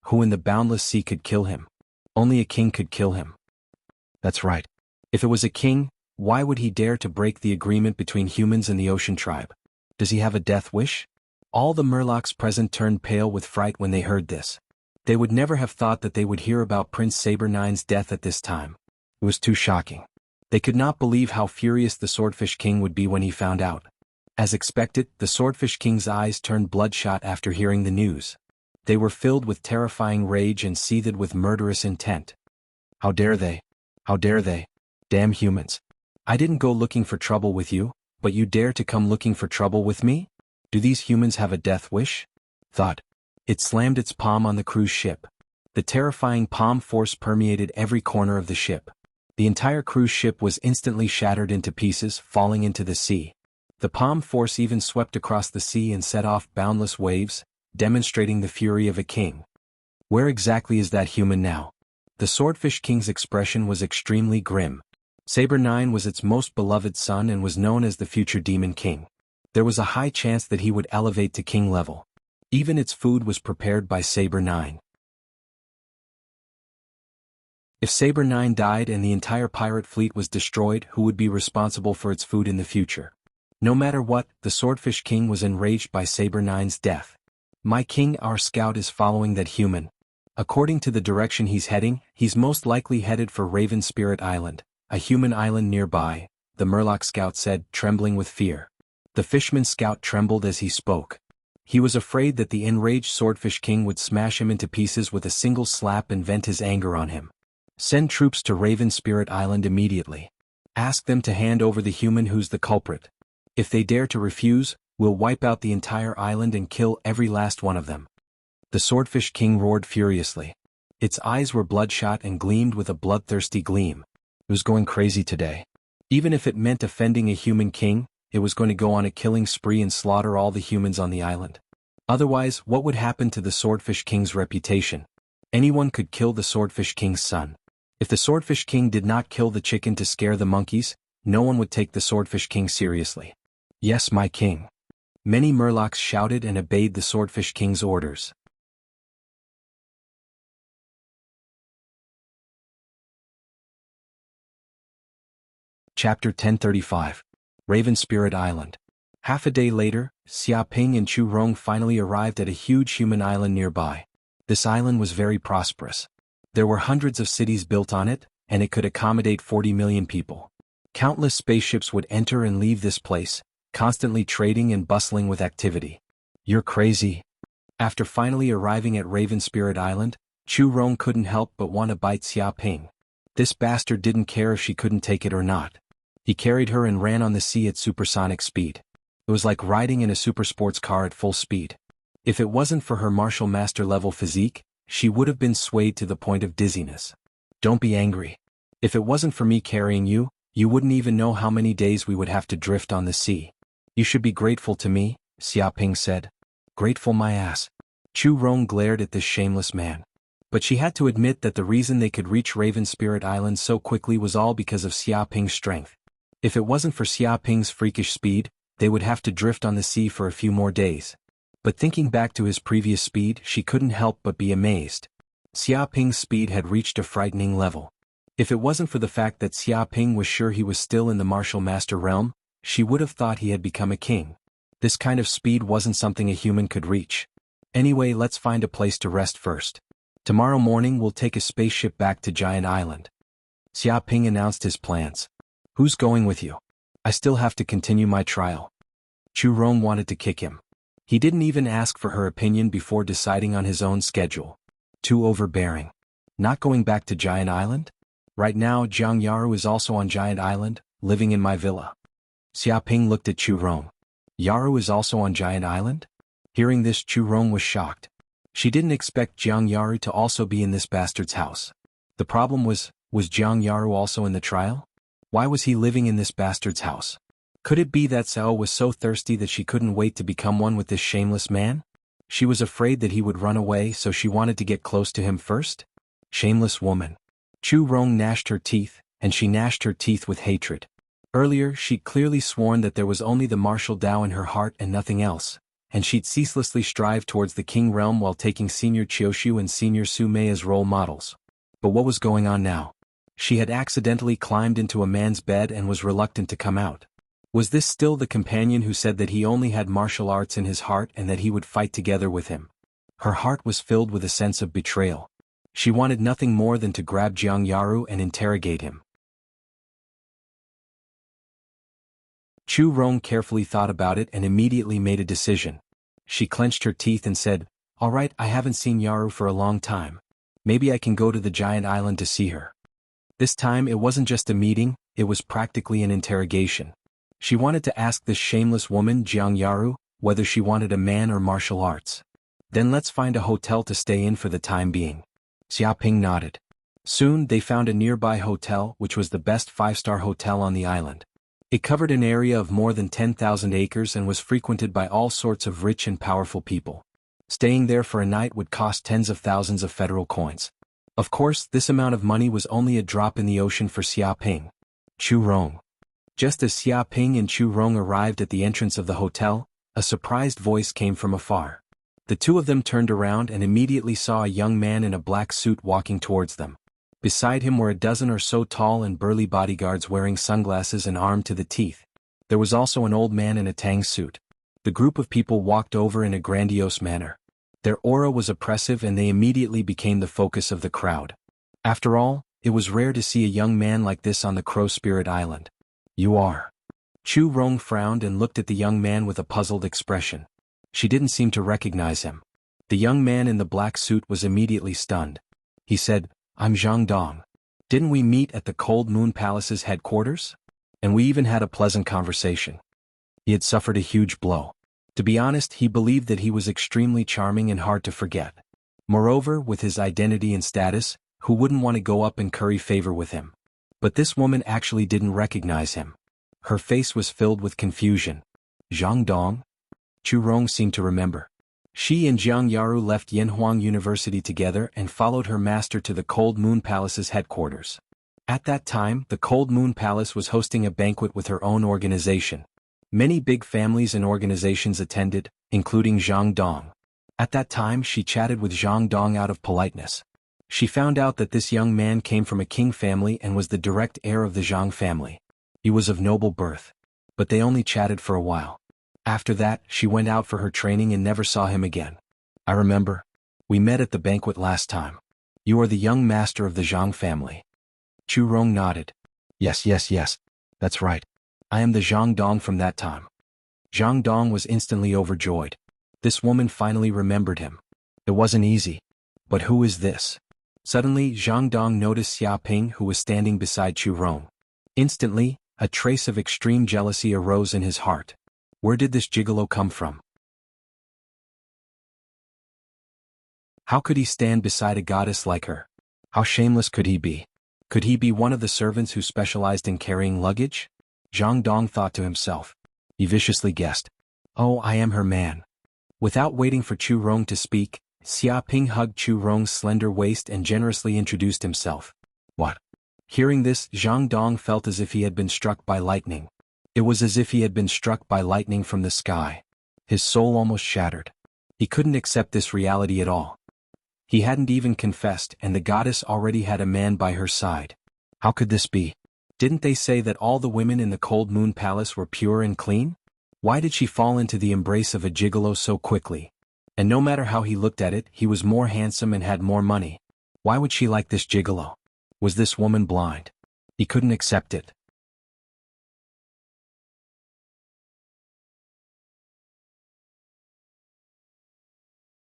Who in the boundless sea could kill him? Only a king could kill him. That's right. If it was a king, why would he dare to break the agreement between humans and the ocean tribe? Does he have a death wish? All the Murlocs present turned pale with fright when they heard this. They would never have thought that they would hear about Prince Saber 9's death at this time. It was too shocking. They could not believe how furious the Swordfish King would be when he found out. As expected, the Swordfish King's eyes turned bloodshot after hearing the news. They were filled with terrifying rage and seethed with murderous intent. How dare they? How dare they? Damn humans. I didn't go looking for trouble with you, but you dare to come looking for trouble with me? Do these humans have a death wish? Thud. It slammed its palm on the cruise ship. The terrifying palm force permeated every corner of the ship. The entire cruise ship was instantly shattered into pieces, falling into the sea. The palm force even swept across the sea and set off boundless waves, demonstrating the fury of a king. Where exactly is that human now? The Swordfish King's expression was extremely grim. Saber 9 was its most beloved son and was known as the future Demon King. There was a high chance that he would elevate to king level. Even its food was prepared by Saber 9. If Saber 9 died and the entire pirate fleet was destroyed, who would be responsible for its food in the future? No matter what, the Swordfish King was enraged by Saber 9's death. My king, our scout is following that human. According to the direction he's heading, he's most likely headed for Raven Spirit Island. a human island nearby, the Murloc scout said, trembling with fear. The Fishman scout trembled as he spoke. He was afraid that the enraged Swordfish King would smash him into pieces with a single slap and vent his anger on him. Send troops to Raven Spirit Island immediately. Ask them to hand over the human who's the culprit. If they dare to refuse, we'll wipe out the entire island and kill every last one of them. The Swordfish King roared furiously. Its eyes were bloodshot and gleamed with a bloodthirsty gleam. It was going crazy today. Even if it meant offending a human king, it was going to go on a killing spree and slaughter all the humans on the island. Otherwise, what would happen to the Swordfish King's reputation? Anyone could kill the Swordfish King's son. If the Swordfish King did not kill the chicken to scare the monkeys, no one would take the Swordfish King seriously. Yes, my king. Many Murlocs shouted and obeyed the Swordfish King's orders. Chapter 1035. Raven Spirit Island. Half a day later, Xia Ping and Chu Rong finally arrived at a huge human island nearby. This island was very prosperous. There were hundreds of cities built on it, and it could accommodate 40 million people. Countless spaceships would enter and leave this place, constantly trading and bustling with activity. You're crazy. After finally arriving at Raven Spirit Island, Chu Rong couldn't help but want to bite Xia Ping. This bastard didn't care if she couldn't take it or not. He carried her and ran on the sea at supersonic speed. It was like riding in a super sports car at full speed. If it wasn't for her martial master level physique, she would have been swayed to the point of dizziness. Don't be angry. If it wasn't for me carrying you, you wouldn't even know how many days we would have to drift on the sea. You should be grateful to me, Xia Ping said. Grateful my ass. Chu Rong glared at this shameless man. But she had to admit that the reason they could reach Raven Spirit Island so quickly was all because of Xia Ping's strength. If it wasn't for Xia Ping's freakish speed, they would have to drift on the sea for a few more days. But thinking back to his previous speed, she couldn't help but be amazed. Xia Ping's speed had reached a frightening level. If it wasn't for the fact that Xia Ping was sure he was still in the martial master realm, she would have thought he had become a king. This kind of speed wasn't something a human could reach. Anyway, let's find a place to rest first. Tomorrow morning we'll take a spaceship back to Giant Island. Xia Ping announced his plans. Who's going with you? I still have to continue my trial. Chu Rong wanted to kick him. He didn't even ask for her opinion before deciding on his own schedule. Too overbearing. Not going back to Giant Island? Right now Jianghu is also on Giant Island, living in my villa. Xia Ping looked at Chu Rong. Yaru is also on Giant Island? Hearing this, Chu Rong was shocked. She didn't expect Jianghu to also be in this bastard's house. The problem was Jianghu also in the trial? Why was he living in this bastard's house? Could it be that Cao was so thirsty that she couldn't wait to become one with this shameless man? She was afraid that he would run away, so she wanted to get close to him first? Shameless woman. Chu Rong gnashed her teeth, and she gnashed her teeth with hatred. Earlier, she'd clearly sworn that there was only the martial Tao in her heart and nothing else, and she'd ceaselessly strive towards the king realm while taking Senior Qiushu and Senior Su Mei as role models. But what was going on now? She had accidentally climbed into a man's bed and was reluctant to come out. Was this still the companion who said that he only had martial arts in his heart and that he would fight together with him? Her heart was filled with a sense of betrayal. She wanted nothing more than to grab Jianghu and interrogate him. Chu Rong carefully thought about it and immediately made a decision. She clenched her teeth and said, "All right, I haven't seen Yaru for a long time. Maybe I can go to the giant island to see her." This time it wasn't just a meeting, it was practically an interrogation. She wanted to ask this shameless woman, Jiang Yaru, whether she wanted a man or martial arts. Then let's find a hotel to stay in for the time being. Xia Ping nodded. Soon they found a nearby hotel, which was the best 5-star hotel on the island. It covered an area of more than 10,000 acres and was frequented by all sorts of rich and powerful people. Staying there for a night would cost tens of thousands of federal coins. Of course, this amount of money was only a drop in the ocean for Xia Ping. Chu Rong. Just as Xia Ping and Chu Rong arrived at the entrance of the hotel, a surprised voice came from afar. The two of them turned around and immediately saw a young man in a black suit walking towards them. Beside him were a dozen or so tall and burly bodyguards wearing sunglasses and armed to the teeth. There was also an old man in a tang suit. The group of people walked over in a grandiose manner. Their aura was oppressive and they immediately became the focus of the crowd. After all, It was rare to see a young man like this on the Crow Spirit Island. You are. Chu Rong frowned and looked at the young man with a puzzled expression. She didn't seem to recognize him. The young man in the black suit was immediately stunned. He said, I'm Zhang Dong. Didn't we meet at the Cold Moon Palace's headquarters? And we even had a pleasant conversation. He had suffered a huge blow. To be honest, he believed that he was extremely charming and hard to forget. Moreover, with his identity and status, who wouldn't want to go up and curry favor with him? But this woman actually didn't recognize him. Her face was filled with confusion. Zhang Dong? Chu Rong seemed to remember. She and Jiang Yaru left Yanhuang University together and followed her master to the Cold Moon Palace's headquarters. At that time, the Cold Moon Palace was hosting a banquet with her own organization. Many big families and organizations attended, including Zhang Dong. At that time, she chatted with Zhang Dong out of politeness. She found out that this young man came from a king family and was the direct heir of the Zhang family. He was of noble birth. But they only chatted for a while. After that, she went out for her training and never saw him again. I remember. We met at the banquet last time. You are the young master of the Zhang family. Chu Rong nodded. Yes. That's right. I am the Zhang Dong from that time. Zhang Dong was instantly overjoyed. This woman finally remembered him. It wasn't easy. But who is this? Suddenly, Zhang Dong noticed Xia Ping, who was standing beside Chu Rong. Instantly, a trace of extreme jealousy arose in his heart. Where did this gigolo come from? How could he stand beside a goddess like her? How shameless could he be? Could he be one of the servants who specialized in carrying luggage? Zhang Dong thought to himself. He viciously guessed. Oh, I am her man. Without waiting for Chu Rong to speak, Xia Ping hugged Chu Rong's slender waist and generously introduced himself. What? Hearing this, Zhang Dong felt as if he had been struck by lightning. It was as if he had been struck by lightning from the sky. His soul almost shattered. He couldn't accept this reality at all. He hadn't even confessed, and the goddess already had a man by her side. How could this be? Didn't they say that all the women in the Cold Moon Palace were pure and clean? Why did she fall into the embrace of a gigolo so quickly? And no matter how he looked at it, he was more handsome and had more money. Why would she like this gigolo? Was this woman blind? He couldn't accept it.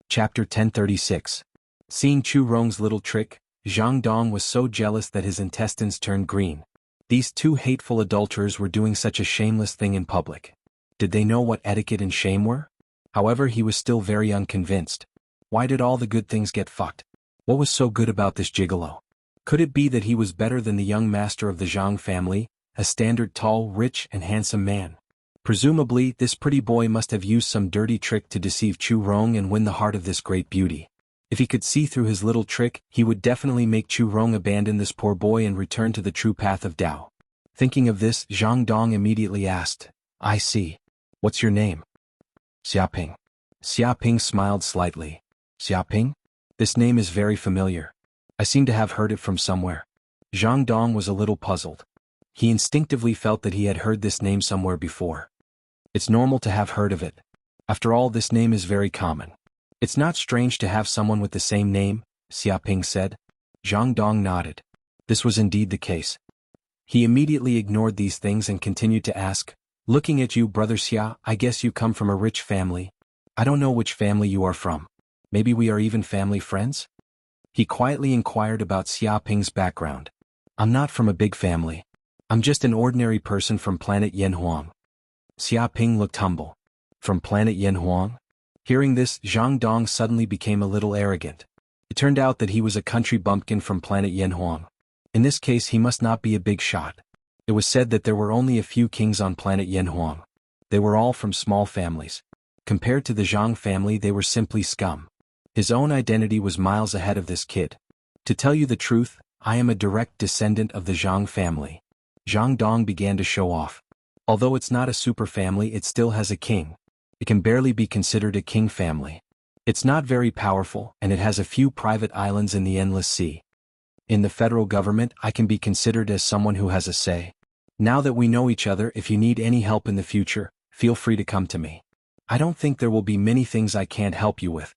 Chapter 1036. Seeing Chu Rong's little trick, Zhang Dong was so jealous that his intestines turned green. These two hateful adulterers were doing such a shameless thing in public. Did they know what etiquette and shame were? However, he was still very unconvinced. Why did all the good things get fucked? What was so good about this gigolo? Could it be that he was better than the young master of the Zhang family, a standard tall, rich, and handsome man? Presumably, this pretty boy must have used some dirty trick to deceive Chu Rong and win the heart of this great beauty. If he could see through his little trick, he would definitely make Chu Rong abandon this poor boy and return to the true path of Tao. Thinking of this, Zhang Dong immediately asked, I see. What's your name? Xia Ping. Xia Ping smiled slightly. Xia Ping? This name is very familiar. I seem to have heard it from somewhere. Zhang Dong was a little puzzled. He instinctively felt that he had heard this name somewhere before. It's normal to have heard of it. After all, this name is very common. It's not strange to have someone with the same name, Xia Ping said. Zhang Dong nodded. This was indeed the case. He immediately ignored these things and continued to ask, looking at you, brother Xia, I guess you come from a rich family. I don't know which family you are from. Maybe we are even family friends? He quietly inquired about Xia Ping's background. I'm not from a big family. I'm just an ordinary person from planet Yanhuang. Xia Ping looked humble. From planet Yanhuang? Hearing this, Zhang Dong suddenly became a little arrogant. It turned out that he was a country bumpkin from planet Yanhuang. In this case, he must not be a big shot. It was said that there were only a few kings on planet Yanhuang. They were all from small families. Compared to the Zhang family, they were simply scum. His own identity was miles ahead of this kid. To tell you the truth, I am a direct descendant of the Zhang family. Zhang Dong began to show off. Although it's not a super family, it still has a king. It can barely be considered a king family. It's not very powerful, and it has a few private islands in the endless sea. In the federal government, I can be considered as someone who has a say. Now that we know each other, if you need any help in the future, feel free to come to me. I don't think there will be many things I can't help you with.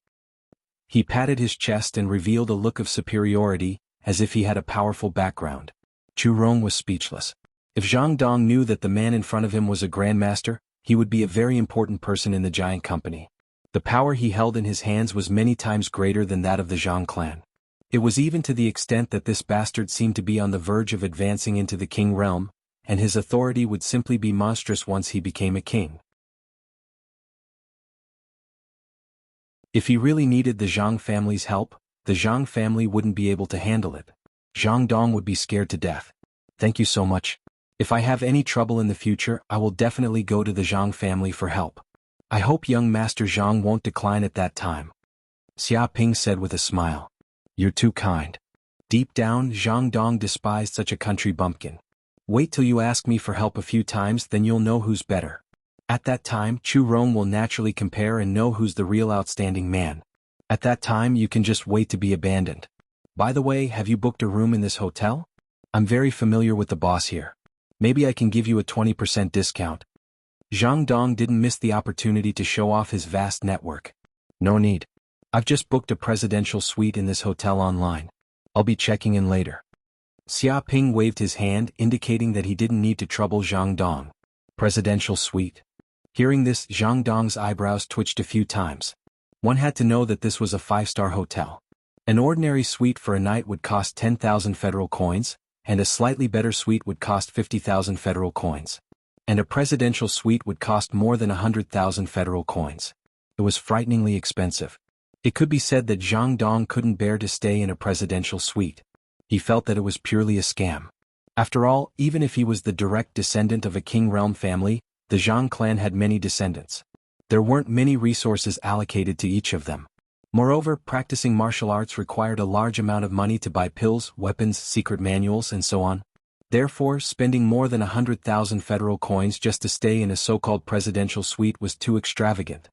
He patted his chest and revealed a look of superiority, as if he had a powerful background. Chu Rong was speechless. If Zhang Dong knew that the man in front of him was a grandmaster, he would be a very important person in the giant company. The power he held in his hands was many times greater than that of the Zhang clan. It was even to the extent that this bastard seemed to be on the verge of advancing into the king realm, and his authority would simply be monstrous once he became a king. If he really needed the Zhang family's help, the Zhang family wouldn't be able to handle it. Zhang Dong would be scared to death. Thank you so much. If I have any trouble in the future, I will definitely go to the Zhang family for help. I hope young Master Zhang won't decline at that time. Xia Ping said with a smile. You're too kind. Deep down, Zhang Dong despised such a country bumpkin. Wait till you ask me for help a few times, then you'll know who's better. At that time, Chu Rong will naturally compare and know who's the real outstanding man. At that time, you can just wait to be abandoned. By the way, have you booked a room in this hotel? I'm very familiar with the boss here. Maybe I can give you a 20% discount. Zhang Dong didn't miss the opportunity to show off his vast network. No need. I've just booked a presidential suite in this hotel online. I'll be checking in later. Xia Ping waved his hand, indicating that he didn't need to trouble Zhang Dong. Presidential suite. Hearing this, Zhang Dong's eyebrows twitched a few times. One had to know that this was a 5-star hotel. An ordinary suite for a night would cost 10,000 federal coins, and a slightly better suite would cost 50,000 federal coins. And a presidential suite would cost more than 100,000 federal coins. It was frighteningly expensive. It could be said that Zhang Dong couldn't bear to stay in a presidential suite. He felt that it was purely a scam. After all, even if he was the direct descendant of a king realm family, the Zhang clan had many descendants. There weren't many resources allocated to each of them. Moreover, practicing martial arts required a large amount of money to buy pills, weapons, secret manuals, and so on. Therefore, spending more than 100,000 federal coins just to stay in a so-called presidential suite was too extravagant.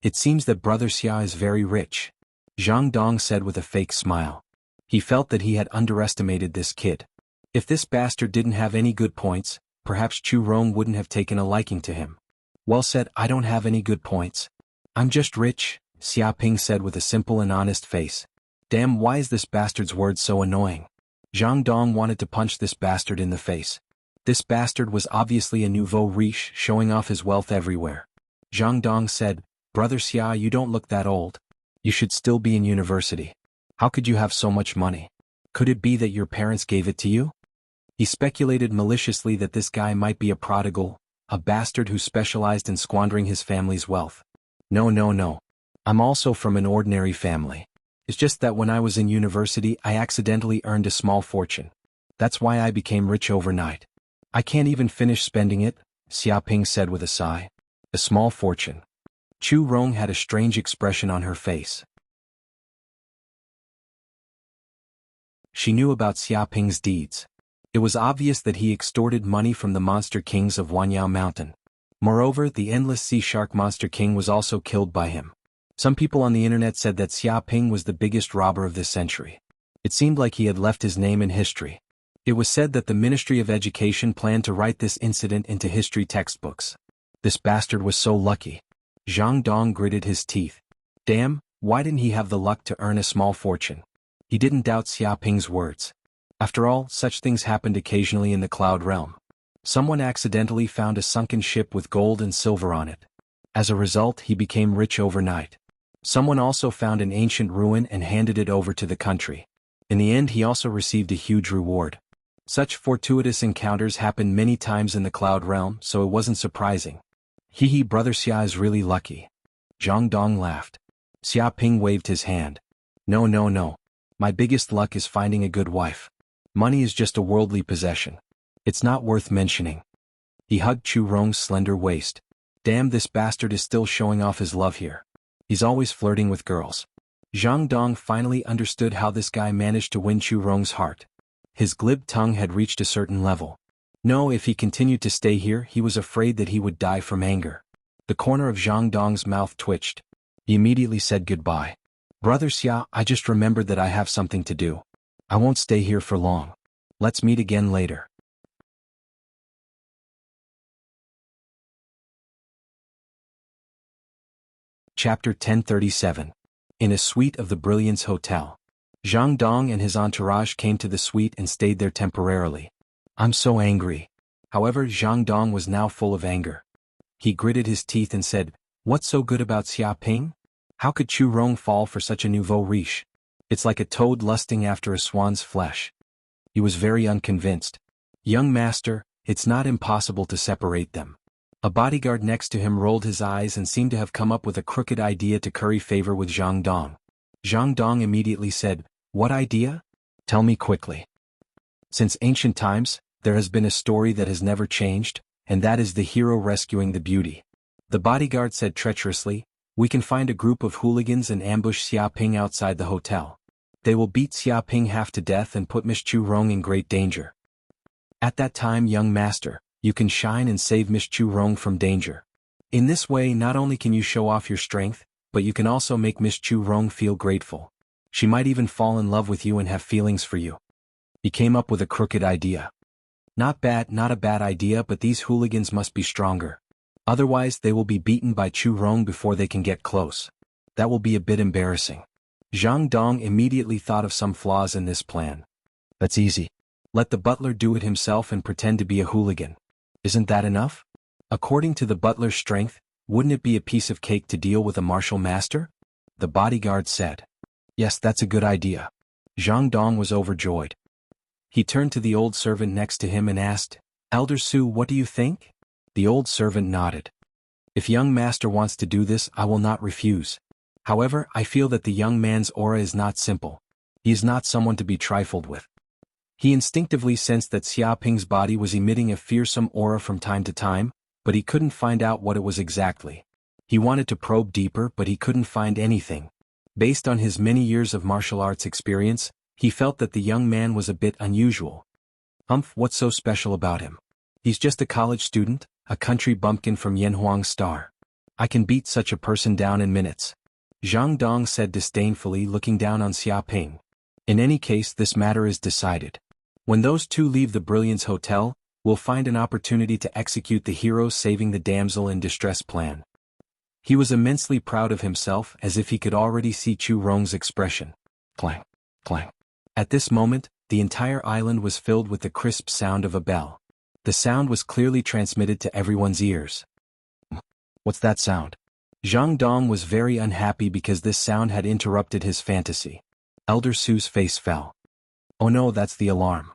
It seems that Brother Xia is very rich. Zhang Dong said with a fake smile. He felt that he had underestimated this kid. If this bastard didn't have any good points, perhaps Chu Rong wouldn't have taken a liking to him. Well said, I don't have any good points. I'm just rich, Xia Ping said with a simple and honest face. Damn, why is this bastard's words so annoying? Zhang Dong wanted to punch this bastard in the face. This bastard was obviously a nouveau riche, showing off his wealth everywhere. Zhang Dong said, Brother Xia, you don't look that old. You should still be in university. How could you have so much money? Could it be that your parents gave it to you? He speculated maliciously that this guy might be a prodigal, a bastard who specialized in squandering his family's wealth. No. I'm also from an ordinary family. It's just that when I was in university I accidentally earned a small fortune. That's why I became rich overnight. I can't even finish spending it, Xia Ping said with a sigh. A small fortune. Chu Rong had a strange expression on her face. She knew about Xia Ping's deeds. It was obvious that he extorted money from the monster kings of Wanyao Mountain. Moreover, the endless sea shark monster king was also killed by him. Some people on the internet said that Xia Ping was the biggest robber of this century. It seemed like he had left his name in history. It was said that the Ministry of Education planned to write this incident into history textbooks. This bastard was so lucky. Zhang Dong gritted his teeth. Damn, why didn't he have the luck to earn a small fortune? He didn't doubt Xia Ping's words. After all, such things happened occasionally in the cloud realm. Someone accidentally found a sunken ship with gold and silver on it. As a result, he became rich overnight. Someone also found an ancient ruin and handed it over to the country. In the end, he also received a huge reward. Such fortuitous encounters happened many times in the cloud realm, so it wasn't surprising. Hee, Brother Xia is really lucky. Zhang Dong laughed. Xia Ping waved his hand. No. My biggest luck is finding a good wife. Money is just a worldly possession. It's not worth mentioning. He hugged Chu Rong's slender waist. Damn, this bastard is still showing off his love here. He's always flirting with girls. Zhang Dong finally understood how this guy managed to win Chu Rong's heart. His glib tongue had reached a certain level. No, if he continued to stay here, he was afraid that he would die from anger. The corner of Zhang Dong's mouth twitched. He immediately said goodbye. Brother Xia, I just remembered that I have something to do. I won't stay here for long. Let's meet again later. Chapter 1037. In a suite of the Brilliance Hotel. Zhang Dong and his entourage came to the suite and stayed there temporarily. I'm so angry. However, Zhang Dong was now full of anger. He gritted his teeth and said, "What's so good about Xia Ping? How could Chu Rong fall for such a nouveau riche? It's like a toad lusting after a swan's flesh." He was very unconvinced. "Young master, it's not impossible to separate them." A bodyguard next to him rolled his eyes and seemed to have come up with a crooked idea to curry favor with Zhang Dong. Zhang Dong immediately said, "What idea? Tell me quickly." Since ancient times, there has been a story that has never changed, and that is the hero rescuing the beauty. The bodyguard said treacherously, "We can find a group of hooligans and ambush Xia Ping outside the hotel. They will beat Xia Ping half to death and put Miss Chu Rong in great danger. At that time, young master, you can shine and save Miss Chu Rong from danger. In this way, not only can you show off your strength, but you can also make Miss Chu Rong feel grateful. She might even fall in love with you and have feelings for you." He came up with a crooked idea. Not a bad idea, but these hooligans must be stronger. Otherwise they will be beaten by Chu Rong before they can get close. That will be a bit embarrassing. Zhang Dong immediately thought of some flaws in this plan. "That's easy. Let the butler do it himself and pretend to be a hooligan. Isn't that enough? According to the butler's strength, wouldn't it be a piece of cake to deal with a martial master?" The bodyguard said. "Yes, that's a good idea." Zhang Dong was overjoyed. He turned to the old servant next to him and asked, "Elder Su, what do you think?" The old servant nodded. "If young master wants to do this, I will not refuse. However, I feel that the young man's aura is not simple. He is not someone to be trifled with." He instinctively sensed that Xia Ping's body was emitting a fearsome aura from time to time, but he couldn't find out what it was exactly. He wanted to probe deeper, but he couldn't find anything. Based on his many years of martial arts experience, he felt that the young man was a bit unusual. What's so special about him? He's just a college student, a country bumpkin from Yanhuang Star. I can beat such a person down in minutes." Zhang Dong said disdainfully, looking down on Xia Ping. "In any case, this matter is decided. When those two leave the Brilliance Hotel, we'll find an opportunity to execute the hero saving the damsel in distress plan." He was immensely proud of himself, as if he could already see Chu Rong's expression. Clang, clang. At this moment, the entire island was filled with the crisp sound of a bell. The sound was clearly transmitted to everyone's ears. "What's that sound?" Zhang Dong was very unhappy because this sound had interrupted his fantasy. Elder Su's face fell. "Oh no, that's the alarm.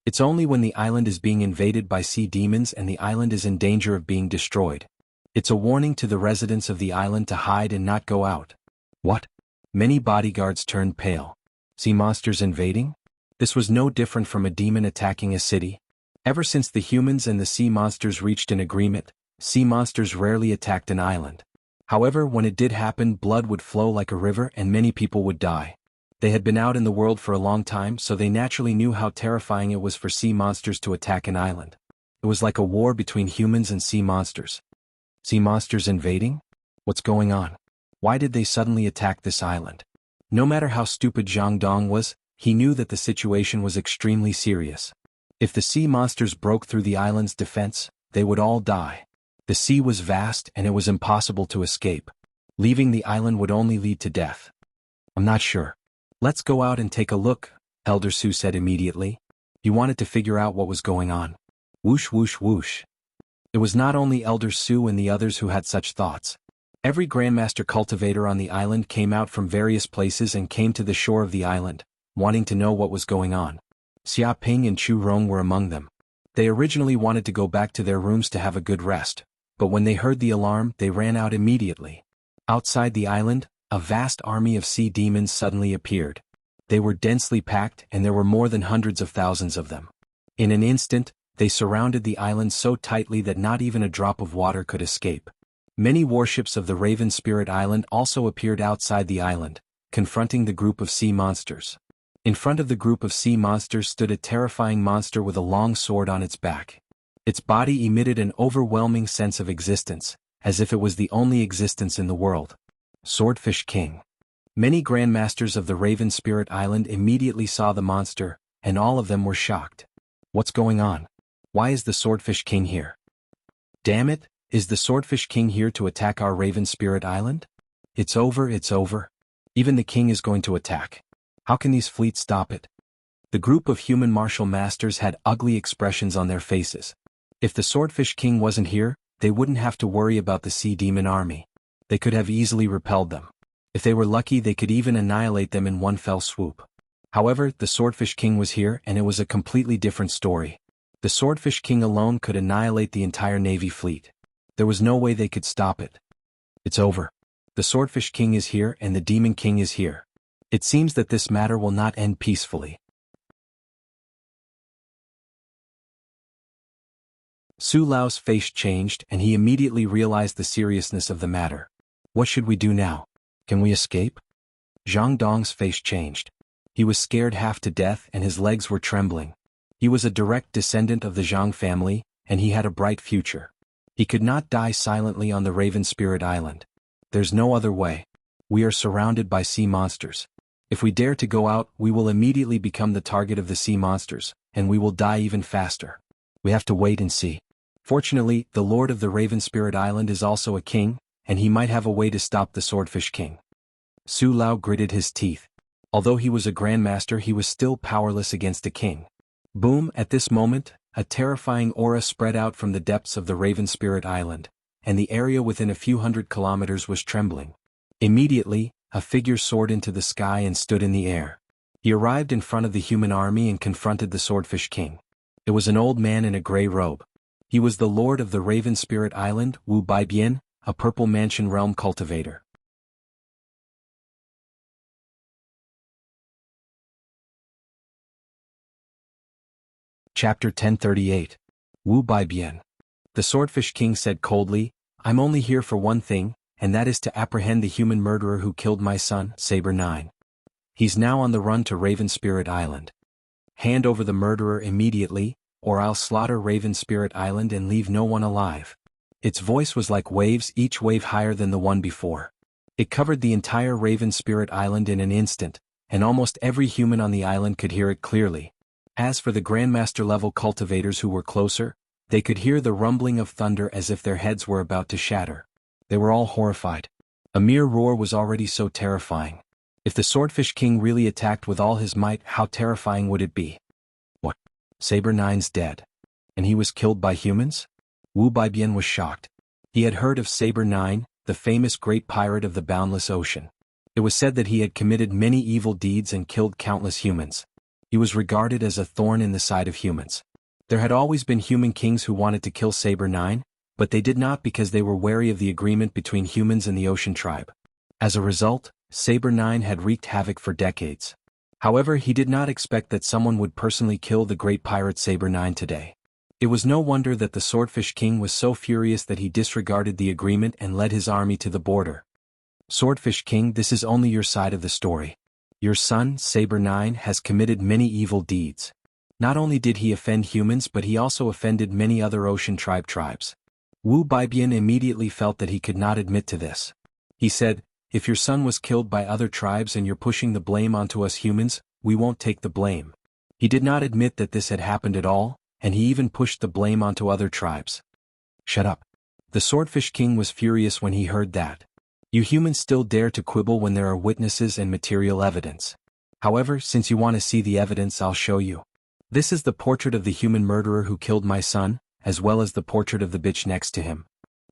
It's only when the island is being invaded by sea demons and the island is in danger of being destroyed. It's a warning to the residents of the island to hide and not go out." "What?" Many bodyguards turned pale. Sea monsters invading? This was no different from a demon attacking a city. Ever since the humans and the sea monsters reached an agreement, sea monsters rarely attacked an island. However, when it did happen, blood would flow like a river and many people would die. They had been out in the world for a long time, so they naturally knew how terrifying it was for sea monsters to attack an island. It was like a war between humans and sea monsters. Sea monsters invading? What's going on? Why did they suddenly attack this island? No matter how stupid Zhang Dong was, he knew that the situation was extremely serious. If the sea monsters broke through the island's defense, they would all die. The sea was vast and it was impossible to escape. Leaving the island would only lead to death. "I'm not sure. Let's go out and take a look," Elder Su said immediately. He wanted to figure out what was going on. Whoosh whoosh whoosh. It was not only Elder Su and the others who had such thoughts. Every Grandmaster cultivator on the island came out from various places and came to the shore of the island, wanting to know what was going on. Xia Ping and Chu Rong were among them. They originally wanted to go back to their rooms to have a good rest, but when they heard the alarm, they ran out immediately. Outside the island, a vast army of sea demons suddenly appeared. They were densely packed and there were more than hundreds of thousands of them. In an instant, they surrounded the island so tightly that not even a drop of water could escape. Many warships of the Raven Spirit Island also appeared outside the island, confronting the group of sea monsters. In front of the group of sea monsters stood a terrifying monster with a long sword on its back. Its body emitted an overwhelming sense of existence, as if it was the only existence in the world. Swordfish King. Many Grandmasters of the Raven Spirit Island immediately saw the monster, and all of them were shocked. What's going on? Why is the Swordfish King here? Damn it, is the Swordfish King here to attack our Raven Spirit Island? It's over, it's over. Even the king is going to attack. How can these fleets stop it? The group of human martial masters had ugly expressions on their faces. If the Swordfish King wasn't here, they wouldn't have to worry about the sea demon army. They could have easily repelled them. If they were lucky, they could even annihilate them in one fell swoop. However, the Swordfish King was here, and it was a completely different story. The Swordfish King alone could annihilate the entire Navy fleet. There was no way they could stop it. It's over. The Swordfish King is here, and the Demon King is here. It seems that this matter will not end peacefully. Su Lao's face changed, and he immediately realized the seriousness of the matter. What should we do now? Can we escape? Zhang Dong's face changed. He was scared half to death, and his legs were trembling. He was a direct descendant of the Jiang family, and he had a bright future. He could not die silently on the Raven Spirit Island. There's no other way. We are surrounded by sea monsters. If we dare to go out, we will immediately become the target of the sea monsters, and we will die even faster. We have to wait and see. Fortunately, the Lord of the Raven Spirit Island is also a king, and he might have a way to stop the Swordfish King. Su Lao gritted his teeth. Although he was a grandmaster, he was still powerless against a king. Boom! At this moment, a terrifying aura spread out from the depths of the Raven Spirit Island, and the area within a few hundred kilometers was trembling. Immediately, a figure soared into the sky and stood in the air. He arrived in front of the human army and confronted the Swordfish King. It was an old man in a gray robe. He was the lord of the Raven Spirit Island, Wu Baibian, a Purple Mansion realm cultivator. Chapter 1038. Wu Baibian. The Swordfish King said coldly, I'm only here for one thing, and that is to apprehend the human murderer who killed my son, Saber 9. He's now on the run to Raven Spirit Island. Hand over the murderer immediately, or I'll slaughter Raven Spirit Island and leave no one alive. Its voice was like waves, each wave higher than the one before. It covered the entire Raven Spirit Island in an instant, and almost every human on the island could hear it clearly. As for the Grandmaster level cultivators who were closer, they could hear the rumbling of thunder as if their heads were about to shatter. They were all horrified. A mere roar was already so terrifying. If the Swordfish King really attacked with all his might, how terrifying would it be? What? Saber 9's dead. And he was killed by humans? Wu Baibian was shocked. He had heard of Saber 9, the famous great pirate of the boundless ocean. It was said that he had committed many evil deeds and killed countless humans. He was regarded as a thorn in the side of humans. There had always been human kings who wanted to kill Saber 9, but they did not because they were wary of the agreement between humans and the Ocean Tribe. As a result, Saber 9 had wreaked havoc for decades. However, he did not expect that someone would personally kill the great pirate Saber 9 today. It was no wonder that the Swordfish King was so furious that he disregarded the agreement and led his army to the border. Swordfish King, this is only your side of the story. Your son, Saber 9, has committed many evil deeds. Not only did he offend humans, but he also offended many other Ocean Tribe tribes. Wu Baibian immediately felt that he could not admit to this. He said, if your son was killed by other tribes and you're pushing the blame onto us humans, we won't take the blame. He did not admit that this had happened at all, and he even pushed the blame onto other tribes. Shut up. The Swordfish King was furious when he heard that. You humans still dare to quibble when there are witnesses and material evidence. However, since you want to see the evidence, I'll show you. This is the portrait of the human murderer who killed my son, as well as the portrait of the bitch next to him.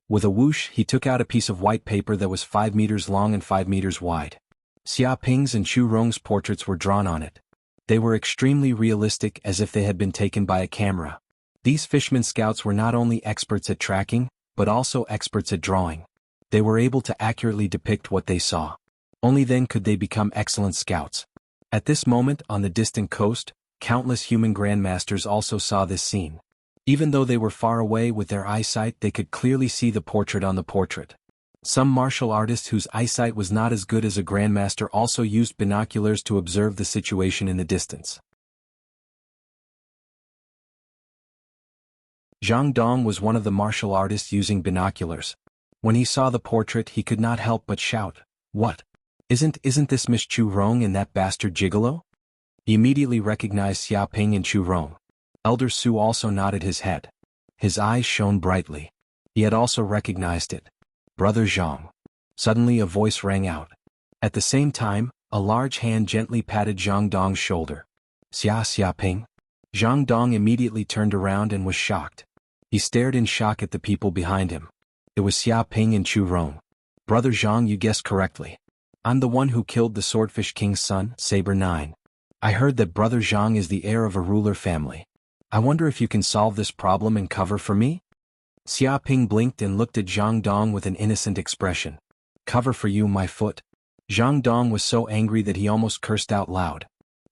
With a whoosh, he took out a piece of white paper that was 5 meters long and 5 meters wide. Xia Ping's and Chu Rong's portraits were drawn on it. They were extremely realistic, as if they had been taken by a camera. These fishermen scouts were not only experts at tracking, but also experts at drawing. They were able to accurately depict what they saw. Only then could they become excellent scouts. At this moment, on the distant coast, countless human grandmasters also saw this scene. Even though they were far away with their eyesight, they could clearly see the portrait on the portrait. Some martial artists whose eyesight was not as good as a grandmaster also used binoculars to observe the situation in the distance. Zhang Dong was one of the martial artists using binoculars. When he saw the portrait, he could not help but shout, "What? Isn't this Miss Chu Rong and that bastard gigolo?" He immediately recognized Xia Ping and Chu Rong. Elder Su also nodded his head. His eyes shone brightly. He had also recognized it. Brother Zhang. Suddenly a voice rang out. At the same time, a large hand gently patted Zhang Dong's shoulder. Xia Ping. Zhang Dong immediately turned around and was shocked. He stared in shock at the people behind him. It was Xia Ping and Chu Rong. Brother Zhang, you guessed correctly. I'm the one who killed the Swordfish King's son, Saber 9. I heard that Brother Zhang is the heir of a ruler family. I wonder if you can solve this problem and cover for me? Xia Ping blinked and looked at Zhang Dong with an innocent expression. Cover for you, my foot? Zhang Dong was so angry that he almost cursed out loud.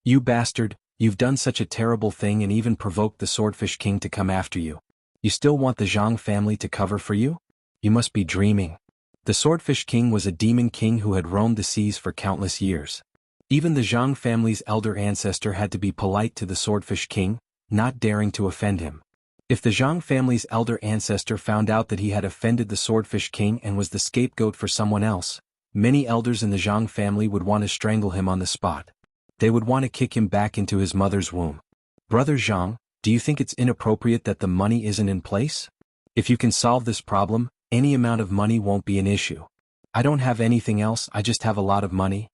You bastard, you've done such a terrible thing and even provoked the Swordfish King to come after you. You still want the Zhang family to cover for you? You must be dreaming. The Swordfish King was a demon king who had roamed the seas for countless years. Even the Zhang family's elder ancestor had to be polite to the Swordfish King, not daring to offend him. If the Zhang family's elder ancestor found out that he had offended the Swordfish King and was the scapegoat for someone else, many elders in the Zhang family would want to strangle him on the spot. They would want to kick him back into his mother's womb. Brother Zhang, do you think it's inappropriate that the money isn't in place? If you can solve this problem, any amount of money won't be an issue. I don't have anything else, I just have a lot of money.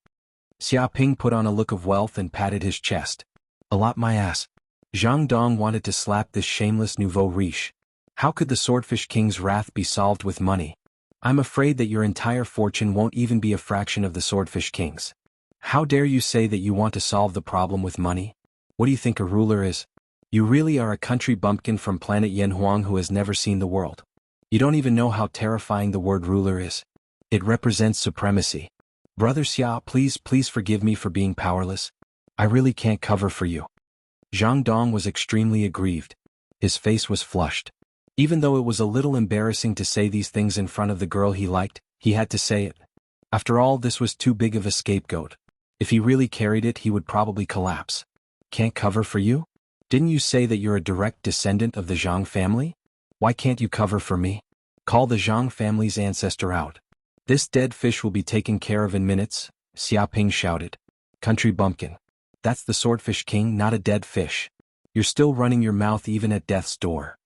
Xia Ping put on a look of wealth and patted his chest. A lot, my ass. Zhang Dong wanted to slap this shameless nouveau riche. How could the Swordfish King's wrath be solved with money? I'm afraid that your entire fortune won't even be a fraction of the Swordfish King's. How dare you say that you want to solve the problem with money? What do you think a ruler is? You really are a country bumpkin from planet Yanhuang who has never seen the world. You don't even know how terrifying the word ruler is. It represents supremacy. Brother Xia, please forgive me for being powerless. I really can't cover for you. Zhang Dong was extremely aggrieved. His face was flushed. Even though it was a little embarrassing to say these things in front of the girl he liked, he had to say it. After all, this was too big of a scapegoat. If he really carried it, he would probably collapse. Can't cover for you? Didn't you say that you're a direct descendant of the Zhang family? Why can't you cover for me? Call the Zhang family's ancestor out. This dead fish will be taken care of in minutes, Xia Ping shouted. Country bumpkin. That's the Swordfish King, not a dead fish. You're still running your mouth even at death's door.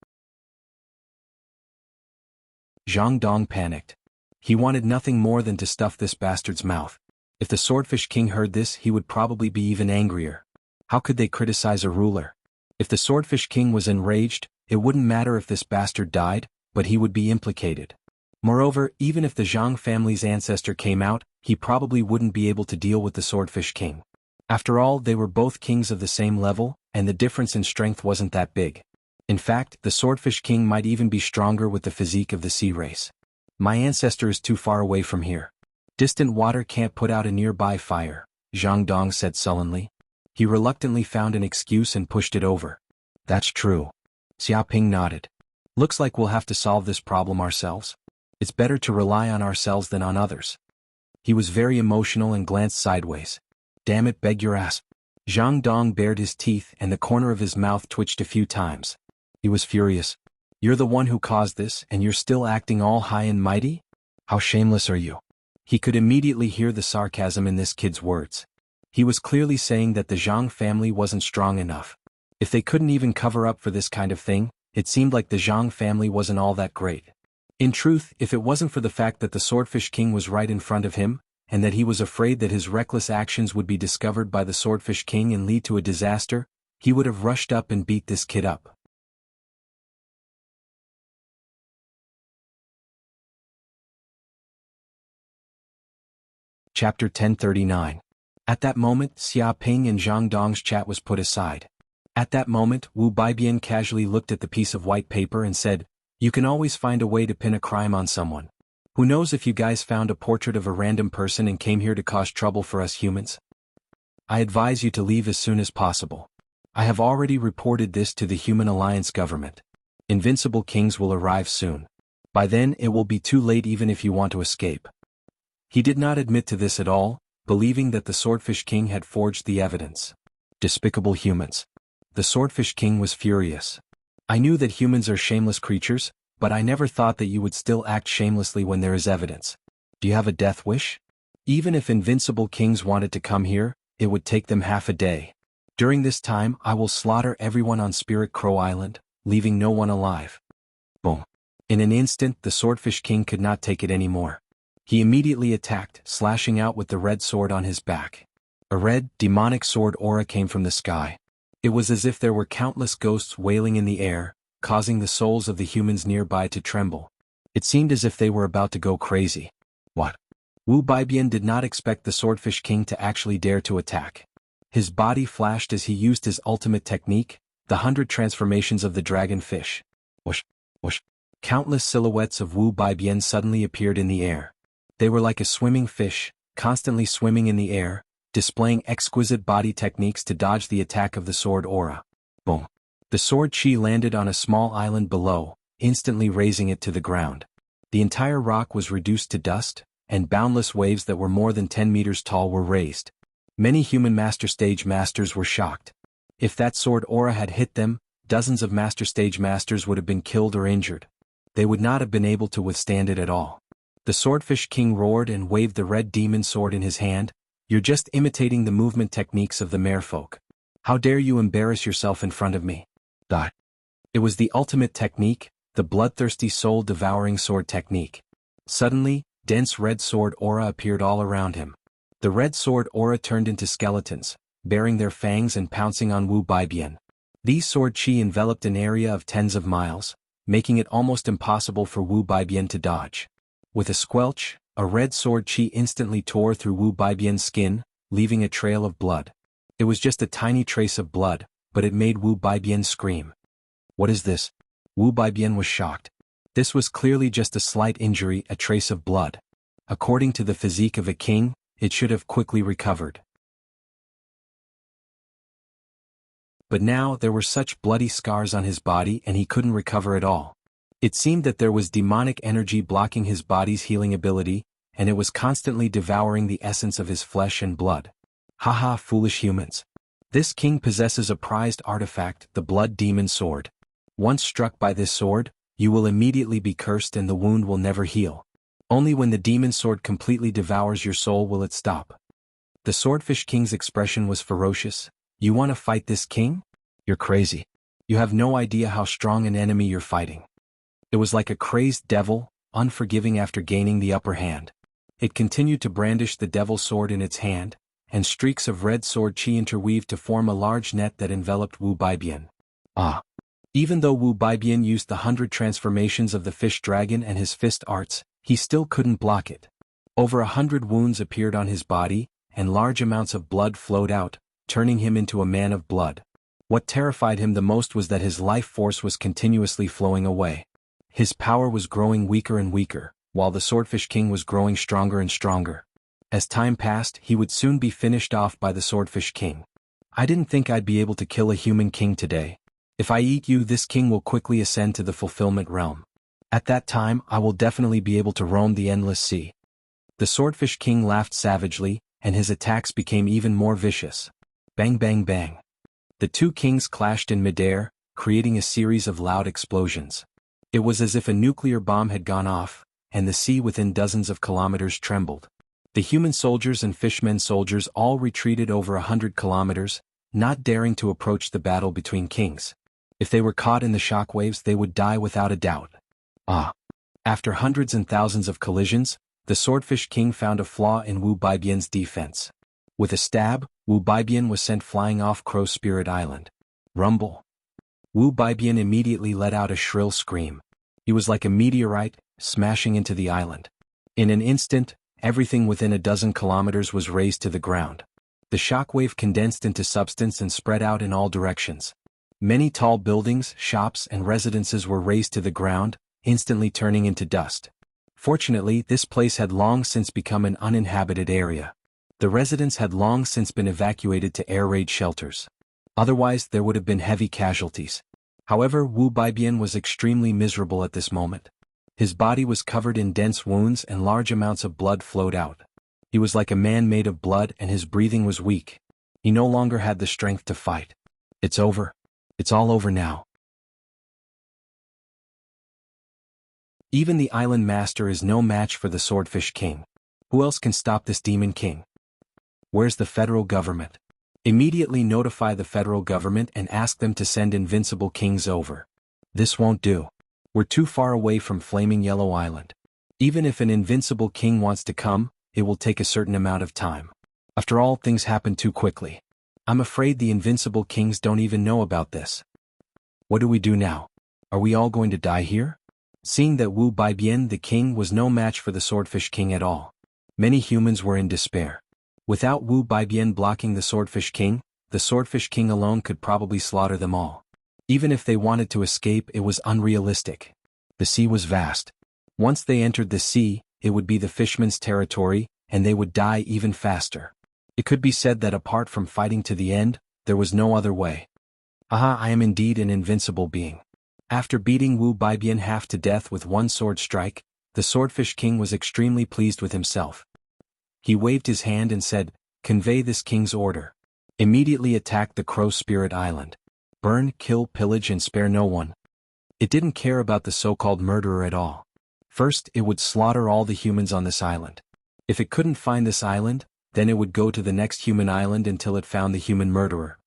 Zhang Dong panicked. He wanted nothing more than to stuff this bastard's mouth. If the Swordfish King heard this, he would probably be even angrier. How could they criticize a ruler? If the Swordfish King was enraged, it wouldn't matter if this bastard died, but he would be implicated. Moreover, even if the Zhang family's ancestor came out, he probably wouldn't be able to deal with the Swordfish King. After all, they were both kings of the same level, and the difference in strength wasn't that big. In fact, the Swordfish King might even be stronger with the physique of the sea race. My ancestor is too far away from here. Distant water can't put out a nearby fire, Zhang Dong said sullenly. He reluctantly found an excuse and pushed it over. That's true. Xia Ping nodded. Looks like we'll have to solve this problem ourselves. It's better to rely on ourselves than on others. He was very emotional and glanced sideways. Damn it, beg your ass. Zhang Dong bared his teeth and the corner of his mouth twitched a few times. He was furious. You're the one who caused this, and you're still acting all high and mighty? How shameless are you? He could immediately hear the sarcasm in this kid's words. He was clearly saying that the Zhang family wasn't strong enough. If they couldn't even cover up for this kind of thing, it seemed like the Zhang family wasn't all that great. In truth, if it wasn't for the fact that the Swordfish King was right in front of him, and that he was afraid that his reckless actions would be discovered by the Swordfish King and lead to a disaster, he would have rushed up and beat this kid up. Chapter 1039. At that moment, Xia Ping and Zhang Dong's chat was put aside. At that moment, Wu Baibian casually looked at the piece of white paper and said, You can always find a way to pin a crime on someone. Who knows if you guys found a portrait of a random person and came here to cause trouble for us humans? I advise you to leave as soon as possible. I have already reported this to the Human Alliance government. Invincible kings will arrive soon. By then it will be too late even if you want to escape. He did not admit to this at all, believing that the Swordfish King had forged the evidence. Despicable humans. The Swordfish King was furious. I knew that humans are shameless creatures, but I never thought that you would still act shamelessly when there is evidence. Do you have a death wish? Even if invincible kings wanted to come here, it would take them half a day. During this time, I will slaughter everyone on Spirit Crow Island, leaving no one alive. Boom. In an instant, the Swordfish King could not take it anymore. He immediately attacked, slashing out with the red sword on his back. A red, demonic sword aura came from the sky. It was as if there were countless ghosts wailing in the air, causing the souls of the humans nearby to tremble. It seemed as if they were about to go crazy. What? Wu Baibian did not expect the Swordfish King to actually dare to attack. His body flashed as he used his ultimate technique, the 100 transformations of the dragonfish. Whoosh, whoosh. Countless silhouettes of Wu Baibian suddenly appeared in the air. They were like a swimming fish, constantly swimming in the air, displaying exquisite body techniques to dodge the attack of the sword aura. Boom. The sword chi landed on a small island below, instantly raising it to the ground. The entire rock was reduced to dust, and boundless waves that were more than 10 meters tall were raised. Many human Master Stage Masters were shocked. If that sword aura had hit them, dozens of Master Stage Masters would have been killed or injured. They would not have been able to withstand it at all. The Swordfish King roared and waved the red demon sword in his hand. You're just imitating the movement techniques of the merfolk. How dare you embarrass yourself in front of me? It was the ultimate technique, the bloodthirsty soul-devouring sword technique. Suddenly, dense red sword aura appeared all around him. The red sword aura turned into skeletons, baring their fangs and pouncing on Wu Baibian. These sword chi enveloped an area of tens of miles, making it almost impossible for Wu Baibian to dodge. With a squelch, a red sword chi instantly tore through Wu Baibian's skin, leaving a trail of blood. It was just a tiny trace of blood, but it made Wu Baibian scream. What is this? Wu Baibian was shocked. This was clearly just a slight injury, a trace of blood. According to the physique of a king, it should have quickly recovered. But now there were such bloody scars on his body and he couldn't recover at all. It seemed that there was demonic energy blocking his body's healing ability, and it was constantly devouring the essence of his flesh and blood. Haha, foolish humans. This king possesses a prized artifact, the Blood Demon Sword. Once struck by this sword, you will immediately be cursed and the wound will never heal. Only when the demon sword completely devours your soul will it stop. The Swordfish King's expression was ferocious. You want to fight this king? You're crazy. You have no idea how strong an enemy you're fighting. It was like a crazed devil, unforgiving after gaining the upper hand. It continued to brandish the devil sword in its hand, and streaks of red sword chi interweaved to form a large net that enveloped Wu Baibian. Even though Wu Baibian used the 100 transformations of the fish dragon and his fist arts, he still couldn't block it. Over 100 wounds appeared on his body, and large amounts of blood flowed out, turning him into a man of blood. What terrified him the most was that his life force was continuously flowing away. His power was growing weaker and weaker, while the Swordfish King was growing stronger and stronger. As time passed, he would soon be finished off by the Swordfish King. I didn't think I'd be able to kill a human king today. If I eat you, this king will quickly ascend to the fulfillment realm. At that time, I will definitely be able to roam the endless sea. The Swordfish King laughed savagely, and his attacks became even more vicious. Bang bang bang. The two kings clashed in midair, creating a series of loud explosions. It was as if a nuclear bomb had gone off, and the sea within dozens of kilometers trembled. The human soldiers and fishmen soldiers all retreated over 100 kilometers, not daring to approach the battle between kings. If they were caught in the shockwaves, they would die without a doubt. After hundreds and thousands of collisions, the Swordfish King found a flaw in Wu Baibian's defense. With a stab, Wu Baibian was sent flying off Crow Spirit Island. Rumble. Wu Baibian immediately let out a shrill scream. He was like a meteorite, smashing into the island. In an instant, everything within a dozen kilometers was razed to the ground. The shockwave condensed into substance and spread out in all directions. Many tall buildings, shops, and residences were razed to the ground, instantly turning into dust. Fortunately, this place had long since become an uninhabited area. The residents had long since been evacuated to air raid shelters. Otherwise, there would have been heavy casualties. However, Wu Baibian was extremely miserable at this moment. His body was covered in dense wounds and large amounts of blood flowed out. He was like a man made of blood and his breathing was weak. He no longer had the strength to fight. It's over. It's all over now. Even the island master is no match for the Swordfish King. Who else can stop this demon king? Where's the federal government? Immediately notify the federal government and ask them to send invincible kings over. This won't do. We're too far away from Flaming Yellow Island. Even if an invincible king wants to come, it will take a certain amount of time. After all, things happen too quickly. I'm afraid the invincible kings don't even know about this. What do we do now? Are we all going to die here? Seeing that Wu Baibian the king was no match for the Swordfish King at all, many humans were in despair. Without Wu Baibian blocking the Swordfish King alone could probably slaughter them all. Even if they wanted to escape, it was unrealistic. The sea was vast. Once they entered the sea, it would be the fishmen's territory, and they would die even faster. It could be said that apart from fighting to the end, there was no other way. Aha, I am indeed an invincible being. After beating Wu Baibian half to death with one sword strike, the Swordfish King was extremely pleased with himself. He waved his hand and said, "Convey this king's order. Immediately attack the Crow Spirit Island. Burn, kill, pillage and spare no one." It didn't care about the so-called murderer at all. First, it would slaughter all the humans on this island. If it couldn't find this island, then it would go to the next human island until it found the human murderer.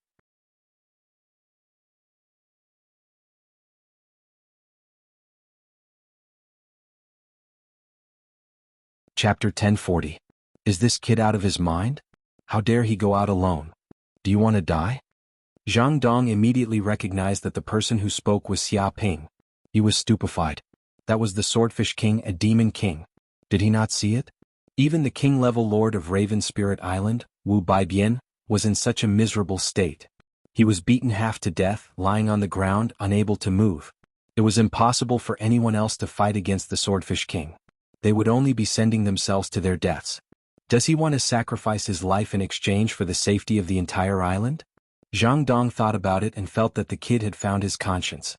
Chapter 1040. Is this kid out of his mind? How dare he go out alone? Do you want to die? Zhang Dong immediately recognized that the person who spoke was Xia Ping. He was stupefied. That was the Swordfish King, a demon king. Did he not see it? Even the king-level lord of Raven Spirit Island, Wu Baibian, was in such a miserable state. He was beaten half to death, lying on the ground, unable to move. It was impossible for anyone else to fight against the Swordfish King. They would only be sending themselves to their deaths. Does he want to sacrifice his life in exchange for the safety of the entire island? Zhang Dong thought about it and felt that the kid had found his conscience.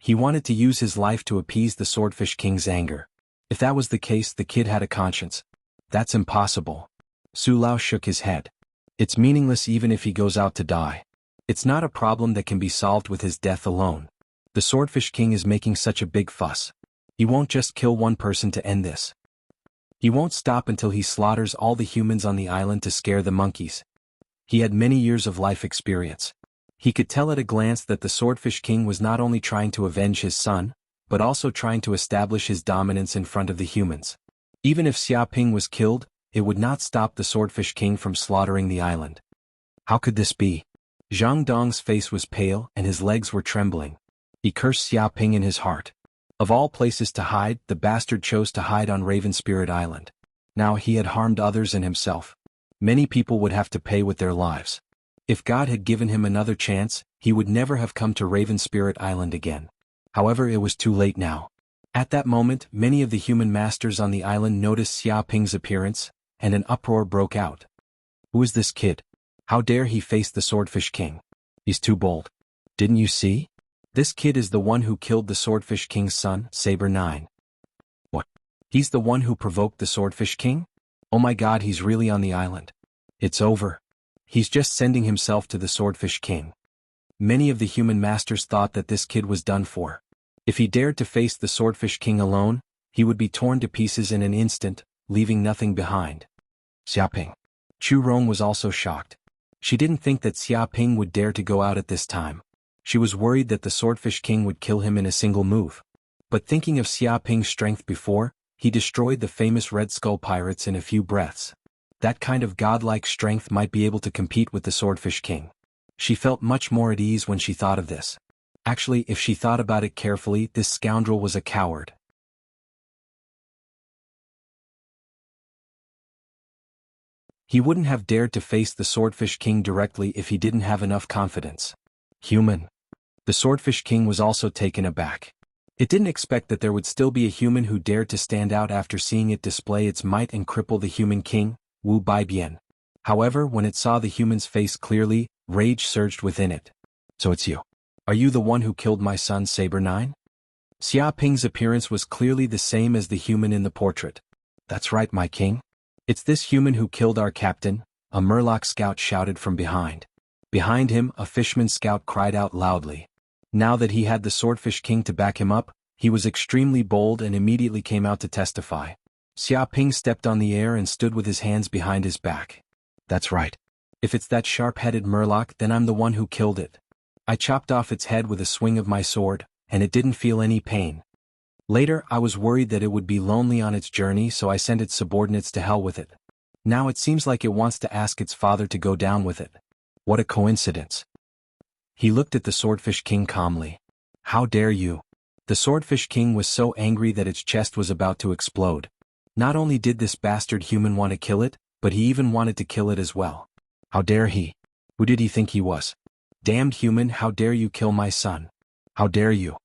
He wanted to use his life to appease the Swordfish King's anger. If that was the case, the kid had a conscience. That's impossible. Su Lao shook his head. It's meaningless even if he goes out to die. It's not a problem that can be solved with his death alone. The Swordfish King is making such a big fuss. He won't just kill one person to end this. He won't stop until he slaughters all the humans on the island to scare the monkeys. He had many years of life experience. He could tell at a glance that the Swordfish King was not only trying to avenge his son, but also trying to establish his dominance in front of the humans. Even if Xia Ping was killed, it would not stop the Swordfish King from slaughtering the island. How could this be? Zhang Dong's face was pale and his legs were trembling. He cursed Xia Ping in his heart. Of all places to hide, the bastard chose to hide on Raven Spirit Island. Now he had harmed others and himself. Many people would have to pay with their lives. If God had given him another chance, he would never have come to Raven Spirit Island again. However, it was too late now. At that moment, many of the human masters on the island noticed Xia Ping's appearance, and an uproar broke out. Who is this kid? How dare he face the Swordfish King? He's too bold. Didn't you see? This kid is the one who killed the Swordfish King's son, Saber 9. What? He's the one who provoked the Swordfish King? Oh my God, he's really on the island. It's over. He's just sending himself to the Swordfish King. Many of the human masters thought that this kid was done for. If he dared to face the Swordfish King alone, he would be torn to pieces in an instant, leaving nothing behind. Xia Ping. Chu Rong was also shocked. She didn't think that Xia Ping would dare to go out at this time. She was worried that the Swordfish King would kill him in a single move. But thinking of Xia Ping's strength before, he destroyed the famous Red Skull pirates in a few breaths. That kind of godlike strength might be able to compete with the Swordfish King. She felt much more at ease when she thought of this. Actually, if she thought about it carefully, this scoundrel was a coward. He wouldn't have dared to face the Swordfish King directly if he didn't have enough confidence. Human. The Swordfish King was also taken aback. It didn't expect that there would still be a human who dared to stand out after seeing it display its might and cripple the human king, Wu Baibian. However, when it saw the human's face clearly, rage surged within it. So it's you. Are you the one who killed my son Saber 9? Xia Ping's appearance was clearly the same as the human in the portrait. That's right, my king. It's this human who killed our captain, a Murloc scout shouted from behind. Behind him, a fishman scout cried out loudly. Now that he had the Swordfish King to back him up, he was extremely bold and immediately came out to testify. Xia Ping stepped on the air and stood with his hands behind his back. That's right. If it's that sharp-headed Murloc, then I'm the one who killed it. I chopped off its head with a swing of my sword, and it didn't feel any pain. Later, I was worried that it would be lonely on its journey, so I sent its subordinates to hell with it. Now it seems like it wants to ask its father to go down with it. What a coincidence. He looked at the Swordfish King calmly. How dare you? The Swordfish King was so angry that its chest was about to explode. Not only did this bastard human want to kill it, but he even wanted to kill it as well. How dare he? Who did he think he was? Damned human, how dare you kill my son? How dare you?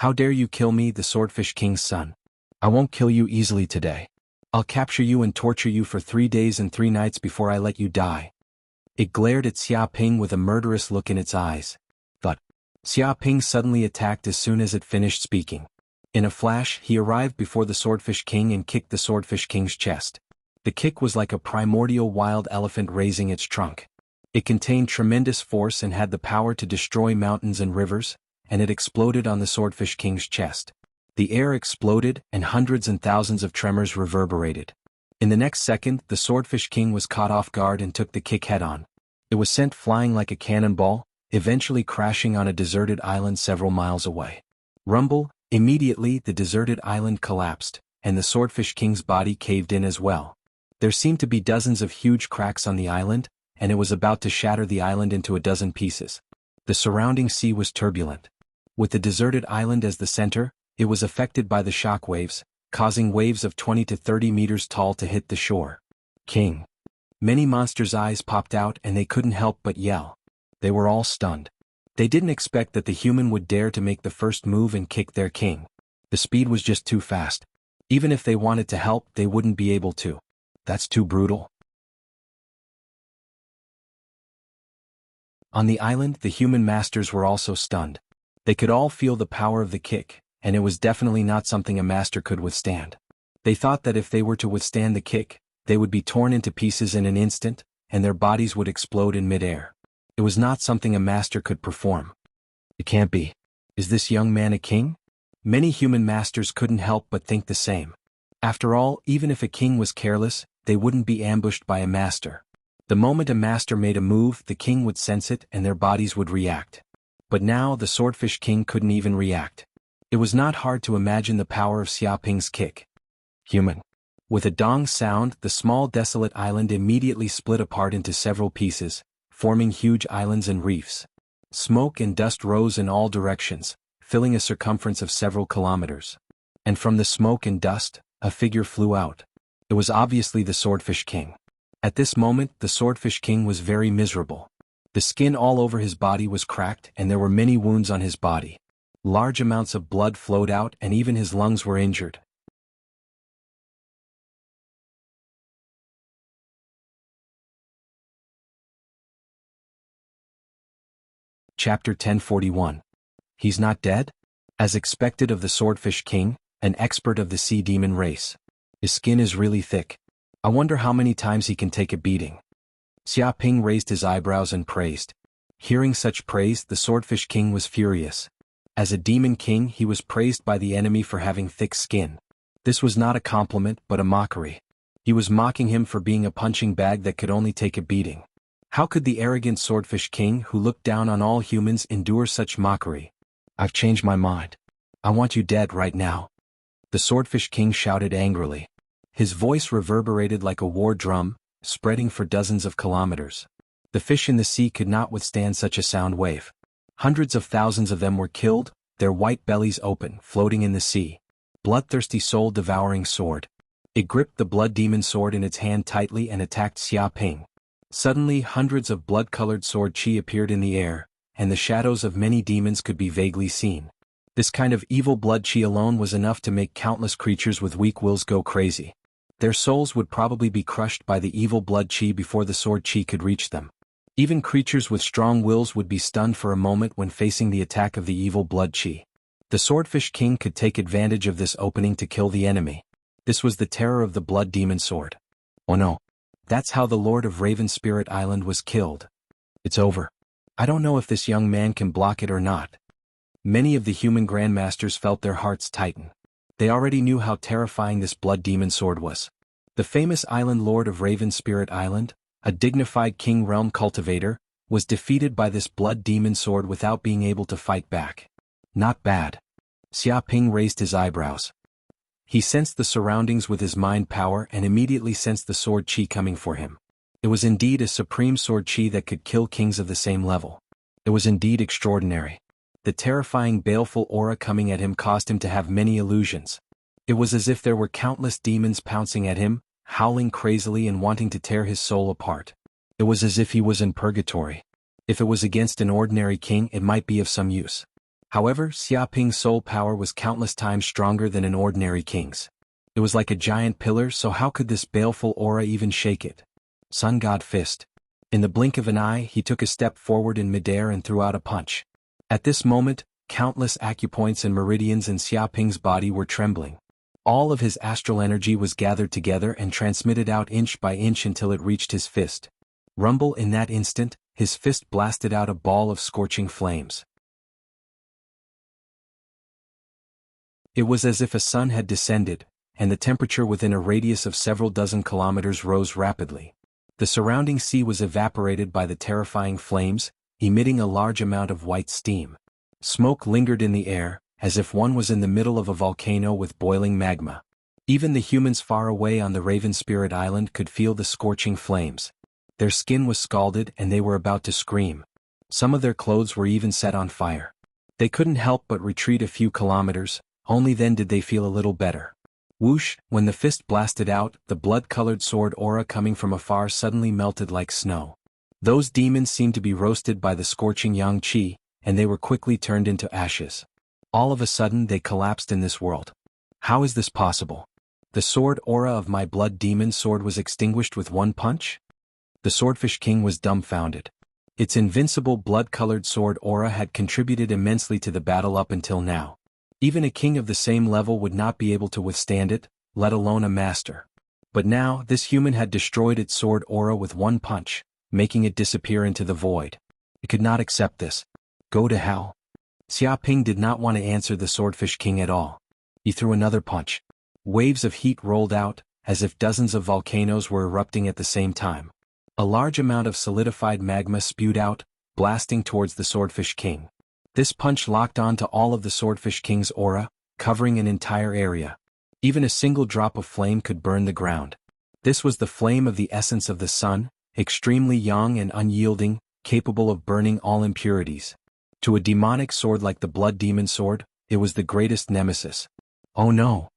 How dare you kill me, the Swordfish King's son? I won't kill you easily today. I'll capture you and torture you for 3 days and 3 nights before I let you die. It glared at Xia Ping with a murderous look in its eyes. But Xia Ping suddenly attacked as soon as it finished speaking. In a flash, he arrived before the Swordfish King and kicked the Swordfish King's chest. The kick was like a primordial wild elephant raising its trunk. It contained tremendous force and had the power to destroy mountains and rivers, and it exploded on the Swordfish King's chest. The air exploded, and hundreds and thousands of tremors reverberated. In the next second, the Swordfish King was caught off guard and took the kick head-on. It was sent flying like a cannonball, eventually crashing on a deserted island several miles away. Rumble, immediately the deserted island collapsed, and the Swordfish King's body caved in as well. There seemed to be dozens of huge cracks on the island, and it was about to shatter the island into a dozen pieces. The surrounding sea was turbulent. With the deserted island as the center, it was affected by the shock waves, causing waves of 20 to 30 meters tall to hit the shore. King. Many monsters' eyes popped out and they couldn't help but yell. They were all stunned. They didn't expect that the human would dare to make the first move and kick their king. The speed was just too fast. Even if they wanted to help, they wouldn't be able to. That's too brutal. On the island, the human masters were also stunned. They could all feel the power of the kick, and it was definitely not something a master could withstand. They thought that if they were to withstand the kick, they would be torn into pieces in an instant, and their bodies would explode in midair. It was not something a master could perform. It can't be. Is this young man a king? Many human masters couldn't help but think the same. After all, even if a king was careless, they wouldn't be ambushed by a master. The moment a master made a move, the king would sense it and their bodies would react. But now the Swordfish King couldn't even react. It was not hard to imagine the power of Xia Ping's kick. Human. With a dong sound, the small desolate island immediately split apart into several pieces, forming huge islands and reefs. Smoke and dust rose in all directions, filling a circumference of several kilometers. And from the smoke and dust, a figure flew out. It was obviously the Swordfish King. At this moment, the Swordfish King was very miserable. The skin all over his body was cracked and there were many wounds on his body. Large amounts of blood flowed out and even his lungs were injured. Chapter 1041. He's not dead? As expected of the Swordfish King, an expert of the sea demon race. His skin is really thick. I wonder how many times he can take a beating. Xia Ping raised his eyebrows and praised. Hearing such praise, the Swordfish King was furious. As a demon king, he was praised by the enemy for having thick skin. This was not a compliment but a mockery. He was mocking him for being a punching bag that could only take a beating. How could the arrogant Swordfish King who looked down on all humans endure such mockery? I've changed my mind. I want you dead right now. The Swordfish King shouted angrily. His voice reverberated like a war drum, spreading for dozens of kilometers. The fish in the sea could not withstand such a sound wave. Hundreds of thousands of them were killed, their white bellies open, floating in the sea. Bloodthirsty soul-devouring sword. It gripped the blood demon sword in its hand tightly and attacked Xia Ping. Suddenly, hundreds of blood-colored sword chi appeared in the air, and the shadows of many demons could be vaguely seen. This kind of evil blood chi alone was enough to make countless creatures with weak wills go crazy. Their souls would probably be crushed by the evil blood chi before the sword chi could reach them. Even creatures with strong wills would be stunned for a moment when facing the attack of the evil blood chi. The Swordfish King could take advantage of this opening to kill the enemy. This was the terror of the blood demon sword. Oh no. That's how the Lord of Raven Spirit Island was killed. It's over. I don't know if this young man can block it or not. Many of the human grandmasters felt their hearts tighten. They already knew how terrifying this blood demon sword was. The famous island Lord of Raven Spirit Island, a dignified king realm cultivator, was defeated by this blood demon sword without being able to fight back. Not bad. Xia Ping raised his eyebrows. He sensed the surroundings with his mind power and immediately sensed the sword chi coming for him. It was indeed a supreme sword chi that could kill kings of the same level. It was indeed extraordinary. The terrifying baleful aura coming at him caused him to have many illusions. It was as if there were countless demons pouncing at him, howling crazily and wanting to tear his soul apart. It was as if he was in purgatory. If it was against an ordinary king, it might be of some use. However, Xiaoping's soul power was countless times stronger than an ordinary king's. It was like a giant pillar, so how could this baleful aura even shake it? Sun God Fist. In the blink of an eye, he took a step forward in midair and threw out a punch. At this moment, countless acupoints and meridians in Xiaoping's body were trembling. All of his astral energy was gathered together and transmitted out inch by inch until it reached his fist. Rumble in that instant, his fist blasted out a ball of scorching flames. It was as if a sun had descended, and the temperature within a radius of several dozen kilometers rose rapidly. The surrounding sea was evaporated by the terrifying flames, emitting a large amount of white steam. Smoke lingered in the air, as if one was in the middle of a volcano with boiling magma. Even the humans far away on the Raven Spirit Island could feel the scorching flames. Their skin was scalded and they were about to scream. Some of their clothes were even set on fire. They couldn't help but retreat a few kilometers. Only then did they feel a little better. Whoosh, when the fist blasted out, the blood-colored sword aura coming from afar suddenly melted like snow. Those demons seemed to be roasted by the scorching yang qi, and they were quickly turned into ashes. All of a sudden they collapsed in this world. How is this possible? The sword aura of my blood demon sword was extinguished with one punch? The Swordfish King was dumbfounded. Its invincible blood-colored sword aura had contributed immensely to the battle up until now. Even a king of the same level would not be able to withstand it, let alone a master. But now, this human had destroyed its sword aura with one punch, making it disappear into the void. It could not accept this. Go to hell. Xiaoping did not want to answer the Swordfish King at all. He threw another punch. Waves of heat rolled out, as if dozens of volcanoes were erupting at the same time. A large amount of solidified magma spewed out, blasting towards the Swordfish King. This punch locked on to all of the Swordfish King's aura, covering an entire area. Even a single drop of flame could burn the ground. This was the flame of the essence of the sun, extremely young and unyielding, capable of burning all impurities. To a demonic sword like the Blood Demon Sword, it was the greatest nemesis. Oh no!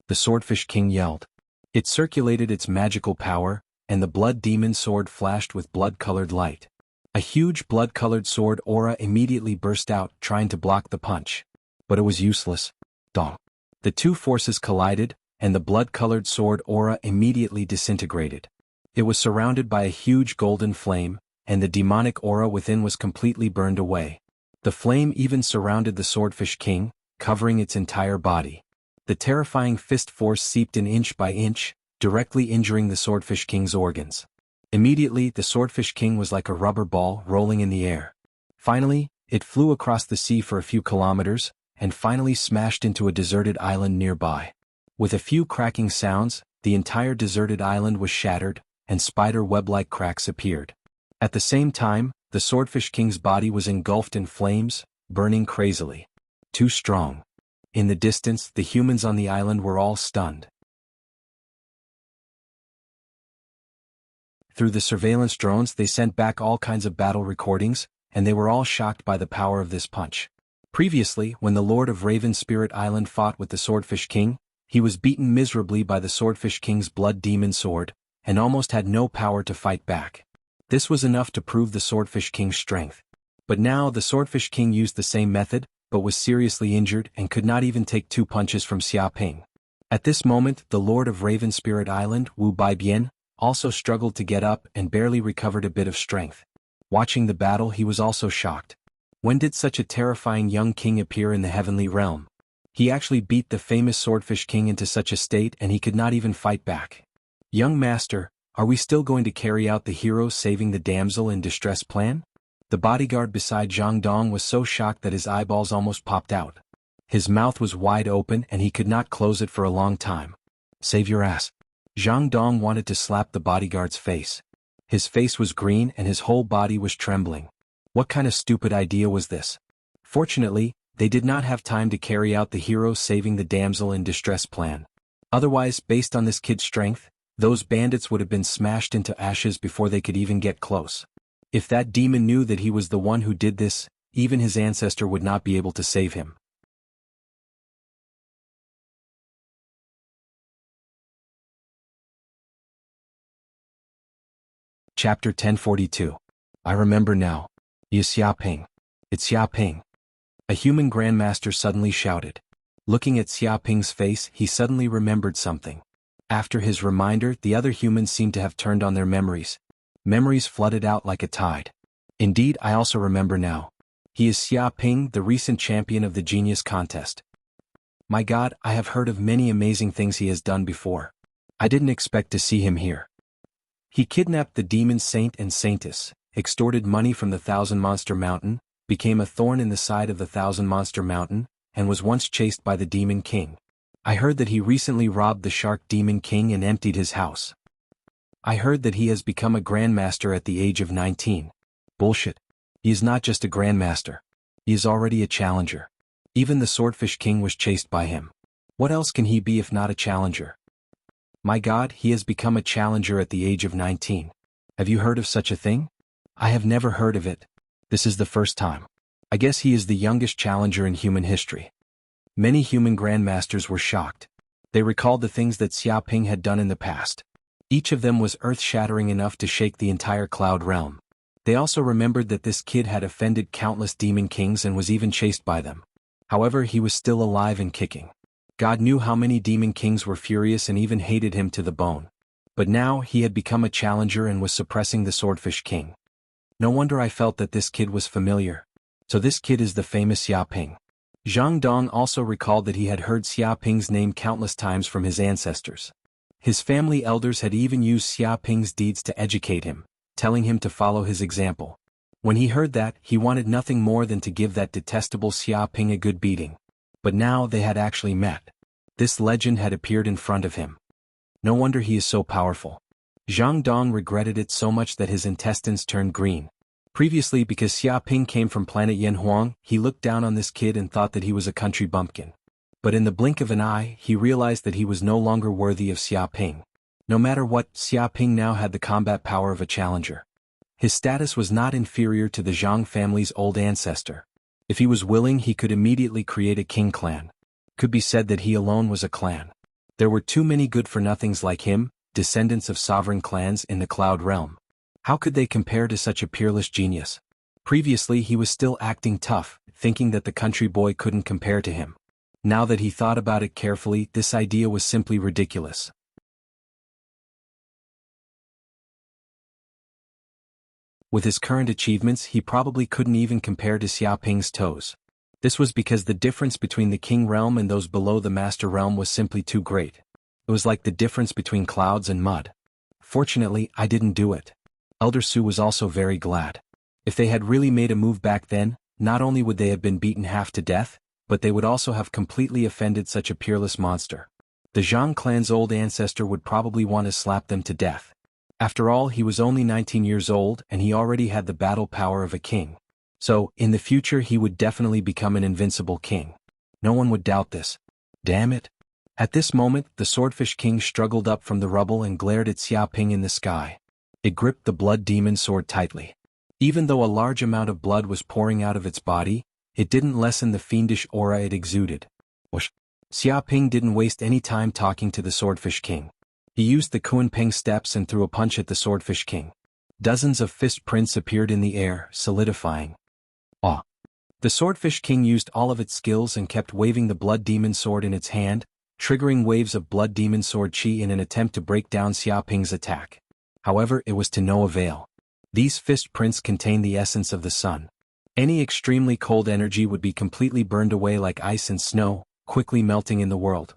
The Swordfish King yelled. It circulated its magical power, and the Blood Demon Sword flashed with blood-colored light. A huge blood-colored sword aura immediately burst out, trying to block the punch. But it was useless. Dong. The two forces collided, and the blood-colored sword aura immediately disintegrated. It was surrounded by a huge golden flame, and the demonic aura within was completely burned away. The flame even surrounded the Swordfish King, covering its entire body. The terrifying fist force seeped in inch by inch, directly injuring the Swordfish King's organs. Immediately, the Swordfish King was like a rubber ball rolling in the air. Finally, it flew across the sea for a few kilometers, and finally smashed into a deserted island nearby. With a few cracking sounds, the entire deserted island was shattered, and spider web-like cracks appeared. At the same time, the Swordfish King's body was engulfed in flames, burning crazily. Too strong. In the distance, the humans on the island were all stunned. Through the surveillance drones they sent back all kinds of battle recordings, and they were all shocked by the power of this punch. Previously, when the Lord of Raven Spirit Island fought with the Swordfish King, he was beaten miserably by the Swordfish King's Blood Demon Sword, and almost had no power to fight back. This was enough to prove the Swordfish King's strength. But now the Swordfish King used the same method, but was seriously injured and could not even take two punches from Xiaoping. At this moment, the Lord of Raven Spirit Island, Wu Baibian, also struggled to get up and barely recovered a bit of strength. Watching the battle, he was also shocked. When did such a terrifying young king appear in the heavenly realm? He actually beat the famous Swordfish King into such a state and he could not even fight back. Young master, are we still going to carry out the hero saving the damsel in distress plan? The bodyguard beside Zhang Dong was so shocked that his eyeballs almost popped out. His mouth was wide open and he could not close it for a long time. Save your ass. Zhang Dong wanted to slap the bodyguard's face. His face was green and his whole body was trembling. What kind of stupid idea was this? Fortunately, they did not have time to carry out the hero saving the damsel in distress plan. Otherwise, based on this kid's strength, those bandits would have been smashed into ashes before they could even get close. If that demon knew that he was the one who did this, even his ancestor would not be able to save him. Chapter 1042. I remember now. It's Xiaoping. It's Xiaoping. A human grandmaster suddenly shouted. Looking at Xiaoping's face, he suddenly remembered something. After his reminder, the other humans seemed to have turned on their memories. Memories flooded out like a tide. Indeed, I also remember now. He is Xiaoping, the recent champion of the genius contest. My God, I have heard of many amazing things he has done before. I didn't expect to see him here. He kidnapped the demon saint and saintess, extorted money from the Thousand Monster Mountain, became a thorn in the side of the Thousand Monster Mountain, and was once chased by the Demon King. I heard that he recently robbed the Shark Demon King and emptied his house. I heard that he has become a grandmaster at the age of 19. Bullshit. He is not just a grandmaster. He is already a challenger. Even the Swordfish King was chased by him. What else can he be if not a challenger? My God, he has become a challenger at the age of 19. Have you heard of such a thing? I have never heard of it. This is the first time. I guess he is the youngest challenger in human history. Many human grandmasters were shocked. They recalled the things that Xiaoping had done in the past. Each of them was earth-shattering enough to shake the entire cloud realm. They also remembered that this kid had offended countless demon kings and was even chased by them. However, he was still alive and kicking. God knew how many demon kings were furious and even hated him to the bone. But now he had become a challenger and was suppressing the Swordfish King. No wonder I felt that this kid was familiar. So this kid is the famous Xiaoping. Zhang Dong also recalled that he had heard Xiaoping's name countless times from his ancestors. His family elders had even used Xiaoping's deeds to educate him, telling him to follow his example. When he heard that, he wanted nothing more than to give that detestable Xiaoping a good beating. But now they had actually met. This legend had appeared in front of him. No wonder he is so powerful. Zhang Dong regretted it so much that his intestines turned green. Previously, because Xiaoping came from planet Yanhuang, he looked down on this kid and thought that he was a country bumpkin. But in the blink of an eye, he realized that he was no longer worthy of Xiaoping. No matter what, Xiaoping now had the combat power of a challenger. His status was not inferior to the Zhang family's old ancestor. If he was willing, he could immediately create a king clan. Could be said that he alone was a clan. There were too many good-for-nothings like him, descendants of sovereign clans in the Cloud Realm. How could they compare to such a peerless genius? Previously he was still acting tough, thinking that the country boy couldn't compare to him. Now that he thought about it carefully, this idea was simply ridiculous. With his current achievements, he probably couldn't even compare to Xiaoping's toes. This was because the difference between the King Realm and those below the Master Realm was simply too great. It was like the difference between clouds and mud. Fortunately, I didn't do it. Elder Su was also very glad. If they had really made a move back then, not only would they have been beaten half to death, but they would also have completely offended such a peerless monster. The Zhang clan's old ancestor would probably want to slap them to death. After all, he was only 19 years old and he already had the battle power of a king. So, in the future he would definitely become an invincible king. No one would doubt this. Damn it. At this moment, the Swordfish King struggled up from the rubble and glared at Xiaoping in the sky. It gripped the blood demon sword tightly. Even though a large amount of blood was pouring out of its body, it didn't lessen the fiendish aura it exuded. Whoosh. Xiaoping didn't waste any time talking to the Swordfish King. He used the Kunpeng steps and threw a punch at the Swordfish King. Dozens of fist prints appeared in the air, solidifying. The Swordfish King used all of its skills and kept waving the Blood Demon Sword in its hand, triggering waves of Blood Demon Sword chi in an attempt to break down Xiaoping's attack. However, it was to no avail. These fist prints contained the essence of the sun. Any extremely cold energy would be completely burned away like ice and snow, quickly melting in the world.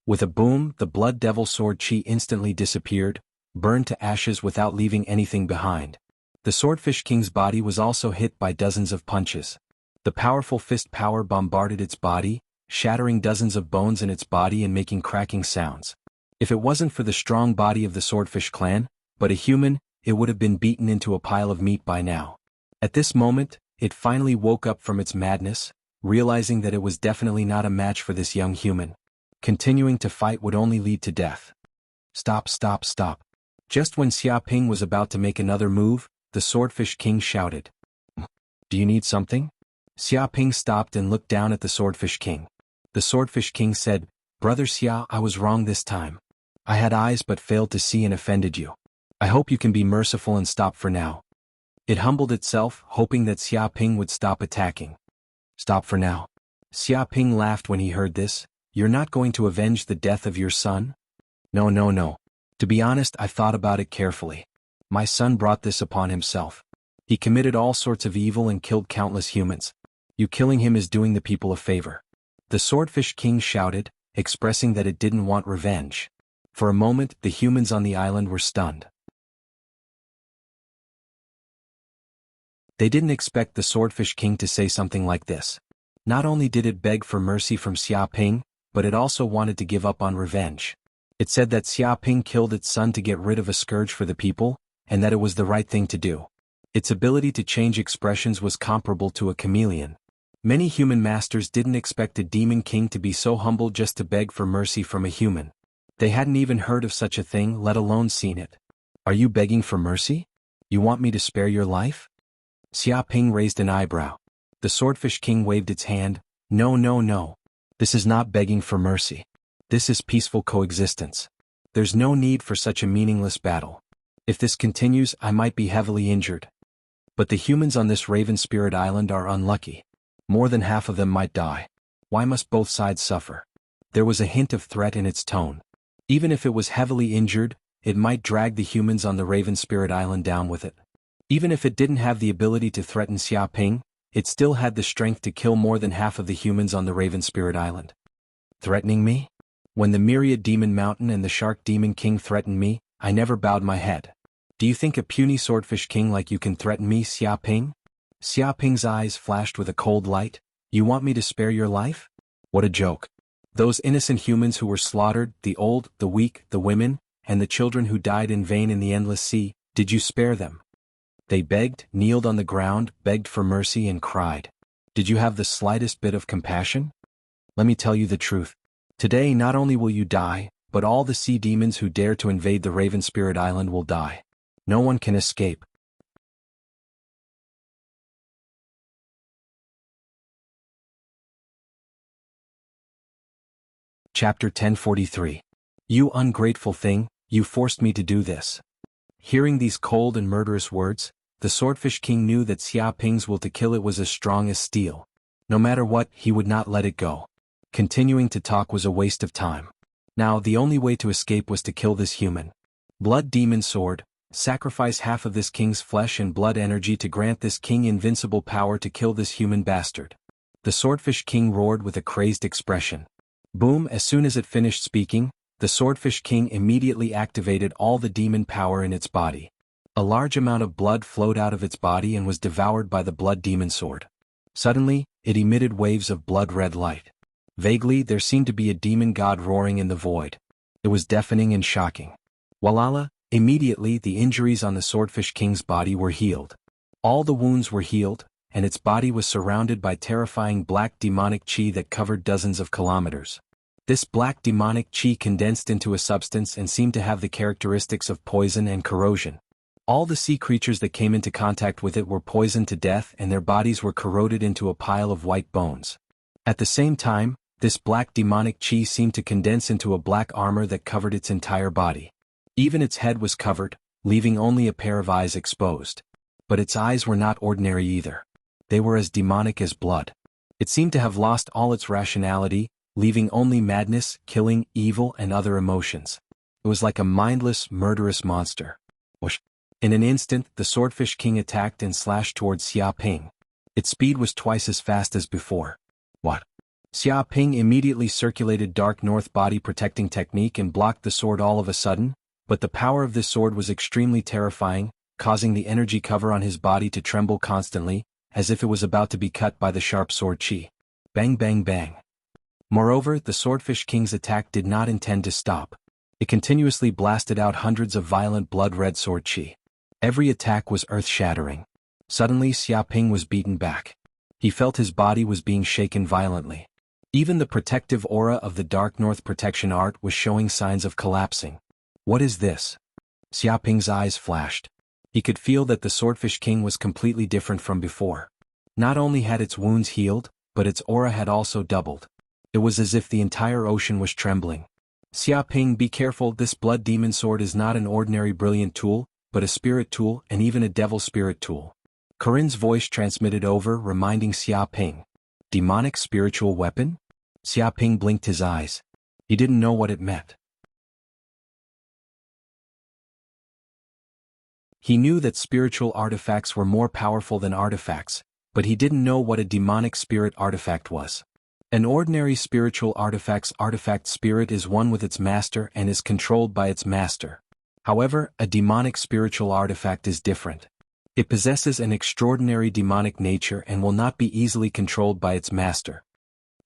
With a boom, the Blood Devil Sword chi instantly disappeared, burned to ashes without leaving anything behind. The Swordfish King's body was also hit by dozens of punches. The powerful fist power bombarded its body, shattering dozens of bones in its body and making cracking sounds. If it wasn't for the strong body of the Swordfish clan, but a human, it would have been beaten into a pile of meat by now. At this moment, it finally woke up from its madness, realizing that it was definitely not a match for this young human. Continuing to fight would only lead to death. Stop, stop, stop. Just when Xia Ping was about to make another move, the Swordfish King shouted. Do you need something? Xia Ping stopped and looked down at the Swordfish King. The Swordfish King said, Brother Xia, I was wrong this time. I had eyes but failed to see and offended you. I hope you can be merciful and stop for now. It humbled itself, hoping that Xia Ping would stop attacking. Stop for now. Xia Ping laughed when he heard this. You're not going to avenge the death of your son? No, no, no. To be honest, I thought about it carefully. My son brought this upon himself. He committed all sorts of evil and killed countless humans. You killing him is doing the people a favor. The Swordfish King shouted, expressing that it didn't want revenge. For a moment, the humans on the island were stunned. They didn't expect the Swordfish King to say something like this. Not only did it beg for mercy from Xia Ping, but it also wanted to give up on revenge. It said that Xia Ping killed its son to get rid of a scourge for the people, and that it was the right thing to do. Its ability to change expressions was comparable to a chameleon. Many human masters didn't expect a demon king to be so humble just to beg for mercy from a human. They hadn't even heard of such a thing, let alone seen it. Are you begging for mercy? You want me to spare your life? Xia Ping raised an eyebrow. The Swordfish King waved its hand. No, no, no. This is not begging for mercy. This is peaceful coexistence. There's no need for such a meaningless battle. If this continues, I might be heavily injured. But the humans on this Raven Spirit Island are unlucky. More than half of them might die. Why must both sides suffer? There was a hint of threat in its tone. Even if it was heavily injured, it might drag the humans on the Raven Spirit Island down with it. Even if it didn't have the ability to threaten Xia Ping, it still had the strength to kill more than half of the humans on the Raven Spirit Island. Threatening me? When the Myriad Demon Mountain and the Shark Demon King threatened me, I never bowed my head. Do you think a puny Swordfish King like you can threaten me, Xia Ping? Xia Ping's eyes flashed with a cold light. You want me to spare your life? What a joke. Those innocent humans who were slaughtered, the old, the weak, the women, and the children who died in vain in the endless sea, did you spare them? They begged, kneeled on the ground, begged for mercy and cried. Did you have the slightest bit of compassion? Let me tell you the truth. Today not only will you die, but all the sea demons who dare to invade the Raven Spirit Island will die. No one can escape. Chapter 1043. You ungrateful thing, you forced me to do this. Hearing these cold and murderous words, the Swordfish King knew that Xia Ping's will to kill it was as strong as steel. No matter what, he would not let it go. Continuing to talk was a waste of time. Now the only way to escape was to kill this human. Blood Demon Sword, sacrifice half of this king's flesh and blood energy to grant this king invincible power to kill this human bastard. The Swordfish King roared with a crazed expression. Boom! As soon as it finished speaking, the Swordfish King immediately activated all the demon power in its body. A large amount of blood flowed out of its body and was devoured by the Blood Demon Sword. Suddenly, it emitted waves of blood-red light. Vaguely, there seemed to be a demon god roaring in the void. It was deafening and shocking. Walala, immediately the injuries on the Swordfish King's body were healed. All the wounds were healed, and its body was surrounded by terrifying black demonic chi that covered dozens of kilometers. This black demonic chi condensed into a substance and seemed to have the characteristics of poison and corrosion. All the sea creatures that came into contact with it were poisoned to death and their bodies were corroded into a pile of white bones. At the same time, this black demonic chi seemed to condense into a black armor that covered its entire body. Even its head was covered, leaving only a pair of eyes exposed. But its eyes were not ordinary either. They were as demonic as blood. It seemed to have lost all its rationality, leaving only madness, killing, evil, and other emotions. It was like a mindless, murderous monster. Whoosh! In an instant, the Swordfish King attacked and slashed towards Xia Ping. Its speed was twice as fast as before. What? Xia Ping immediately circulated Dark North Body Protecting Technique and blocked the sword all of a sudden, but the power of this sword was extremely terrifying, causing the energy cover on his body to tremble constantly, as if it was about to be cut by the sharp sword chi. Bang bang bang. Moreover, the Swordfish King's attack did not intend to stop. It continuously blasted out hundreds of violent blood-red sword chi. Every attack was earth-shattering. Suddenly Xia Ping was beaten back. He felt his body was being shaken violently. Even the protective aura of the Dark North protection art was showing signs of collapsing. What is this? Xiaoping's eyes flashed. He could feel that the Swordfish King was completely different from before. Not only had its wounds healed, but its aura had also doubled. It was as if the entire ocean was trembling. Xiaoping, be careful, this blood demon sword is not an ordinary brilliant tool, but a spirit tool and even a devil spirit tool. Corinne's voice transmitted over, reminding Xiaoping. Demonic spiritual weapon? Xiaoping blinked his eyes. He didn't know what it meant. He knew that spiritual artifacts were more powerful than artifacts, but he didn't know what a demonic spirit artifact was. An ordinary spiritual artifact's artifact spirit is one with its master and is controlled by its master. However, a demonic spiritual artifact is different. It possesses an extraordinary demonic nature and will not be easily controlled by its master.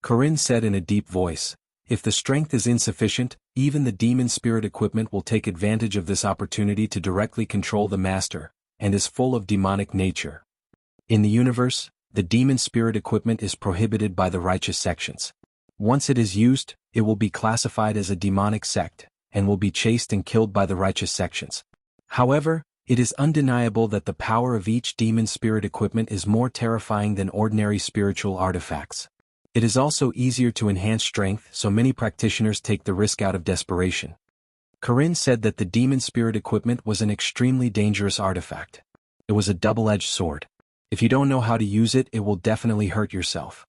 Corinne said in a deep voice, if the strength is insufficient, even the demon spirit equipment will take advantage of this opportunity to directly control the master, and is full of demonic nature. In the universe, the demon spirit equipment is prohibited by the righteous sections. Once it is used, it will be classified as a demonic sect, and will be chased and killed by the righteous sections. However, it is undeniable that the power of each demon spirit equipment is more terrifying than ordinary spiritual artifacts. It is also easier to enhance strength, so many practitioners take the risk out of desperation. Corinne said that the demon spirit equipment was an extremely dangerous artifact. It was a double-edged sword. If you don't know how to use it, it will definitely hurt yourself.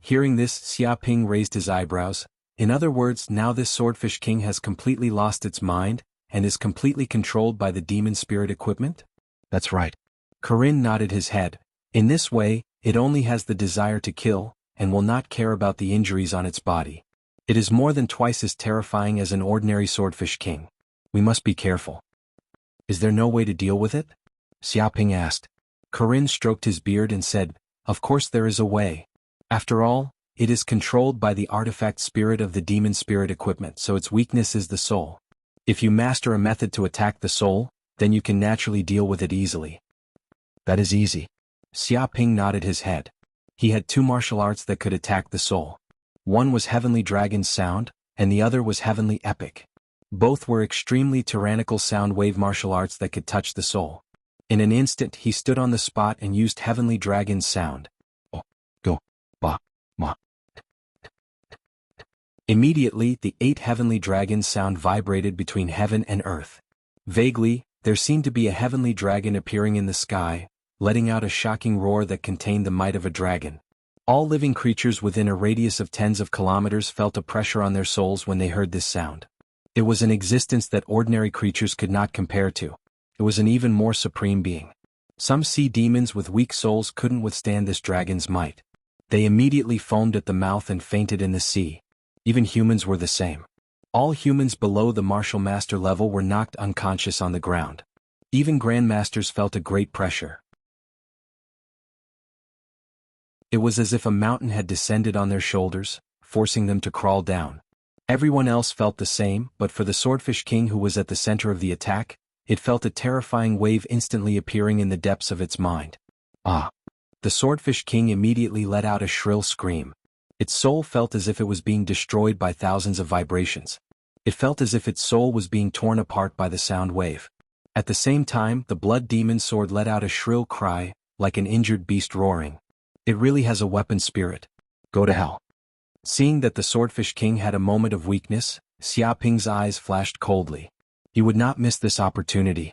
Hearing this, Xiaoping raised his eyebrows. In other words, now this Swordfish King has completely lost its mind, and is completely controlled by the demon spirit equipment? That's right. Corinne nodded his head. In this way, it only has the desire to kill, and will not care about the injuries on its body. It is more than twice as terrifying as an ordinary Swordfish King. We must be careful. Is there no way to deal with it? Xiaoping asked. Corinne stroked his beard and said, of course there is a way. After all, it is controlled by the artifact spirit of the demon spirit equipment, so its weakness is the soul. If you master a method to attack the soul, then you can naturally deal with it easily. That is easy. Xiaoping nodded his head. He had two martial arts that could attack the soul. One was Heavenly Dragon's Sound, and the other was Heavenly Epic. Both were extremely tyrannical sound wave martial arts that could touch the soul. In an instant he stood on the spot and used Heavenly Dragon's Sound. Oh, go, ba, ma. Immediately, the 8 heavenly dragons' sound vibrated between heaven and earth. Vaguely, there seemed to be a heavenly dragon appearing in the sky, letting out a shocking roar that contained the might of a dragon. All living creatures within a radius of tens of kilometers felt a pressure on their souls when they heard this sound. It was an existence that ordinary creatures could not compare to. It was an even more supreme being. Some sea demons with weak souls couldn't withstand this dragon's might. They immediately foamed at the mouth and fainted in the sea. Even humans were the same. All humans below the martial master level were knocked unconscious on the ground. Even grandmasters felt a great pressure. It was as if a mountain had descended on their shoulders, forcing them to crawl down. Everyone else felt the same, but for the Swordfish King, who was at the center of the attack, it felt a terrifying wave instantly appearing in the depths of its mind. Ah! The Swordfish King immediately let out a shrill scream. Its soul felt as if it was being destroyed by thousands of vibrations. It felt as if its soul was being torn apart by the sound wave. At the same time, the blood demon sword let out a shrill cry, like an injured beast roaring. It really has a weapon spirit. Go to hell. Seeing that the Swordfish King had a moment of weakness, Xiaoping's eyes flashed coldly. He would not miss this opportunity.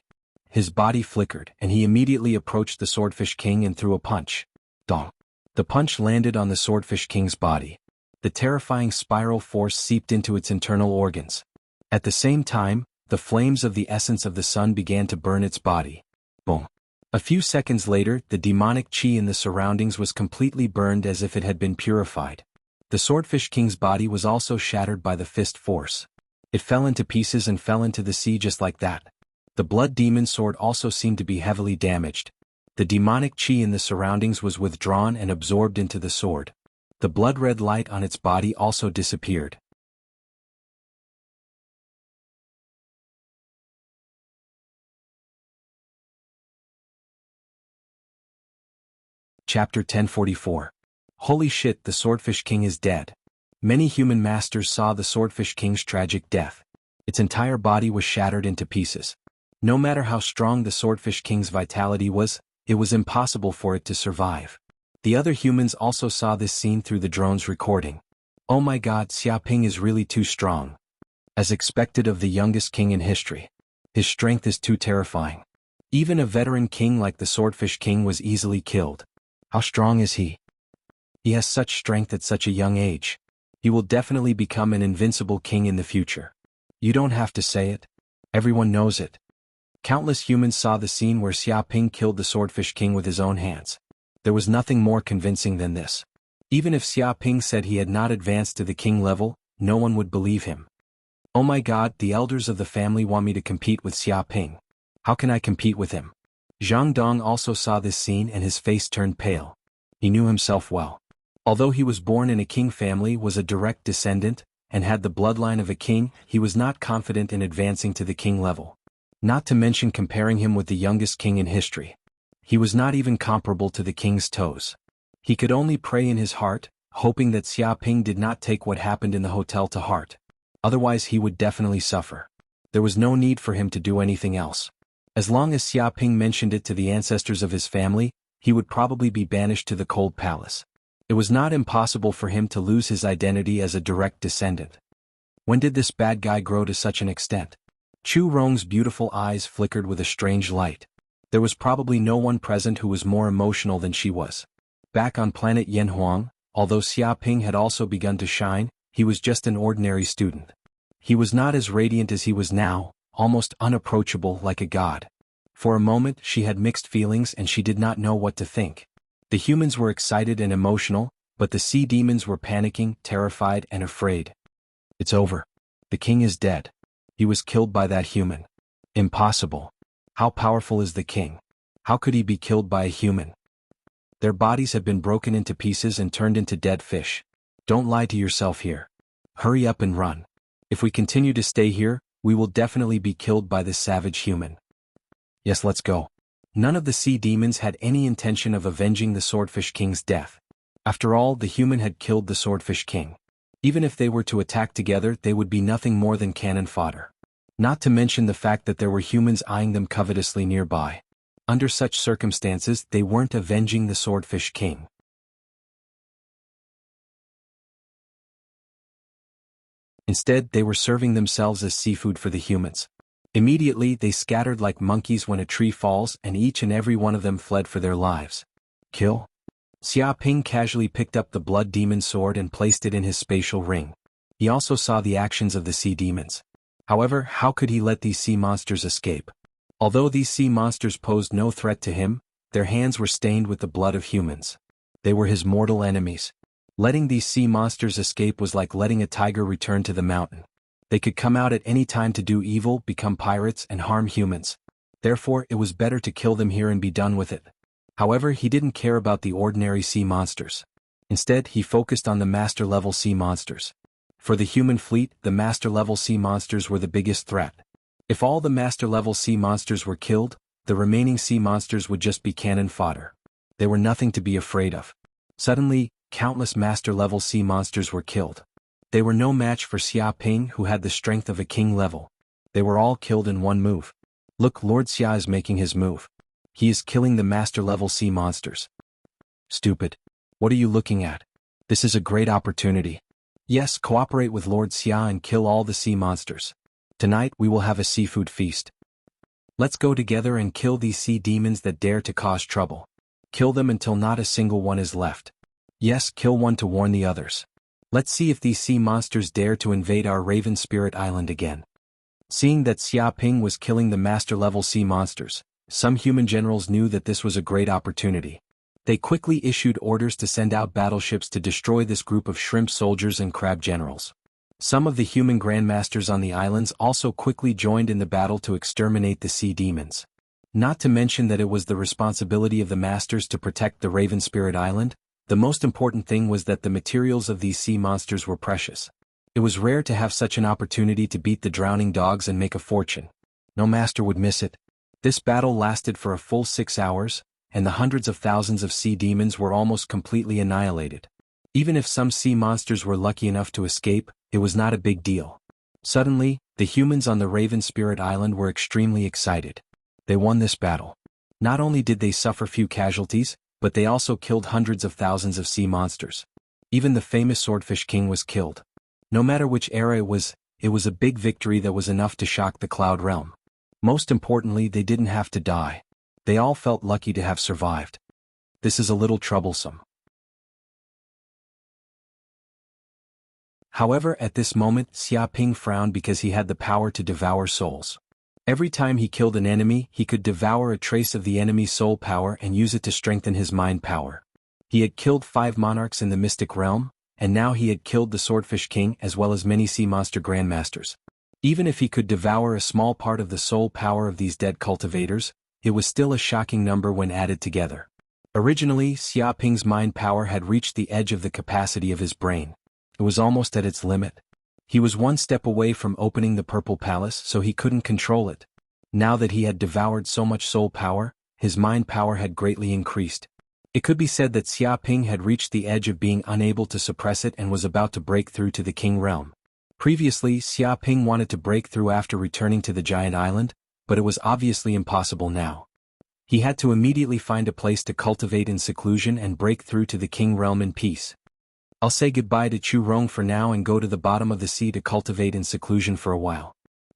His body flickered, and he immediately approached the Swordfish King and threw a punch. Dong. The punch landed on the Swordfish King's body. The terrifying spiral force seeped into its internal organs. At the same time, the flames of the essence of the sun began to burn its body. Boom. A few seconds later, the demonic chi in the surroundings was completely burned as if it had been purified. The Swordfish King's body was also shattered by the fist force. It fell into pieces and fell into the sea just like that. The blood demon sword also seemed to be heavily damaged. The demonic chi in the surroundings was withdrawn and absorbed into the sword. The blood-red light on its body also disappeared. Chapter 1044. Holy shit, the Swordfish King is dead. Many human masters saw the Swordfish King's tragic death. Its entire body was shattered into pieces. No matter how strong the Swordfish King's vitality was, it was impossible for it to survive. The other humans also saw this scene through the drone's recording. Oh my god, Xiaoping is really too strong. As expected of the youngest king in history. His strength is too terrifying. Even a veteran king like the Swordfish King was easily killed. How strong is he? He has such strength at such a young age. He will definitely become an invincible king in the future. You don't have to say it. Everyone knows it. Countless humans saw the scene where Xiaoping killed the Swordfish King with his own hands. There was nothing more convincing than this. Even if Xiaoping said he had not advanced to the king level, no one would believe him. Oh my god, the elders of the family want me to compete with Xiaoping. How can I compete with him? Zhang Dong also saw this scene and his face turned pale. He knew himself well. Although he was born in a king family, was a direct descendant, and had the bloodline of a king, he was not confident in advancing to the king level. Not to mention comparing him with the youngest king in history. He was not even comparable to the king's toes. He could only pray in his heart, hoping that Xiaoping did not take what happened in the hotel to heart. Otherwise he would definitely suffer. There was no need for him to do anything else. As long as Xiaoping mentioned it to the ancestors of his family, he would probably be banished to the cold palace. It was not impossible for him to lose his identity as a direct descendant. When did this bad guy grow to such an extent? Chu Rong's beautiful eyes flickered with a strange light. There was probably no one present who was more emotional than she was. Back on planet Yanhuang, although Xiaoping had also begun to shine, he was just an ordinary student. He was not as radiant as he was now, almost unapproachable like a god. For a moment she had mixed feelings and she did not know what to think. The humans were excited and emotional, but the sea demons were panicking, terrified and afraid. It's over. The king is dead. He was killed by that human. Impossible. How powerful is the king? How could he be killed by a human? Their bodies have been broken into pieces and turned into dead fish. Don't lie to yourself here. Hurry up and run. If we continue to stay here, we will definitely be killed by this savage human. Yes, let's go. None of the sea demons had any intention of avenging the Swordfish King's death. After all, the human had killed the Swordfish King. Even if they were to attack together, they would be nothing more than cannon fodder. Not to mention the fact that there were humans eyeing them covetously nearby. Under such circumstances, they weren't avenging the Swordfish King. Instead, they were serving themselves as seafood for the humans. Immediately, they scattered like monkeys when a tree falls, and each and every one of them fled for their lives. Kill? Xiaoping casually picked up the blood demon sword and placed it in his spatial ring. He also saw the actions of the sea demons. However, how could he let these sea monsters escape? Although these sea monsters posed no threat to him, their hands were stained with the blood of humans. They were his mortal enemies. Letting these sea monsters escape was like letting a tiger return to the mountain. They could come out at any time to do evil, become pirates, and harm humans. Therefore, it was better to kill them here and be done with it. However, he didn't care about the ordinary sea monsters. Instead, he focused on the master-level sea monsters. For the human fleet, the master-level sea monsters were the biggest threat. If all the master-level sea monsters were killed, the remaining sea monsters would just be cannon fodder. They were nothing to be afraid of. Suddenly, countless master-level sea monsters were killed. They were no match for Xiaoping, who had the strength of a king level. They were all killed in one move. Look, Lord Xia is making his move. He is killing the master-level sea monsters. Stupid. What are you looking at? This is a great opportunity. Yes, cooperate with Lord Xia and kill all the sea monsters. Tonight we will have a seafood feast. Let's go together and kill these sea demons that dare to cause trouble. Kill them until not a single one is left. Yes, kill one to warn the others. Let's see if these sea monsters dare to invade our Raven Spirit Island again. Seeing that Xiaoping was killing the master-level sea monsters, some human generals knew that this was a great opportunity. They quickly issued orders to send out battleships to destroy this group of shrimp soldiers and crab generals. Some of the human grandmasters on the islands also quickly joined in the battle to exterminate the sea demons. Not to mention that it was the responsibility of the masters to protect the Raven Spirit Island. The most important thing was that the materials of these sea monsters were precious. It was rare to have such an opportunity to beat the drowning dogs and make a fortune. No master would miss it. This battle lasted for a full 6 hours, and the hundreds of thousands of sea demons were almost completely annihilated. Even if some sea monsters were lucky enough to escape, it was not a big deal. Suddenly, the humans on the Raven Spirit Island were extremely excited. They won this battle. Not only did they suffer few casualties, but they also killed hundreds of thousands of sea monsters. Even the famous Swordfish King was killed. No matter which era it was a big victory that was enough to shock the Cloud Realm. Most importantly, they didn't have to die. They all felt lucky to have survived. This is a little troublesome. However, at this moment, Xia Ping frowned because he had the power to devour souls. Every time he killed an enemy, he could devour a trace of the enemy's soul power and use it to strengthen his mind power. He had killed 5 monarchs in the mystic realm, and now he had killed the Swordfish King as well as many sea monster grandmasters. Even if he could devour a small part of the soul power of these dead cultivators, it was still a shocking number when added together. Originally, Xia Ping's mind power had reached the edge of the capacity of his brain. It was almost at its limit. He was one step away from opening the Purple Palace, so he couldn't control it. Now that he had devoured so much soul power, his mind power had greatly increased. It could be said that Xia Ping had reached the edge of being unable to suppress it and was about to break through to the King Realm. Previously, Xia Ping wanted to break through after returning to the giant island, but it was obviously impossible now. He had to immediately find a place to cultivate in seclusion and break through to the King Realm in peace. I'll say goodbye to Chu Rong for now and go to the bottom of the sea to cultivate in seclusion for a while.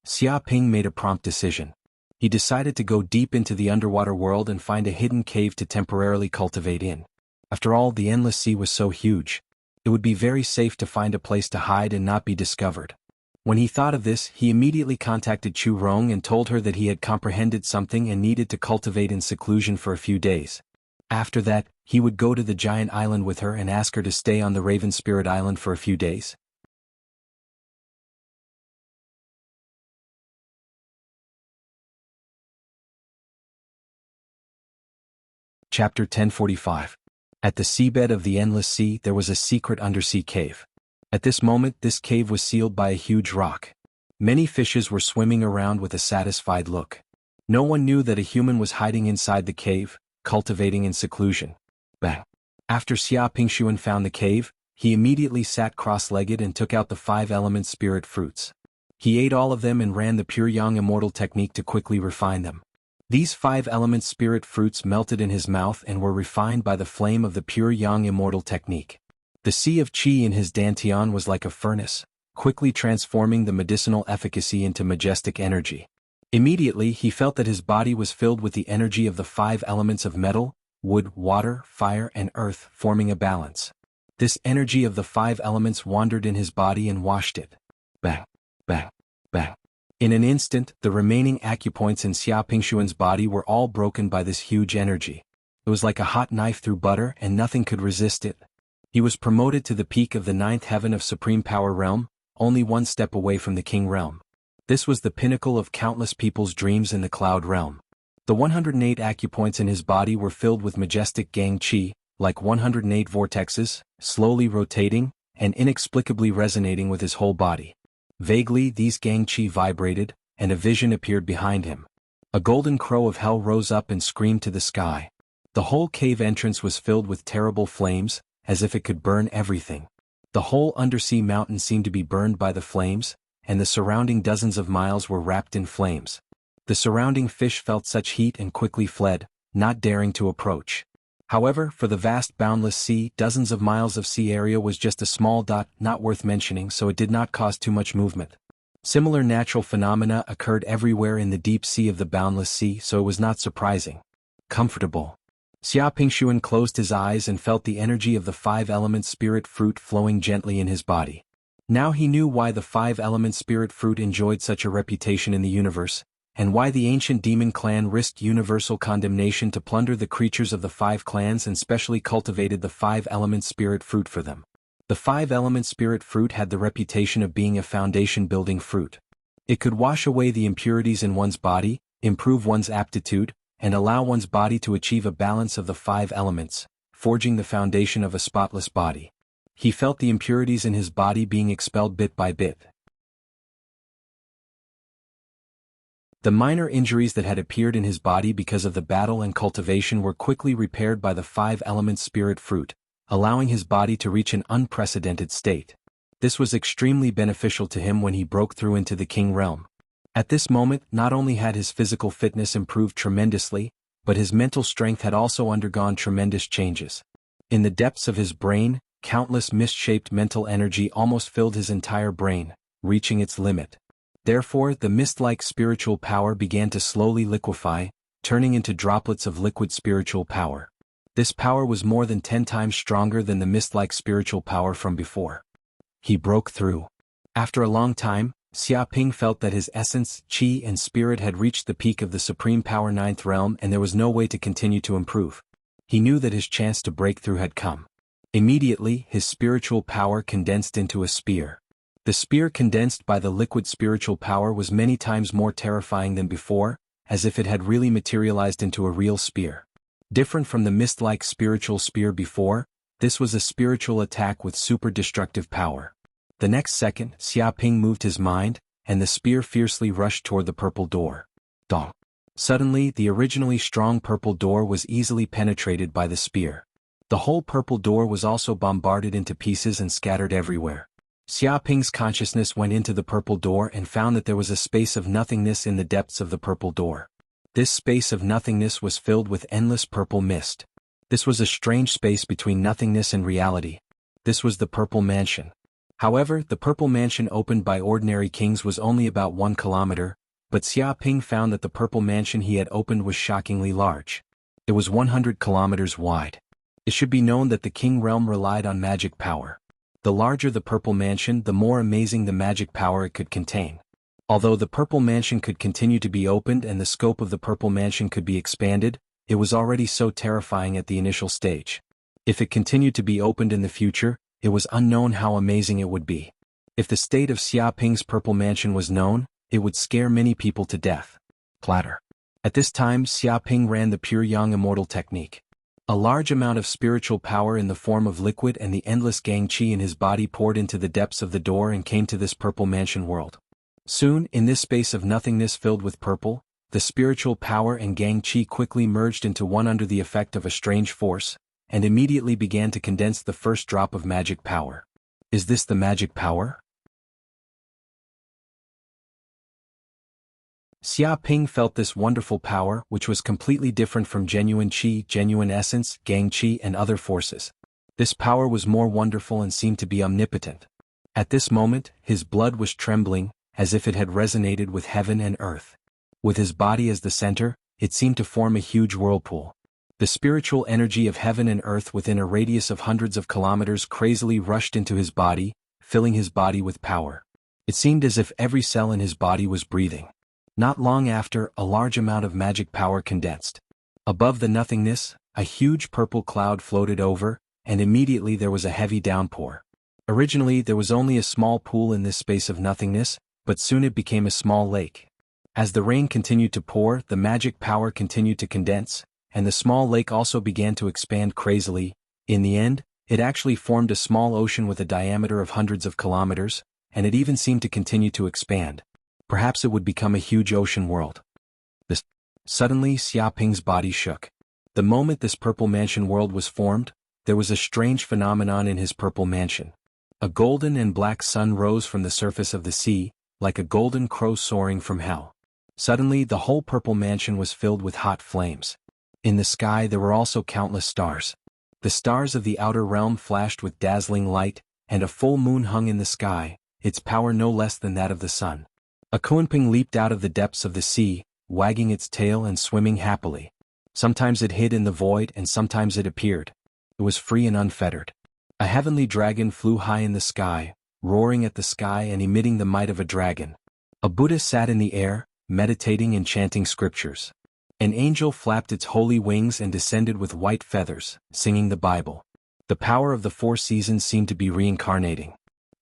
Xia Ping made a prompt decision. He decided to go deep into the underwater world and find a hidden cave to temporarily cultivate in. After all, the endless sea was so huge. It would be very safe to find a place to hide and not be discovered. When he thought of this, he immediately contacted Chu Rong and told her that he had comprehended something and needed to cultivate in seclusion for a few days. After that, he would go to the giant island with her and ask her to stay on the Raven Spirit Island for a few days. Chapter 1045. At the seabed of the Endless Sea there was a secret undersea cave. At this moment this cave was sealed by a huge rock. Many fishes were swimming around with a satisfied look. No one knew that a human was hiding inside the cave, cultivating in seclusion. Bang. After Xia Pingshuan found the cave, he immediately sat cross-legged and took out the 5 element spirit fruits. He ate all of them and ran the pure yang immortal technique to quickly refine them. These 5 element spirit fruits melted in his mouth and were refined by the flame of the pure yang immortal technique. The sea of qi in his dantian was like a furnace, quickly transforming the medicinal efficacy into majestic energy. Immediately he felt that his body was filled with the energy of the 5 elements of metal, wood, water, fire, and earth, forming a balance. This energy of the 5 elements wandered in his body and washed it. Bang, bang, bang. In an instant, the remaining acupoints in Xia Pingshuan's body were all broken by this huge energy. It was like a hot knife through butter and nothing could resist it. He was promoted to the peak of the 9th heaven of Supreme Power Realm, only one step away from the King Realm. This was the pinnacle of countless people's dreams in the Cloud Realm. The 108 acupoints in his body were filled with majestic Gang Qi, like 108 vortexes, slowly rotating, and inexplicably resonating with his whole body. Vaguely, these Gang Qi vibrated, and a vision appeared behind him. A golden crow of hell rose up and screamed to the sky. The whole cave entrance was filled with terrible flames, as if it could burn everything. The whole undersea mountain seemed to be burned by the flames, and the surrounding dozens of miles were wrapped in flames. The surrounding fish felt such heat and quickly fled, not daring to approach. However, for the vast boundless sea, dozens of miles of sea area was just a small dot, not worth mentioning, so it did not cause too much movement. Similar natural phenomena occurred everywhere in the deep sea of the boundless sea, so it was not surprising. Comfortable. Xia Pingshuan closed his eyes and felt the energy of the 5 element spirit fruit flowing gently in his body. Now he knew why the 5 element spirit fruit enjoyed such a reputation in the universe, and why the ancient demon clan risked universal condemnation to plunder the creatures of the 5 clans and specially cultivated the 5 element spirit fruit for them. The 5 element spirit fruit had the reputation of being a foundation-building fruit. It could wash away the impurities in one's body, improve one's aptitude, and allow one's body to achieve a balance of the 5 elements, forging the foundation of a spotless body. He felt the impurities in his body being expelled bit by bit. The minor injuries that had appeared in his body because of the battle and cultivation were quickly repaired by the 5 element spirit fruit, allowing his body to reach an unprecedented state. This was extremely beneficial to him when he broke through into the king realm. At this moment, not only had his physical fitness improved tremendously, but his mental strength had also undergone tremendous changes. In the depths of his brain, countless mist-shaped mental energy almost filled his entire brain, reaching its limit. Therefore, the mist-like spiritual power began to slowly liquefy, turning into droplets of liquid spiritual power. This power was more than 10 times stronger than the mist-like spiritual power from before. He broke through. After a long time, Xiaoping felt that his essence, qi and spirit had reached the peak of the supreme power 9th realm and there was no way to continue to improve. He knew that his chance to break through had come. Immediately, his spiritual power condensed into a spear. The spear condensed by the liquid spiritual power was many times more terrifying than before, as if it had really materialized into a real spear. Different from the mist-like spiritual spear before, this was a spiritual attack with super destructive power. The next second, Xiaoping moved his mind, and the spear fiercely rushed toward the purple door. Dong. Suddenly, the originally strong purple door was easily penetrated by the spear. The whole purple door was also bombarded into pieces and scattered everywhere. Xiaoping's consciousness went into the purple door and found that there was a space of nothingness in the depths of the purple door. This space of nothingness was filled with endless purple mist. This was a strange space between nothingness and reality. This was the Purple Mansion. However, the Purple Mansion opened by ordinary kings was only about 1 kilometer, but Xiaoping found that the Purple Mansion he had opened was shockingly large. It was 100 kilometers wide. It should be known that the king realm relied on magic power. The larger the Purple Mansion, the more amazing the magic power it could contain. Although the Purple Mansion could continue to be opened and the scope of the Purple Mansion could be expanded, it was already so terrifying at the initial stage. If it continued to be opened in the future, it was unknown how amazing it would be. If the state of Xiaoping's Purple Mansion was known, it would scare many people to death. Clatter. At this time, Xiaoping ran the pure yang immortal technique. A large amount of spiritual power in the form of liquid and the endless gang qi in his body poured into the depths of the door and came to this Purple Mansion world. Soon, in this space of nothingness filled with purple, the spiritual power and gang qi quickly merged into one under the effect of a strange force, and immediately began to condense the first drop of magic power. Is this the magic power? Xiaoping felt this wonderful power, which was completely different from genuine qi, genuine essence, gang qi and other forces. This power was more wonderful and seemed to be omnipotent. At this moment, his blood was trembling, as if it had resonated with heaven and earth. With his body as the center, it seemed to form a huge whirlpool. The spiritual energy of heaven and earth within a radius of hundreds of kilometers crazily rushed into his body, filling his body with power. It seemed as if every cell in his body was breathing. Not long after, a large amount of magic power condensed. Above the nothingness, a huge purple cloud floated over, and immediately there was a heavy downpour. Originally, there was only a small pool in this space of nothingness, but soon it became a small lake. As the rain continued to pour, the magic power continued to condense, and the small lake also began to expand crazily. In the end, it actually formed a small ocean with a diameter of hundreds of kilometers, and it even seemed to continue to expand. Perhaps it would become a huge ocean world. Suddenly, Xiaoping's body shook. The moment this Purple Mansion world was formed, there was a strange phenomenon in his Purple Mansion. A golden and black sun rose from the surface of the sea, like a golden crow soaring from hell. Suddenly, the whole Purple Mansion was filled with hot flames. In the sky there were also countless stars. The stars of the outer realm flashed with dazzling light, and a full moon hung in the sky, its power no less than that of the sun. A Kunping leaped out of the depths of the sea, wagging its tail and swimming happily. Sometimes it hid in the void and sometimes it appeared. It was free and unfettered. A heavenly dragon flew high in the sky, roaring at the sky and emitting the might of a dragon. A Buddha sat in the air, meditating and chanting scriptures. An angel flapped its holy wings and descended with white feathers, singing the Bible. The power of the 4 seasons seemed to be reincarnating.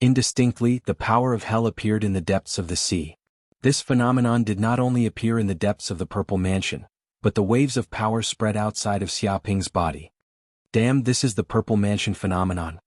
Indistinctly, the power of hell appeared in the depths of the sea. This phenomenon did not only appear in the depths of the Purple Mansion, but the waves of power spread outside of Xiaoping's body. Damn, this is the Purple Mansion phenomenon.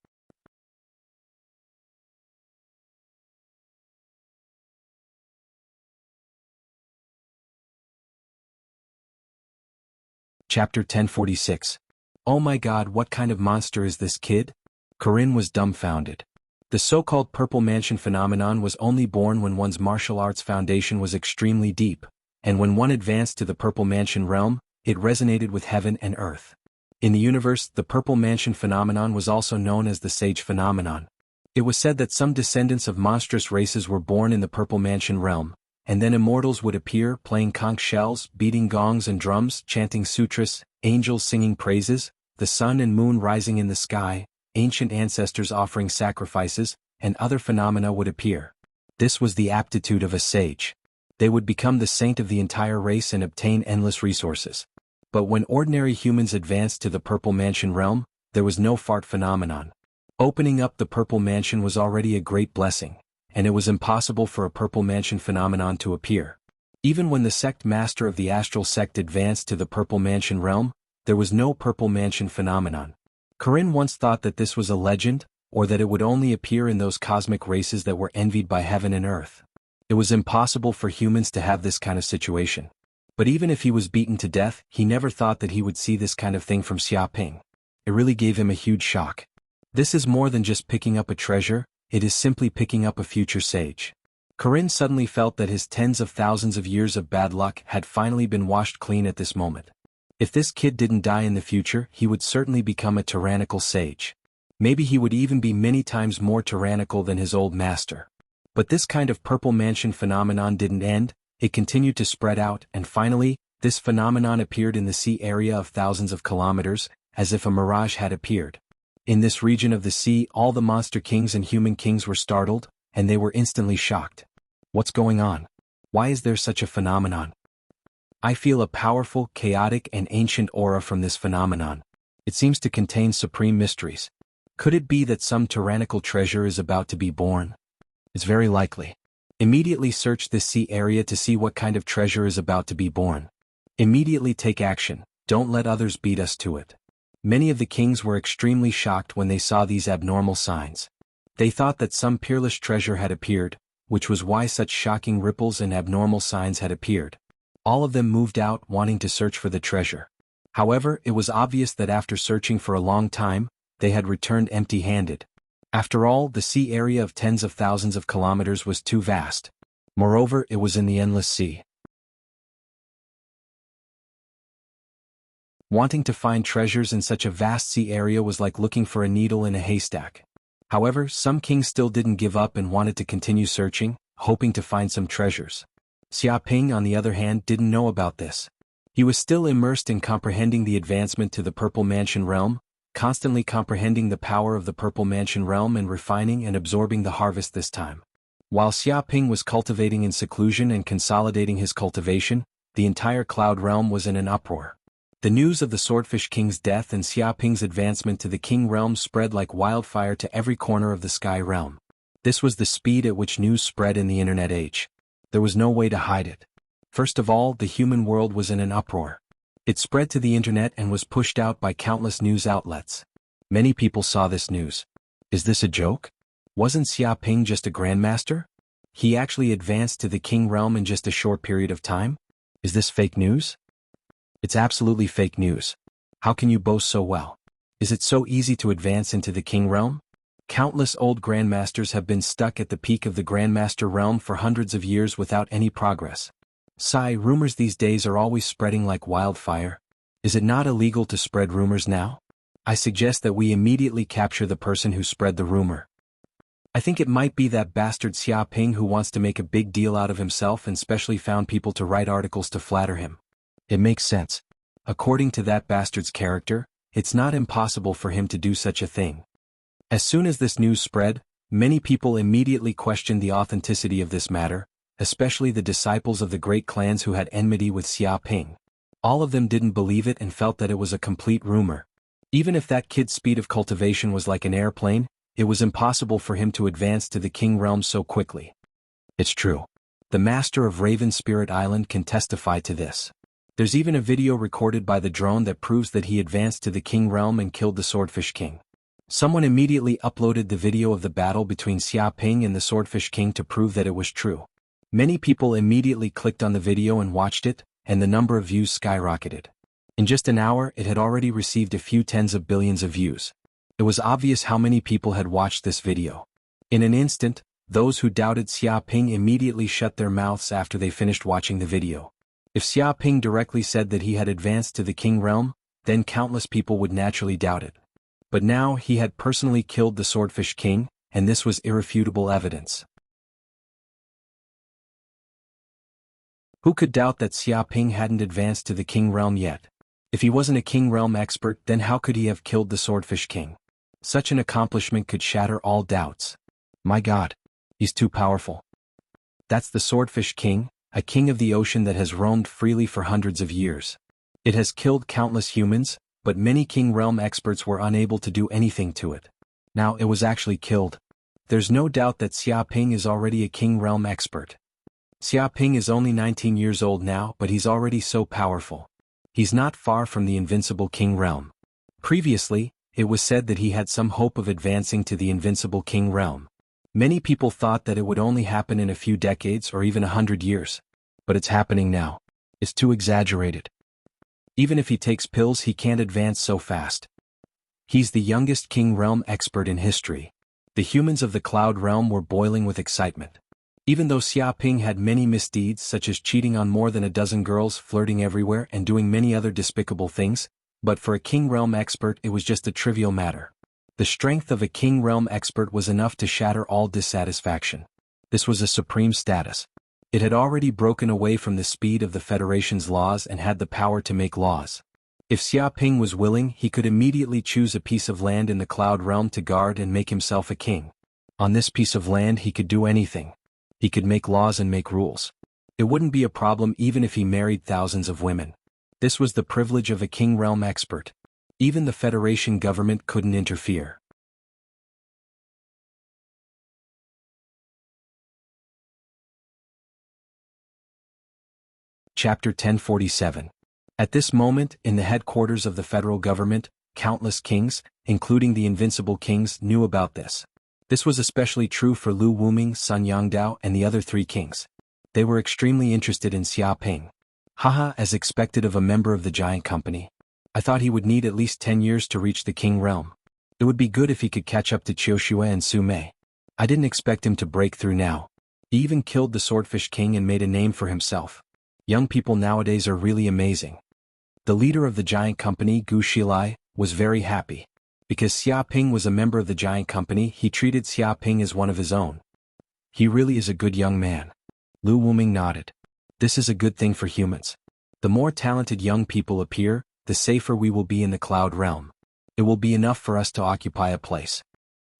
Chapter 1046. "Oh my God, what kind of monster is this kid?" Corinne was dumbfounded. The so-called Purple Mansion phenomenon was only born when one's martial arts foundation was extremely deep, and when one advanced to the Purple Mansion realm, it resonated with heaven and earth. In the universe, the Purple Mansion phenomenon was also known as the Sage phenomenon. It was said that some descendants of monstrous races were born in the Purple Mansion realm, and then immortals would appear playing conch shells, beating gongs and drums, chanting sutras, angels singing praises, the sun and moon rising in the sky, ancient ancestors offering sacrifices, and other phenomena would appear. This was the aptitude of a sage. They would become the saint of the entire race and obtain endless resources. But when ordinary humans advanced to the Purple Mansion realm, there was no fart phenomenon. Opening up the Purple Mansion was already a great blessing, and it was impossible for a Purple Mansion phenomenon to appear. Even when the sect master of the astral sect advanced to the Purple Mansion realm, there was no Purple Mansion phenomenon. Corinne once thought that this was a legend, or that it would only appear in those cosmic races that were envied by heaven and earth. It was impossible for humans to have this kind of situation. But even if he was beaten to death, he never thought that he would see this kind of thing from Xiaoping. It really gave him a huge shock. This is more than just picking up a treasure, it is simply picking up a future sage. Corinne suddenly felt that his tens of thousands of years of bad luck had finally been washed clean at this moment. If this kid didn't die in the future, he would certainly become a tyrannical sage. Maybe he would even be many times more tyrannical than his old master. But this kind of Purple Mansion phenomenon didn't end, it continued to spread out, and finally, this phenomenon appeared in the sea area of thousands of kilometers, as if a mirage had appeared. In this region of the sea, all the monster kings and human kings were startled, and they were instantly shocked. What's going on? Why is there such a phenomenon? I feel a powerful, chaotic, and ancient aura from this phenomenon. It seems to contain supreme mysteries. Could it be that some tyrannical treasure is about to be born? It's very likely. Immediately search this sea area to see what kind of treasure is about to be born. Immediately take action, don't let others beat us to it. Many of the kings were extremely shocked when they saw these abnormal signs. They thought that some peerless treasure had appeared, which was why such shocking ripples and abnormal signs had appeared. All of them moved out wanting to search for the treasure. However, it was obvious that after searching for a long time, they had returned empty-handed. After all, the sea area of tens of thousands of kilometers was too vast. Moreover, it was in the endless sea. Wanting to find treasures in such a vast sea area was like looking for a needle in a haystack. However, some kings still didn't give up and wanted to continue searching, hoping to find some treasures. Xiaoping, on the other hand, didn't know about this. He was still immersed in comprehending the advancement to the Purple Mansion realm, constantly comprehending the power of the Purple Mansion realm and refining and absorbing the harvest this time. While Xiaoping was cultivating in seclusion and consolidating his cultivation, the entire Cloud realm was in an uproar. The news of the Swordfish King's death and Xiaoping's advancement to the King realm spread like wildfire to every corner of the Sky realm. This was the speed at which news spread in the internet age. There was no way to hide it. First of all, the human world was in an uproar. It spread to the internet and was pushed out by countless news outlets. Many people saw this news. Is this a joke? Wasn't Xiaoping just a grandmaster? He actually advanced to the King realm in just a short period of time? Is this fake news? It's absolutely fake news. How can you boast so well? Is it so easy to advance into the King realm? Countless old grandmasters have been stuck at the peak of the grandmaster realm for hundreds of years without any progress. Sigh, rumors these days are always spreading like wildfire. Is it not illegal to spread rumors now? I suggest that we immediately capture the person who spread the rumor. I think it might be that bastard Xiaoping who wants to make a big deal out of himself and specially found people to write articles to flatter him. It makes sense. According to that bastard's character, it's not impossible for him to do such a thing. As soon as this news spread, many people immediately questioned the authenticity of this matter, especially the disciples of the great clans who had enmity with Xiaoping. All of them didn't believe it and felt that it was a complete rumor. Even if that kid's speed of cultivation was like an airplane, it was impossible for him to advance to the King realm so quickly. It's true. The master of Raven Spirit Island can testify to this. There's even a video recorded by the drone that proves that he advanced to the King realm and killed the Swordfish King. Someone immediately uploaded the video of the battle between Xiaoping and the Swordfish King to prove that it was true. Many people immediately clicked on the video and watched it, and the number of views skyrocketed. In just an hour, it had already received a few tens of billions of views. It was obvious how many people had watched this video. In an instant, those who doubted Xiaoping immediately shut their mouths after they finished watching the video. If Xiaoping directly said that he had advanced to the king realm, then countless people would naturally doubt it. But now he had personally killed the Swordfish King, and this was irrefutable evidence. Who could doubt that Xiaoping hadn't advanced to the king realm yet? If he wasn't a king realm expert, then how could he have killed the Swordfish King? Such an accomplishment could shatter all doubts. My God, he's too powerful. That's the Swordfish King, a king of the ocean that has roamed freely for hundreds of years. It has killed countless humans, but many king realm experts were unable to do anything to it. Now it was actually killed. There's no doubt that Xiaoping is already a king realm expert. Xiaoping is only 19 years old now, but he's already so powerful. He's not far from the invincible king realm. Previously, it was said that he had some hope of advancing to the invincible king realm. Many people thought that it would only happen in a few decades or even 100 years. But it's happening now. It's too exaggerated. Even if he takes pills, he can't advance so fast. He's the youngest king realm expert in history. The humans of the cloud realm were boiling with excitement. Even though Xiaoping had many misdeeds such as cheating on more than a dozen girls, flirting everywhere, and doing many other despicable things, but for a king realm expert it was just a trivial matter. The strength of a king realm expert was enough to shatter all dissatisfaction. This was a supreme status. It had already broken away from the speed of the Federation's laws and had the power to make laws. If Xiaoping was willing, he could immediately choose a piece of land in the cloud realm to guard and make himself a king. On this piece of land he could do anything. He could make laws and make rules. It wouldn't be a problem even if he married thousands of women. This was the privilege of a king realm expert. Even the Federation government couldn't interfere. Chapter 1047. At this moment, in the headquarters of the federal government, countless kings, including the invincible kings, knew about this. This was especially true for Lu Wuming, Sun Yongdao, and the other three kings. They were extremely interested in Xiaoping. Haha, as expected of a member of the giant company. I thought he would need at least 10 years to reach the king realm. It would be good if he could catch up to Qiushue and Su Mei. I didn't expect him to break through now. He even killed the Swordfish King and made a name for himself. Young people nowadays are really amazing. The leader of the giant company, Gu Shilai, was very happy. Because Xiaoping was a member of the giant company, he treated Xiaoping as one of his own. He really is a good young man. Lu Wuming nodded. This is a good thing for humans. The more talented young people appear, the safer we will be in the cloud realm. It will be enough for us to occupy a place.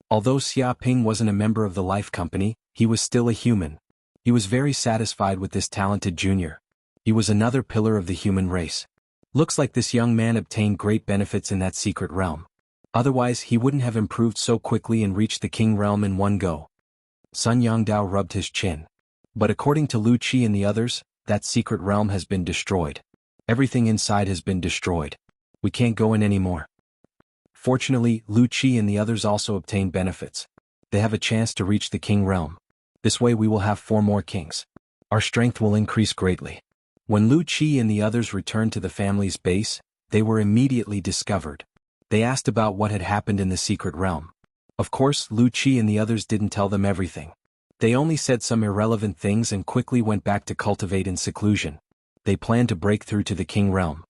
Although Xiaoping wasn't a member of the life company, he was still a human. He was very satisfied with this talented junior. He was another pillar of the human race. Looks like this young man obtained great benefits in that secret realm. Otherwise he wouldn't have improved so quickly and reached the king realm in one go. Sun Yongdao rubbed his chin. But according to Lu Qi and the others, that secret realm has been destroyed. Everything inside has been destroyed. We can't go in anymore. Fortunately, Lu Qi and the others also obtained benefits. They have a chance to reach the king realm. This way we will have 4 more kings. Our strength will increase greatly. When Lu Qi and the others returned to the family's base, they were immediately discovered. They asked about what had happened in the secret realm. Of course, Lu Qi and the others didn't tell them everything. They only said some irrelevant things and quickly went back to cultivate in seclusion. They planned to break through to the king realm.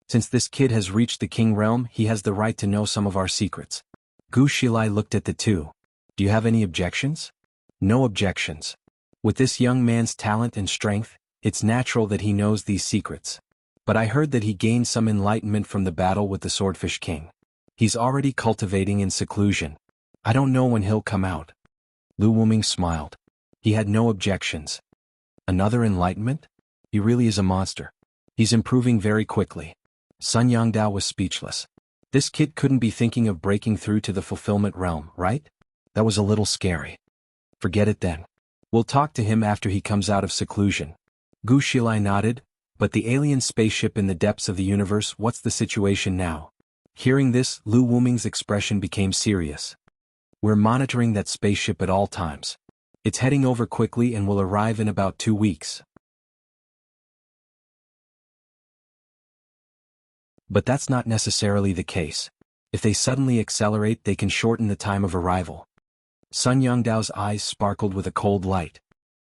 Since this kid has reached the king realm, he has the right to know some of our secrets. Gu Shilai looked at the two. Do you have any objections? No objections. With this young man's talent and strength, it's natural that he knows these secrets. But I heard that he gained some enlightenment from the battle with the Swordfish King. He's already cultivating in seclusion. I don't know when he'll come out. Lu Wuming smiled. He had no objections. Another enlightenment? He really is a monster. He's improving very quickly. Sun Yongdao was speechless. This kid couldn't be thinking of breaking through to the fulfillment realm, right? That was a little scary. Forget it then. We'll talk to him after he comes out of seclusion. Gu Shilai nodded. But the alien spaceship in the depths of the universe, what's the situation now? Hearing this, Lu Wuming's expression became serious. We're monitoring that spaceship at all times. It's heading over quickly and will arrive in about 2 weeks. But that's not necessarily the case. If they suddenly accelerate, they can shorten the time of arrival. Sun Yongdao's eyes sparkled with a cold light.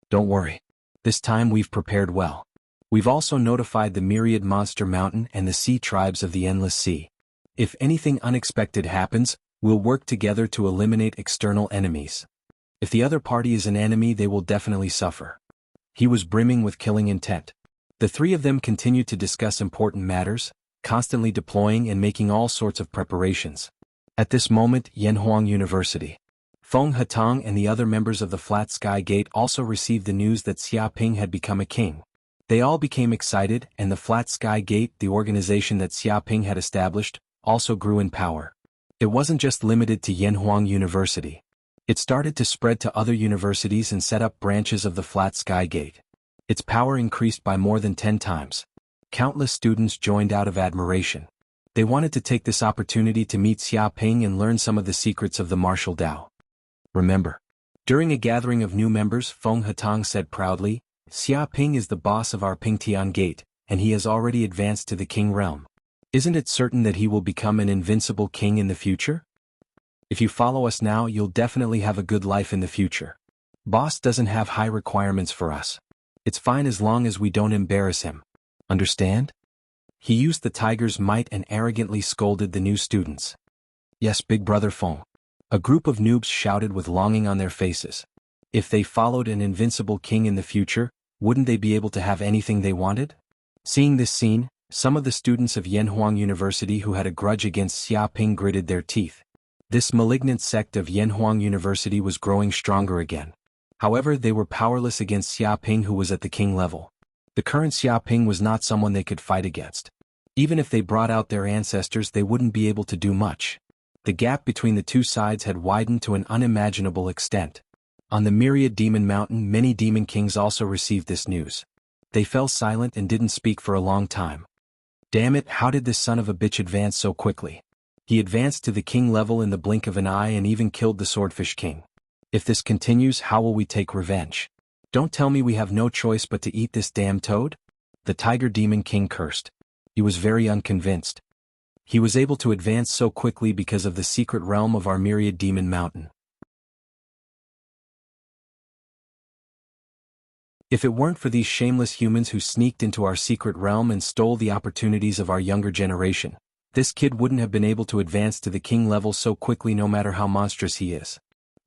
Don't worry. This time we've prepared well. We've also notified the myriad monster mountain and the sea tribes of the endless sea. If anything unexpected happens, we'll work together to eliminate external enemies. If the other party is an enemy, they will definitely suffer. He was brimming with killing intent. The three of them continued to discuss important matters, constantly deploying and making all sorts of preparations. At this moment, Yanhuang University. Feng Hatong and the other members of the Flat Sky Gate also received the news that Xia Ping had become a king. They all became excited, and the Flat Sky Gate, the organization that Xia Ping had established, also grew in power. It wasn't just limited to Yanhuang University. It started to spread to other universities and set up branches of the Flat Sky Gate. Its power increased by more than 10 times. Countless students joined out of admiration. They wanted to take this opportunity to meet Xia Ping and learn some of the secrets of the martial Dao. Remember, during a gathering of new members, Feng Hatong said proudly, Xia Ping is the boss of our Pingtian Gate, and he has already advanced to the king realm. Isn't it certain that he will become an invincible king in the future? If you follow us now, you'll definitely have a good life in the future. Boss doesn't have high requirements for us. It's fine as long as we don't embarrass him. Understand? He used the tiger's might and arrogantly scolded the new students. Yes, big brother Feng. A group of noobs shouted with longing on their faces. If they followed an invincible king in the future, wouldn't they be able to have anything they wanted? Seeing this scene, some of the students of Yanhuang University who had a grudge against Xia Ping gritted their teeth. This malignant sect of Yanhuang University was growing stronger again. However, they were powerless against Xia Ping, who was at the king level. The current Xia Ping was not someone they could fight against. Even if they brought out their ancestors, they wouldn't be able to do much. The gap between the two sides had widened to an unimaginable extent. On the myriad demon mountain, many demon kings also received this news. They fell silent and didn't speak for a long time. Damn it, how did this son of a bitch advance so quickly? He advanced to the king level in the blink of an eye and even killed the swordfish king. If this continues, how will we take revenge? Don't tell me we have no choice but to eat this damn toad? The tiger demon king cursed. He was very unconvinced. He was able to advance so quickly because of the secret realm of our myriad demon mountain. If it weren't for these shameless humans who sneaked into our secret realm and stole the opportunities of our younger generation, this kid wouldn't have been able to advance to the king level so quickly, no matter how monstrous he is.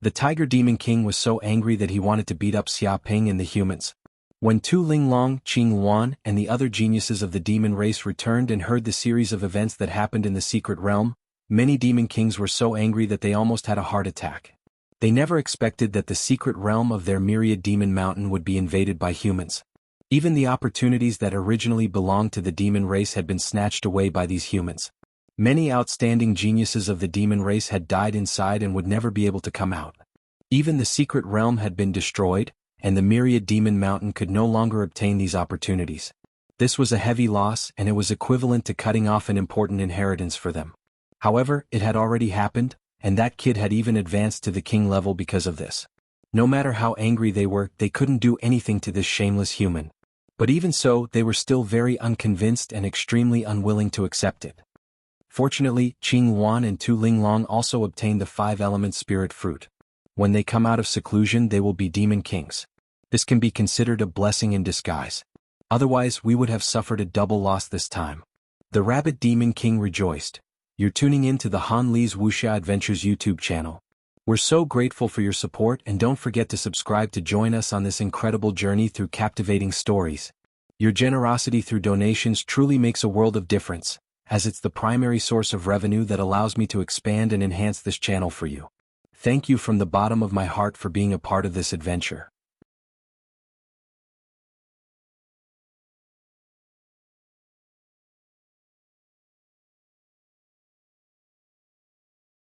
The Tiger Demon King was so angry that he wanted to beat up Xia Ping and the humans. When Tu Linglong, Qing Luan, and the other geniuses of the demon race returned and heard the series of events that happened in the secret realm, many demon kings were so angry that they almost had a heart attack. They never expected that the secret realm of their myriad demon mountain would be invaded by humans. Even the opportunities that originally belonged to the demon race had been snatched away by these humans. Many outstanding geniuses of the demon race had died inside and would never be able to come out. Even the secret realm had been destroyed, and the myriad demon mountain could no longer obtain these opportunities. This was a heavy loss, and it was equivalent to cutting off an important inheritance for them. However, it had already happened, and that kid had even advanced to the king level because of this. No matter how angry they were, they couldn't do anything to this shameless human. But even so, they were still very unconvinced and extremely unwilling to accept it. Fortunately, Qing Luan and Tu Linglong also obtained the 5-element spirit fruit. When they come out of seclusion, they will be demon kings. This can be considered a blessing in disguise. Otherwise, we would have suffered a double loss this time. The Rabbit Demon King rejoiced. You're tuning in to the Han Li's Wuxia Adventures YouTube channel. We're so grateful for your support, and don't forget to subscribe to join us on this incredible journey through captivating stories. Your generosity through donations truly makes a world of difference, as it's the primary source of revenue that allows me to expand and enhance this channel for you. Thank you from the bottom of my heart for being a part of this adventure.